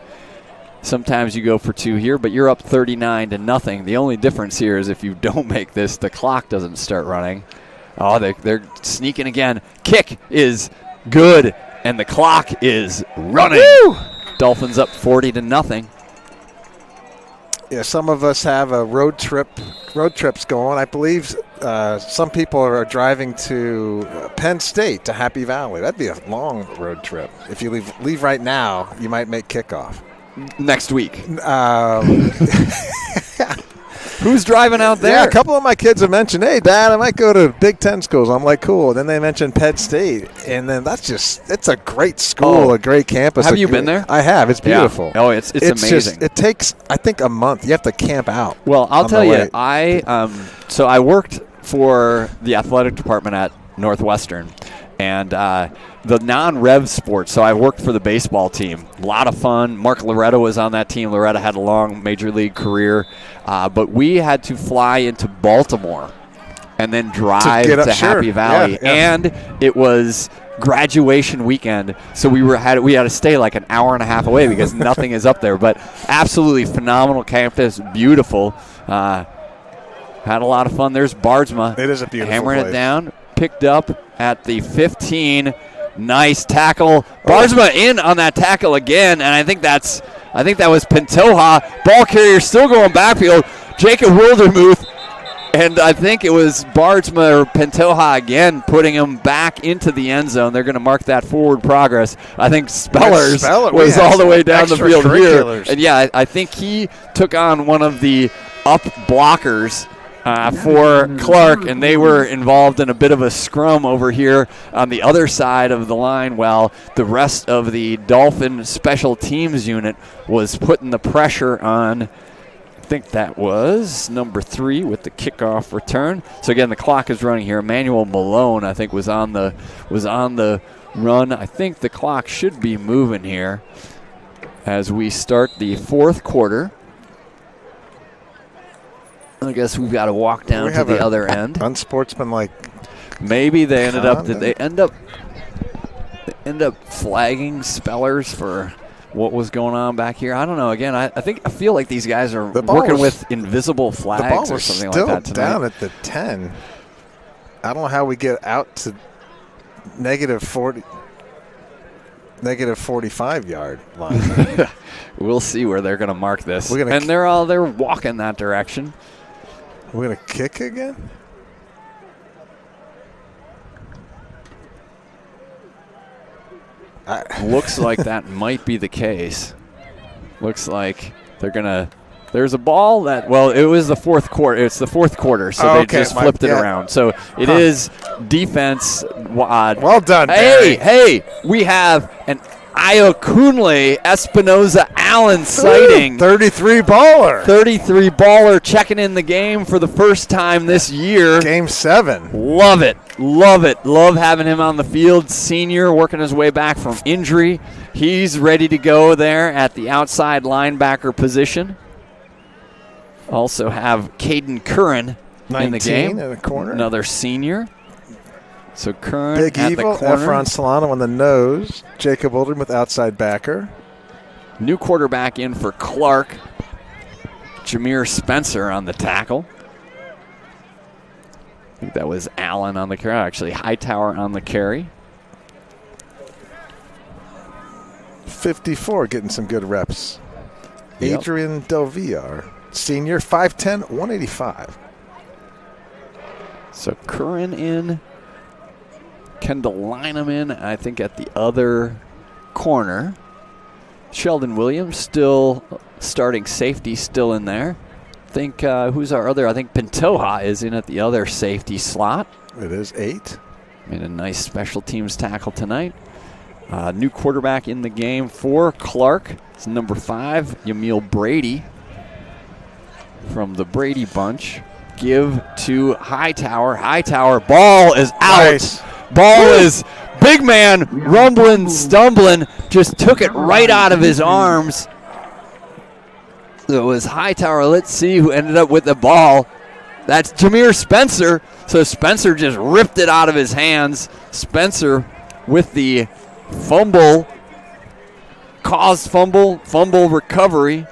Sometimes you go for 2 here, but you're up 39-0. The only difference here is if you don't make this, the clock doesn't start running. Oh, they're sneaking again. Kick is good, and the clock is running. Woo! Dolphins up 40-0. Yeah, some of us have a road trips going. I believe some people are driving to Penn State to Happy Valley. That'd be a long road trip. If you leave right now, you might make kickoff. Next week. Who's driving out there? Yeah, a couple of my kids have mentioned, hey, Dad, I might go to Big Ten schools. I'm like, cool. And then they mentioned Penn State. And then it's a great school, a great campus. Have you been there? I have. It's beautiful. Yeah. Oh, it's amazing. It takes, I think, a month. You have to camp out. Well, I'll tell you, so I worked for the athletic department at Northwestern. And the non-rev sports, so I worked for the baseball team. A lot of fun. Mark Loretta was on that team. Loretta had a long major league career. But we had to fly into Baltimore and then drive to Happy Valley. Yeah. And it was graduation weekend, so we had to stay like an hour and a half away because nothing is up there. But absolutely phenomenal campus, beautiful. Had a lot of fun. There's Bardsma. It is a beautiful hammering place. It down. Picked up at the 15. Nice tackle. Bardsma in on that tackle again, and I think that was Pantoja. Ball carrier still going backfield. Jacob Wildermuth, and I think it was Bardsma or Pantoja again putting him back into the end zone. They're going to mark that forward progress. I think Spellers was all the way down the field here. And yeah, I think he took on one of the up blockers for Clark, and they were involved in a bit of a scrum over here on the other side of the line while the rest of the Dolphin special teams unit was putting the pressure on. I think that was number 3 with the kickoff return. So again, the clock is running here. Emmanuel Malone, I think, was on the run. I think the clock should be moving here. as we start the fourth quarter. I guess we've got to walk down to the other end. Unsportsmanlike. Maybe they ended up. Did they end up flagging spellers for what was going on back here? I don't know. Again, I feel like these guys are working with invisible flags or something like that tonight. The ball was still down at the 10. I don't know how we get out to negative 45 yard line. We'll see where they're going to mark this. And they're walking that direction. We're going to kick again? Looks like that might be the case. Looks like they're going to. There's a ball that, it was the fourth quarter. It's the fourth quarter, so they just flipped it around. So it is defense. Well done, Hey, we have an Iokunle Espinoza Allen sighting. 33 baller. 33 baller checking in the game for the first time this year. Game 7. Love it. Love having him on the field. Senior working his way back from injury. He's ready to go there at the outside linebacker position. Also have Caden Curran in the game. In the corner. Another senior. So Curran Big at Evil, the corner. Efron Solano on the nose. Jacob Oldham with outside backer. New quarterback in for Clark. Jameer Spencer on the tackle. I think that was Allen on the carry. Actually, Hightower on the carry. 54 getting some good reps. Yep. Adrian Del Villar. Senior, 5'10", 185. So Curran in. Kendall Lynham in, I think, at the other corner. Sheldon Williams still starting safety, still in there. I think, who's our other? I think Pantoja is in at the other safety slot. It is 8. Made a nice special teams tackle tonight. New quarterback in the game for Clark. It's number 5, Yamil Brady from the Brady bunch. Give to Hightower. Hightower, ball is out. Nice. Ball is big man, rumbling, stumbling, just took it right out of his arms. It was Hightower. Let's see who ended up with the ball. That's Jameer Spencer. So Spencer just ripped it out of his hands. Spencer with the fumble, caused fumble recovery.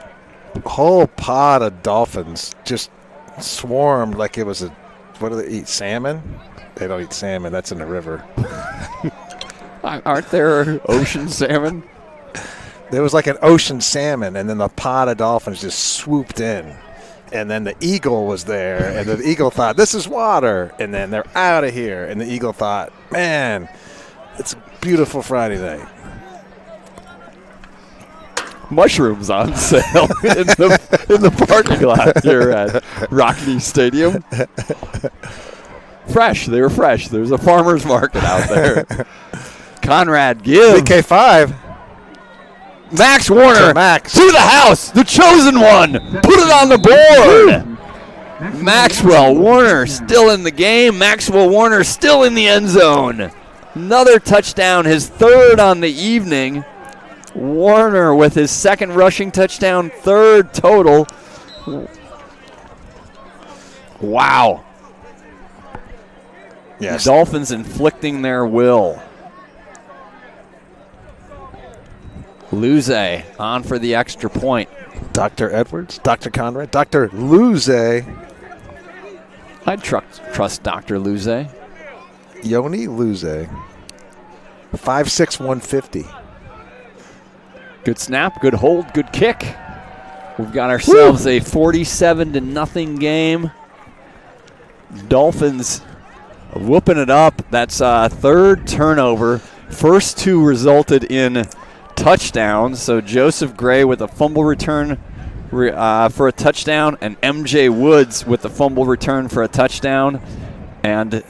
Whole pod of Dolphins just swarmed like it was what do they eat, salmon? They don't eat salmon. That's in the river. Aren't there ocean salmon? There was like an ocean salmon, and then the pod of dolphins just swooped in. And then the eagle was there, and the eagle thought, this is water. And then they're out of here. And the eagle thought, man, it's a beautiful Friday night. Mushrooms on sale in the parking lot here at Rockne Stadium. Fresh. They were fresh. There's a farmer's market out there. Conrad Gibbs. VK5. Max Warner Max. to the house. The chosen one. Put it on the board. Maxwell Warner still in the game. Maxwell Warner still in the end zone. Another touchdown, his third on the evening. Warner with his second rushing touchdown, third total. Wow. Yes. The Dolphins inflicting their will. Luze on for the extra point. Dr. Edwards, Dr. Conrad, Dr. Luze. I'd trust Dr. Luze. Yoni Luze. 5'6", 150. Good snap, good hold, good kick. We've got ourselves a 47-0 game. Dolphins whooping it up. That's third turnover. First two resulted in touchdowns. So Joseph Gray with a fumble return for a touchdown, and MJ Woods with the fumble return for a touchdown. And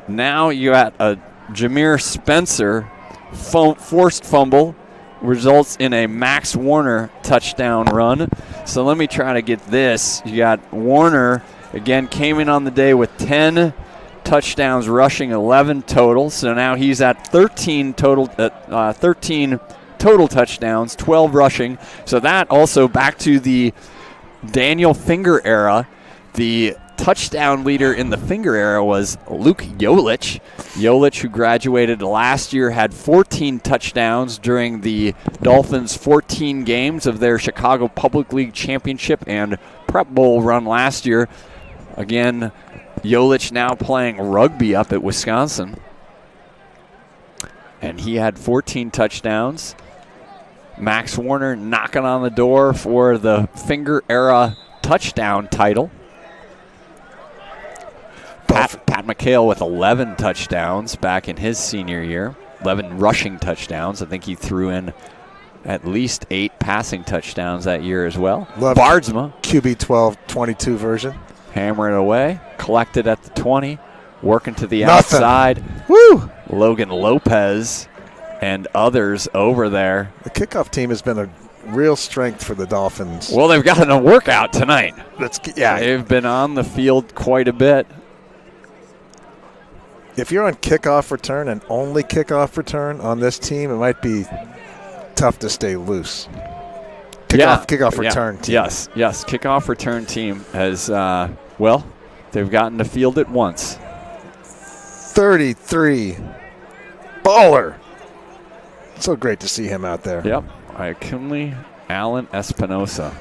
now you got a Jameer Spencer forced fumble. Results in a Max Warner touchdown run. So let me try to get this. You got Warner, again, came in on the day with 10 touchdowns rushing, 11 total. So now he's at 13 total, 13 total touchdowns, 12 rushing. So that also back to the Daniel Finger era. The touchdown leader in the Finger era was Luke Jolich. Jolich, who graduated last year, had 14 touchdowns during the Dolphins' 14 games of their Chicago Public League Championship and Prep Bowl run last year. Again, Jolich now playing rugby up at Wisconsin. And he had 14 touchdowns. Max Warner knocking on the door for the Finger era touchdown title. Pat McHale with 11 touchdowns back in his senior year. 11 rushing touchdowns. I think he threw in at least 8 passing touchdowns that year as well. Bardsma. QB 12-22 version. Hammer it away. Collected at the 20. Working to the outside. Woo! Logan Lopez and others over there. The kickoff team has been a real strength for the Dolphins. Well, they've gotten a workout tonight. Yeah. They've been on the field quite a bit. If you're on kickoff return and only kickoff return on this team, it might be tough to stay loose. Kickoff return team. Yes. Kickoff return team has, they've gotten the field at once. 33. Baller. So great to see him out there. Yep. Ikunle Allen Espinosa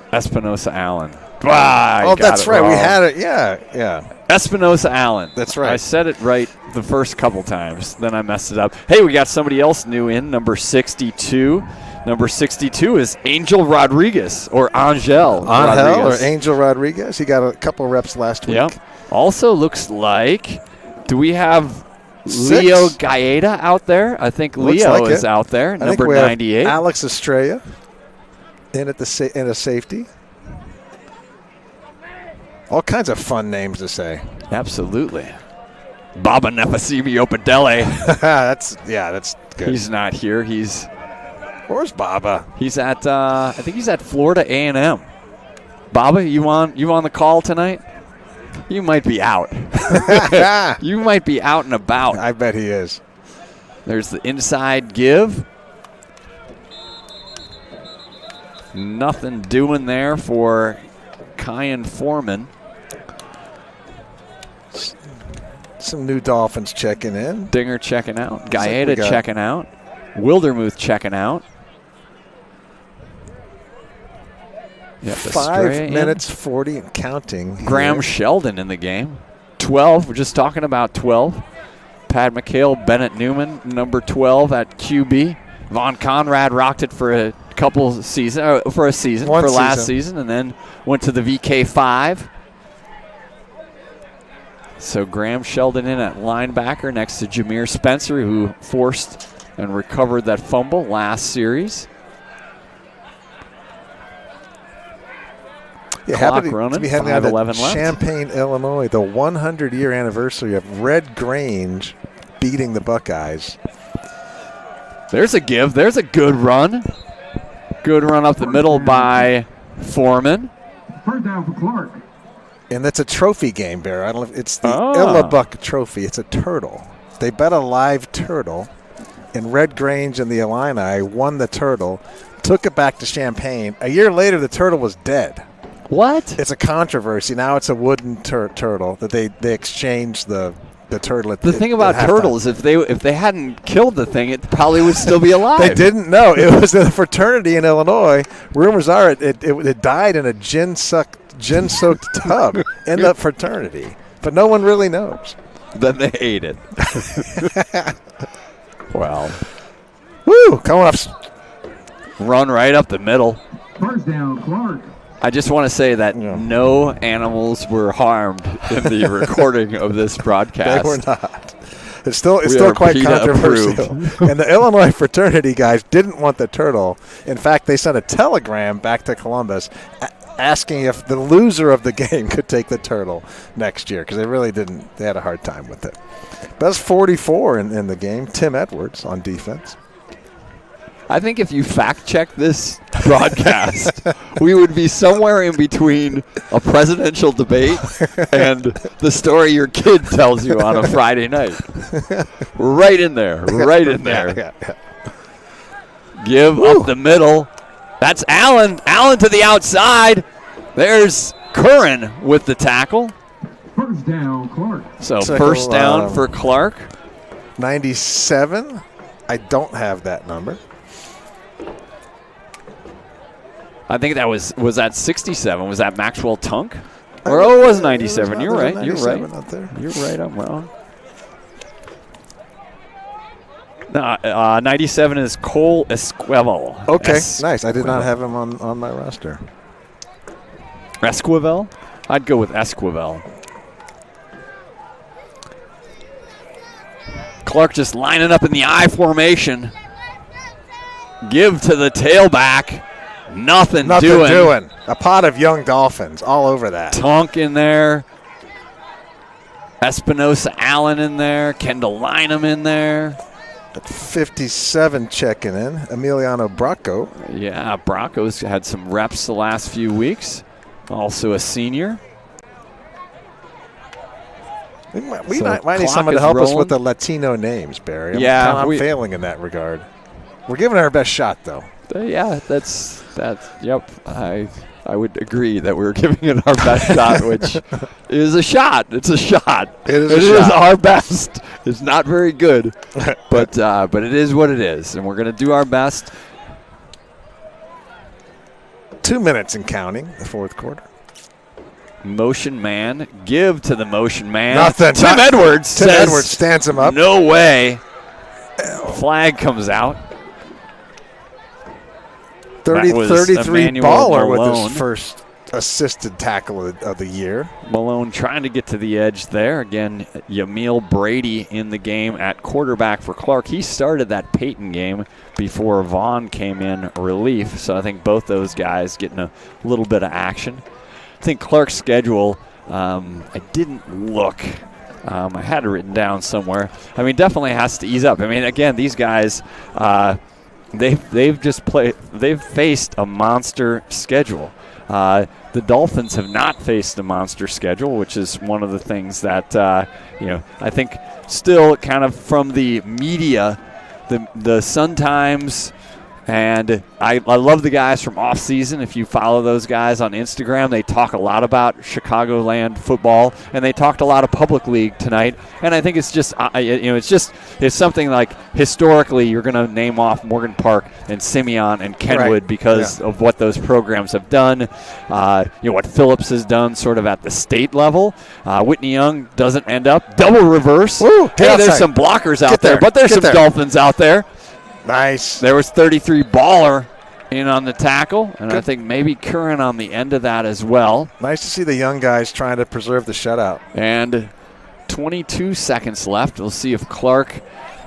Allen. That's right. We had it. Yeah. Espinosa Allen. That's right. I said it right the first couple times. Then I messed it up. Hey, we got somebody else new in, number 62. Number 62 is Angel Rodriguez, or Angel Rodriguez. Or Angel Rodriguez. He got a couple reps last week. Yep. Also looks like, do we have 6? Leo Gaeta out there? I think Leo is out there, number 98. Alex Estrella in at in a safety. All kinds of fun names to say. Absolutely. Baba Nefasimi Opadele. That's good. He's not here. Where's Baba? He's at I think he's at Florida A&M. Baba, you on the call tonight? You might be out. You might be out and about. I bet he is. There's the inside give. Nothing doing there for Kyan Foreman. Some new Dolphins checking in. Dinger checking out. Gaeta checking out. Wildermuth checking out. 5 minutes, 40 and counting. Graham Sheldon in the game. 12. We're just talking about 12. Pat McHale, Bennett Newman, number 12 at QB. Von Conrad rocked it for a couple season, last season, and then went to the VK5. So Graham Sheldon in at linebacker next to Jameer Spencer, who forced and recovered that fumble last series. Happy running, to be heading out to 5:11 left. Champaign, Illinois, the 100-year anniversary of Red Grange beating the Buckeyes. There's a give. There's a good run. Good run up the middle by Foreman. First down for Clark. And that's a trophy game, Bear. I don't know if it's the Illabuck Trophy. It's a turtle. They bet a live turtle, and Red Grange and the Illini won the turtle, took it back to Champaign. A year later, the turtle was dead. What? It's a controversy. Now it's a wooden turtle that they exchanged the turtle at the thing about turtles, if they hadn't killed the thing, it probably would still be alive. They didn't know. It was a fraternity in Illinois. Rumors are it died in a gin-soaked tub in the fraternity, but no one really knows. Then they ate it. Wow. Woo! Coming up. Run right up the middle. First down, Clark. I just want to say that no animals were harmed in the recording of this broadcast. They were not. It's still quite controversial. And the Illinois fraternity guys didn't want the turtle. In fact, they sent a telegram back to Columbus asking if the loser of the game could take the turtle next year, because they really didn't. They had a hard time with it. That's 44 in the game. Tim Edwards on defense. I think if you fact-check this broadcast, we would be somewhere in between a presidential debate and the story your kid tells you on a Friday night. Right in there. Yeah. Give up the middle. That's Allen. Allen to the outside. There's Curran with the tackle. First down, Clark. So first down for Clark. 97. I don't have that number. I think that was that 67? Was that Maxwell Tunk? Or it was 97. You're right. You're right. You're right. I'm wrong. 97 is Cole Esquivel. Okay, nice. I did not have him on my roster. Esquivel? I'd go with Esquivel. Clark just lining up in the I formation. Give to the tailback. Nothing doing. A pot of young Dolphins all over that. Tunk in there. Espinosa Allen in there. Kendall Lynham in there. At 57 checking in. Emiliano Bracco. Yeah, Bracco's had some reps the last few weeks. Also a senior. We might need someone to help us with the Latino names, Barry. I'm failing in that regard. We're giving it our best shot, though. Yeah, that's yep. I would agree that we're giving it our best shot, which is a shot. It's a shot. It is our best. It's not very good, but it is what it is, and we're going to do our best. 2 minutes and counting, the fourth quarter. Motion man. Give to the motion man. Nothing. Tim Edwards stands him up. No way. Flag comes out. 33 baller with Malone. his first assisted tackle of the year. Malone trying to get to the edge there. Again, Yamil Brady in the game at quarterback for Clark. He started that Peyton game before Vaughn came in relief, so I think both those guys getting a little bit of action. I think Clark's schedule, I didn't look. I had it written down somewhere. I mean, definitely has to ease up. I mean, again, these guys, they've faced a monster schedule. The Dolphins have not faced a monster schedule, which is one of the things that I think still kind of from the media, the Sun-Times. And I love the guys from Off Season. If you follow those guys on Instagram, they talk a lot about Chicagoland football, and they talked a lot of public league tonight. And I think it's just, it's something like historically you're going to name off Morgan Park and Simeon and Kenwood because of what those programs have done. What Phillips has done sort of at the state level. Whitney Young doesn't end up double reverse. Woo, hey, there's some blockers out there, but there's some Dolphins out there. Nice. There was 33 baller in on the tackle, and I think maybe Curran on the end of that as well. Nice to see the young guys trying to preserve the shutout. And 22 seconds left. We'll see if Clark,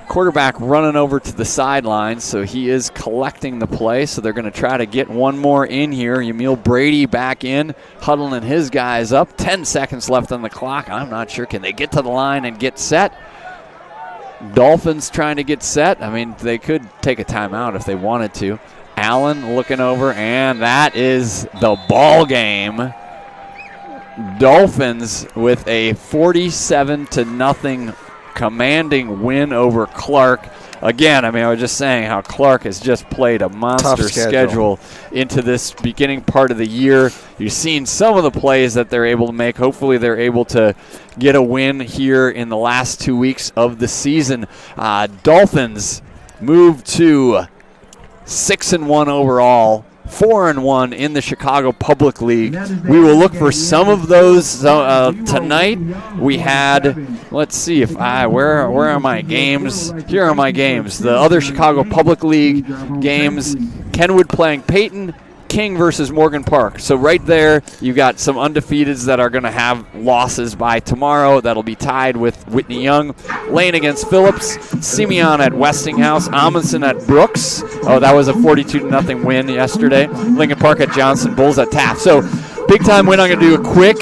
quarterback running over to the sideline, so he is collecting the play, so they're going to try to get one more in here. Yamil Brady back in, huddling his guys up. 10 seconds left on the clock. I'm not sure. Can they get to the line and get set? Dolphins trying to get set. I mean, they could take a timeout if they wanted to. Allen looking over, and that is the ball game. Dolphins with a 47-0 commanding win over Clark. Again, I mean, I was just saying how Clark has just played a monster schedule into this beginning part of the year. You've seen some of the plays that they're able to make. Hopefully they're able to get a win here in the last 2 weeks of the season. Dolphins move to 6-1 overall. 4-1 in the Chicago Public League. We will look for some of those tonight. We had, let's see if where are my games? Here are my games. The other Chicago Public League games. Kenwood playing Peyton. King versus Morgan Park. So right there, you got some undefeateds that are going to have losses by tomorrow. That'll be tied with Whitney Young. Lane against Phillips. Simeon at Westinghouse. Amundsen at Brooks. Oh, that was a 42-0 win yesterday. Lincoln Park at Johnson. Bulls at Taft. So big time win. I'm going to do a quick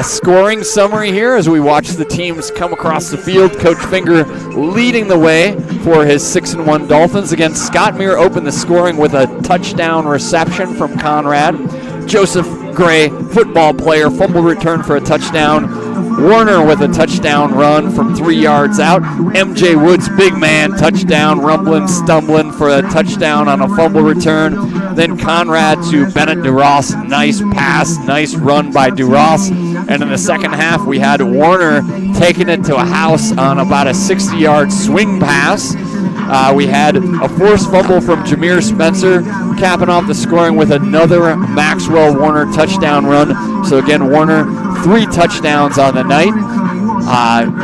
scoring summary here as we watch the teams come across the field. Coach Finger leading the way for his 6-1 Dolphins. Again, Scott Muir opened the scoring with a touchdown reception from Conrad. Joseph Gray, football player, fumble return for a touchdown. Warner with a touchdown run from 3 yards out. MJ Woods, big man, touchdown, rumbling, stumbling for a touchdown on a fumble return. Then Conrad to Bennett DeRoss, nice pass, nice run by DeRoss. And in the second half, we had Warner taking it to a house on about a 60-yard swing pass. We had a forced fumble from Jameer Spencer, capping off the scoring with another Maxwell Warner touchdown run. So again, Warner, 3 touchdowns on the night.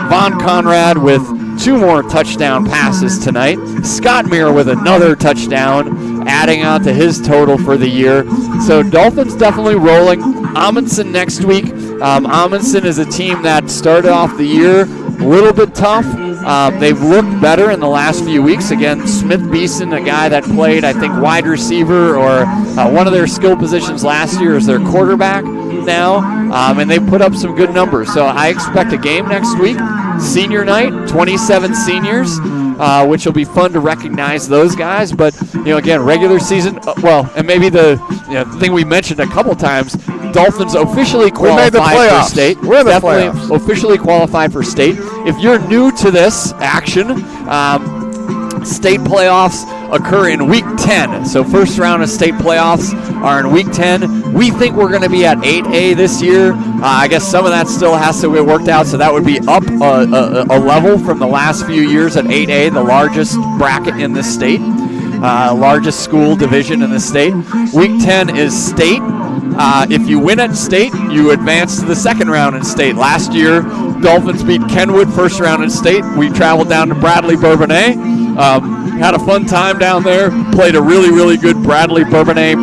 Von Conrad with 2 more touchdown passes tonight. Scott Muir with another touchdown, adding on to his total for the year. So Dolphins definitely rolling. Amundsen next week. Amundsen is a team that started off the year a little bit tough. They've looked better in the last few weeks. Again, Smith Beeson, a guy that played, I think, wide receiver or one of their skill positions last year, is their quarterback now, and they put up some good numbers. So I expect a game next week. Senior night, 27 seniors, which will be fun to recognize those guys. But, again, regular season, and maybe the thing we mentioned a couple times, Dolphins officially qualified for state. We're in the Definitely playoffs. Officially qualified for state. If you're new to this action, state playoffs occur in week 10. So first round of state playoffs are in week 10. We think we're going to be at 8A this year. I guess some of that still has to get worked out, so that would be up a level from the last few years at 8A, the largest bracket in the state, largest school division in the state. Week 10 is state. If you win at state, you advance to the second round in state. Last year, Dolphins beat Kenwood first round in state. We traveled down to Bradley Bourbonnais. Had a fun time down there. Played a really, really good Bradley Bourbonnais.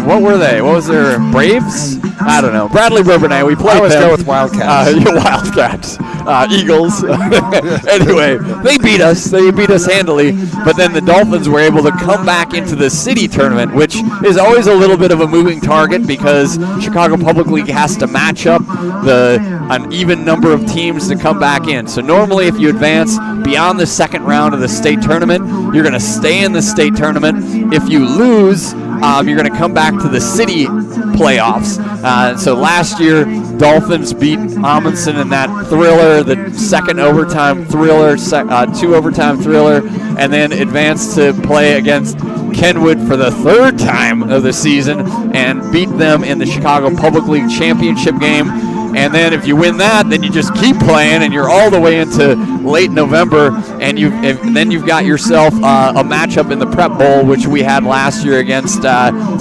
What were they? What was their Braves? I don't know. Bradley Bourbonnais. We played I always them. go with Wildcats. Wildcats. Eagles. Anyway, they beat us. They beat us handily. But then the Dolphins were able to come back into the city tournament, which is always a little bit of a moving target because Chicago Public League has to match up an even number of teams to come back in. So normally if you advance beyond the second round of the state tournament, you're going to stay in the state tournament. If you lose, you're going to come back to the city playoffs. So last year, Dolphins beat Amundsen in that thriller, the second overtime thriller, 2 overtime thriller, and then advanced to play against Kenwood for the 3rd time of the season and beat them in the Chicago Public League championship game. And then if you win that, then you just keep playing, and you're all the way into late November, and then you've got yourself a matchup in the Prep Bowl, which we had last year against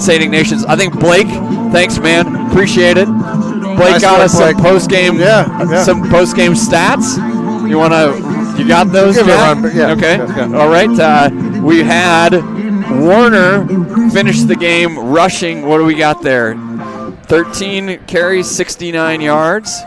St. Ignatius. I think Blake, thanks, man, appreciate it. Blake Nice got work, us some Blake. post-game stats. You got those, Give it a Jack? run, yeah. Okay. Yeah. All right. We had Warner finish the game rushing. What do we got there? 13 carries, 69 yards.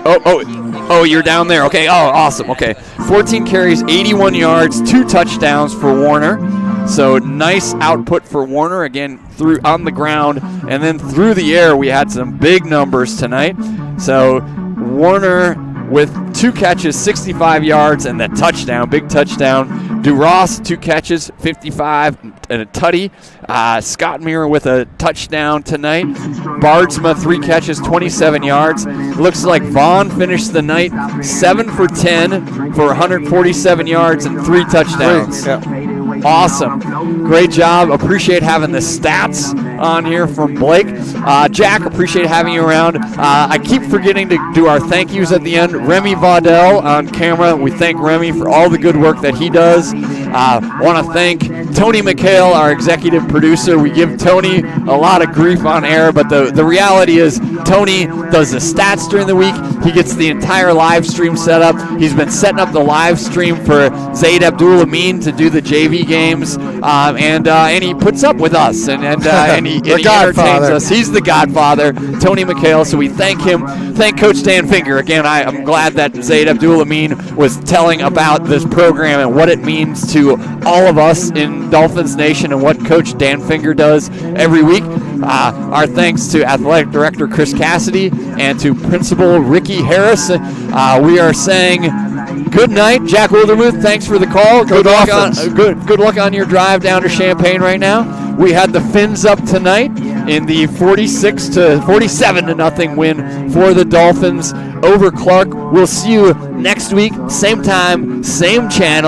Oh, you're down there. Okay. Oh, awesome. Okay. 14 carries, 81 yards, 2 touchdowns for Warner. So nice output for Warner again on the ground and then through the air. We had some big numbers tonight. So Warner with 2 catches, 65 yards, and the touchdown, big touchdown. DeRoss, 2 catches, 55, and a tutty. Scott Muir with a touchdown tonight. Bardsma, 3 catches, 27 yards. Looks like Vaughn finished the night 7 for 10 for 147 yards and 3 touchdowns. Awesome. Great job. Appreciate having the stats on here from Blake. Jack, appreciate having you around. I keep forgetting to do our thank yous at the end. Remy Vaudel on camera. We thank Remy for all the good work that he does. Want to thank Tony McHale, our executive producer. We give Tony a lot of grief on air, but the reality is Tony does the stats during the week. He gets the entire live stream set up. He's been setting up the live stream for Zaid Abdul Amin to do the JV games, and he puts up with us, and he entertains us. He's the godfather, Tony McHale, so we thank him. Thank Coach Dan Finger. Again, I'm glad that Zaid Abdul Amin was telling about this program and what it means to all of us in Dolphins Nation and what Coach Dan Finger does every week. Our thanks to Athletic Director Chris Cassidy and to Principal Ricky Harris. We are saying good night. Jack Wildermuth, thanks for the call. Good luck on your drive down to Champaign right now. We had the Fins up tonight. in the 47 to nothing win for the Dolphins over Clark. We'll see you next week, same time, same channel.